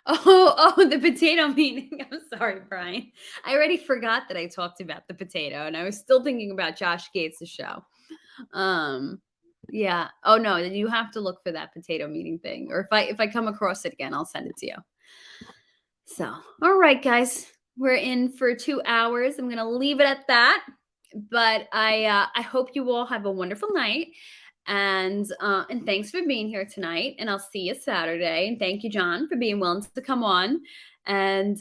Oh, the potato meeting. I'm sorry, Brian. I already forgot that I talked about the potato, and I was still thinking about Josh Gates' show. Yeah. Oh no, you have to look for that potato meeting thing, or if I come across it again, I'll send it to you. So, all right, guys, we're in for 2 hours. I'm gonna leave it at that. But I hope you all have a wonderful night. And thanks for being here tonight. And I'll see you Saturday. And thank you, John, for being willing to come on. And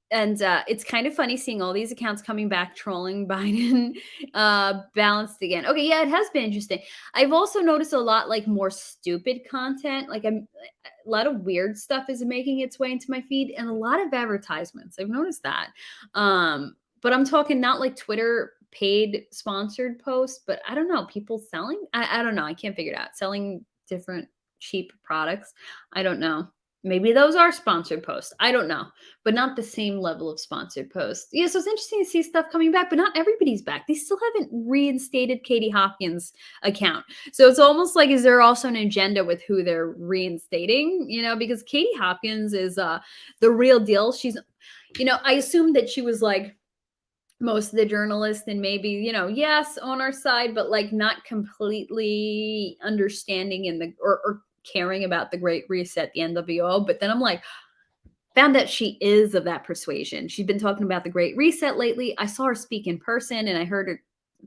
it's kind of funny seeing all these accounts coming back trolling Biden balanced again. Okay, yeah, it has been interesting. I've also noticed a lot like more stupid content. Like a lot of weird stuff is making its way into my feed, and a lot of advertisements. I've noticed that. But I'm talking not like Twitter paid sponsored posts, but I don't know, people selling. I don't know. I can't figure it out. Selling different cheap products. I don't know. Maybe those are sponsored posts. I don't know, but not the same level of sponsored posts. Yeah, so it's interesting to see stuff coming back, but not everybody's back. They still haven't reinstated Katie Hopkins' account. So it's almost like, is there also an agenda with who they're reinstating? Because Katie Hopkins is the real deal. I assumed that she was like most of the journalists and maybe, yes, on our side, but like not completely understanding or caring about the Great Reset, the NWO. But then I'm like, found that she is of that persuasion. She's been talking about the Great Reset lately. I saw her speak in person and I heard her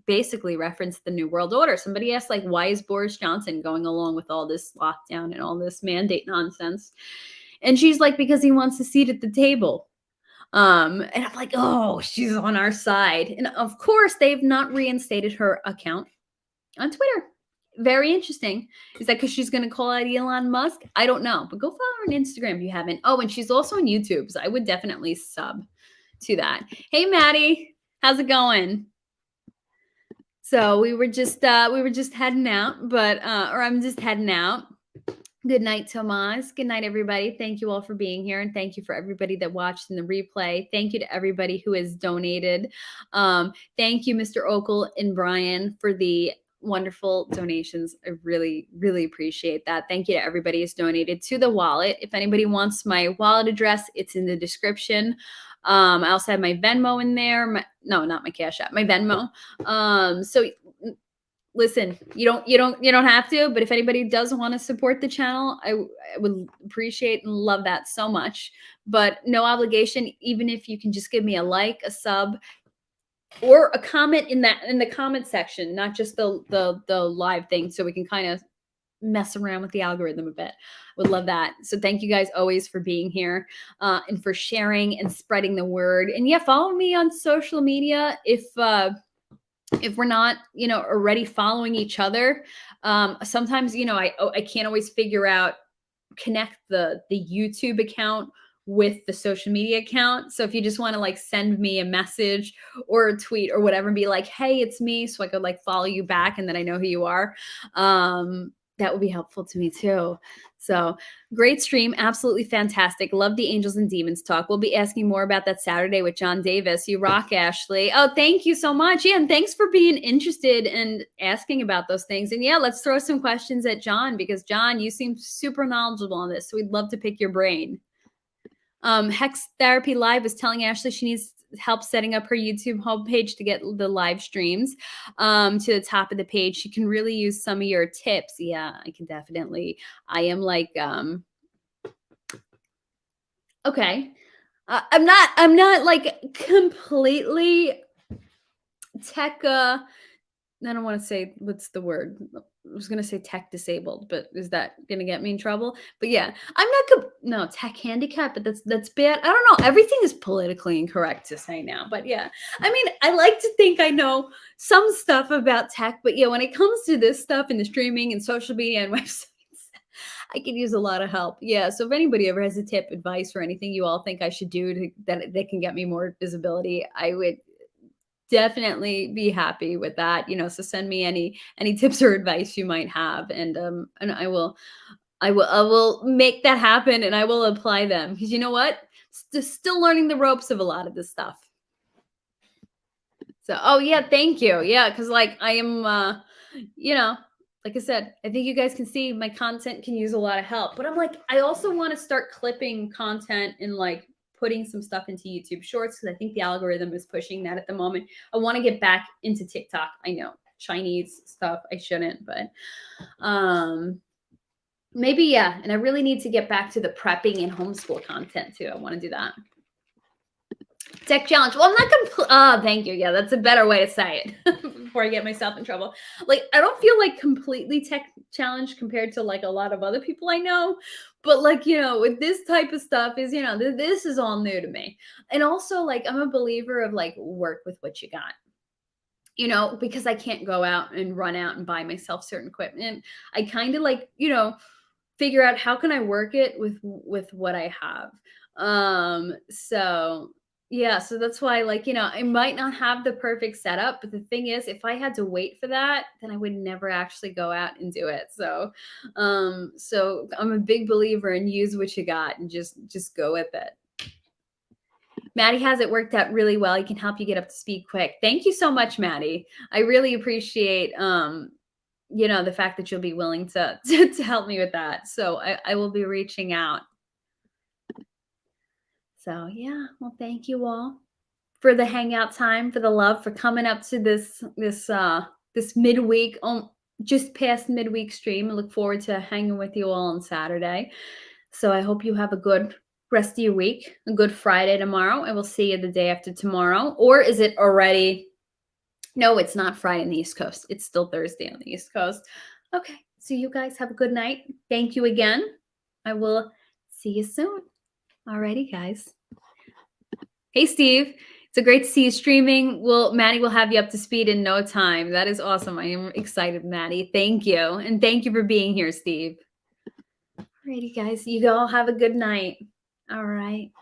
basically reference the New World Order. Somebody asked, like, why is Boris Johnson going along with all this lockdown and all this mandate nonsense? And she's like, because he wants a seat at the table. And I'm like, oh, she's on our side. And of course, they've not reinstated her account on Twitter. Very interesting. Is that because she's going to call out Elon Musk? I don't know, but go follow her on Instagram if you haven't. Oh, and she's also on YouTube, so I would definitely sub to that. Hey, Maddie, how's it going? So we were just heading out, or I'm just heading out. Good night, Tomas. Good night, everybody. Thank you all for being here. And thank you for everybody that watched in the replay. Thank you to everybody who has donated. Thank you, Mr. Okel and Brian, for the wonderful donations. I really, really appreciate that. Thank you to everybody who's donated to the wallet. If anybody wants my wallet address, it's in the description. I also have my Venmo in there. No, not my Cash App, my Venmo. So listen, you don't have to, but if anybody does want to support the channel, I would appreciate and love that so much. But no obligation, even if you can just give me a like, a sub, or a comment in the comment section, not just the live thing, so we can kind of mess around with the algorithm a bit. Would love that. So thank you guys always for being here and for sharing and spreading the word. And yeah, follow me on social media if we're not, already following each other. Sometimes, I can't always connect the YouTube account with the social media account. So if you just want to like send me a message or a tweet or whatever and be like, hey, it's me, so I could like follow you back and then I know who you are, that would be helpful to me too. So great stream. Absolutely fantastic. Love the Angels and Demons talk. We'll be asking more about that Saturday with John Davis. You rock, Ashley. Oh, thank you so much. Yeah, and thanks for being interested and asking about those things. And yeah, let's throw some questions at John because John, you seem super knowledgeable on this. So we'd love to pick your brain. Hex Therapy Live is telling Ashley she needs help setting up her YouTube homepage to get the live streams to the top of the page. She can really use some of your tips. Yeah, I can definitely. I am like, okay. I'm not like completely tech. I don't want to say what's the word. I was gonna say tech disabled, but is that gonna get me in trouble? But yeah, I'm not tech handicap, but that's bad. I don't know. Everything is politically incorrect to say now, but yeah. I mean, I like to think I know some stuff about tech, but yeah, when it comes to this stuff and the streaming and social media and websites, I could use a lot of help. Yeah. So if anybody ever has a tip, advice, or anything you all think I should do that can get me more visibility, I would definitely be happy with that. So send me any tips or advice you might have, and I will make that happen, and I will apply them because you know what? Still learning the ropes of a lot of this stuff. So, oh yeah, thank you. Yeah, because like I am, like I said, I think you guys can see my content can use a lot of help. But I'm like, I also want to start clipping content and like putting some stuff into YouTube Shorts because I think the algorithm is pushing that at the moment. I want to get back into TikTok. I know Chinese stuff. I shouldn't, but maybe yeah. And I really need to get back to the prepping and homeschool content too. I want to do that. Tech challenge. Well, I'm not thank you. Yeah, that's a better way to say it before I get myself in trouble. Like, I don't feel like completely tech challenged compared to like a lot of other people I know. But like, with this type of stuff is, this is all new to me. And also like, I'm a believer of like work with what you got, because I can't go out and run out and buy myself certain equipment. I kind of like, figure out how can I work it with what I have. So yeah, so that's why, like, I might not have the perfect setup, but the thing is, if I had to wait for that, then I would never actually go out and do it. So, so I'm a big believer in use what you got and just go with it. Maddie has it worked out really well. He can help you get up to speed quick. Thank you so much, Maddie. I really appreciate, the fact that you'll be willing to help me with that. So I will be reaching out. So yeah, well, thank you all for the hangout time, for the love, for coming up to this midweek, just past midweek stream. I look forward to hanging with you all on Saturday. So I hope you have a good rest of your week, a good Friday tomorrow, and we'll see you the day after tomorrow. Or is it already? No, it's not Friday on the East Coast. It's still Thursday on the East Coast. Okay, so you guys have a good night. Thank you again. I will see you soon. Alrighty, guys. Hey, Steve. It's great to see you streaming. Maddie will have you up to speed in no time. That is awesome. I am excited, Maddie. Thank you. And thank you for being here, Steve. Alrighty, guys. You all have a good night. All right.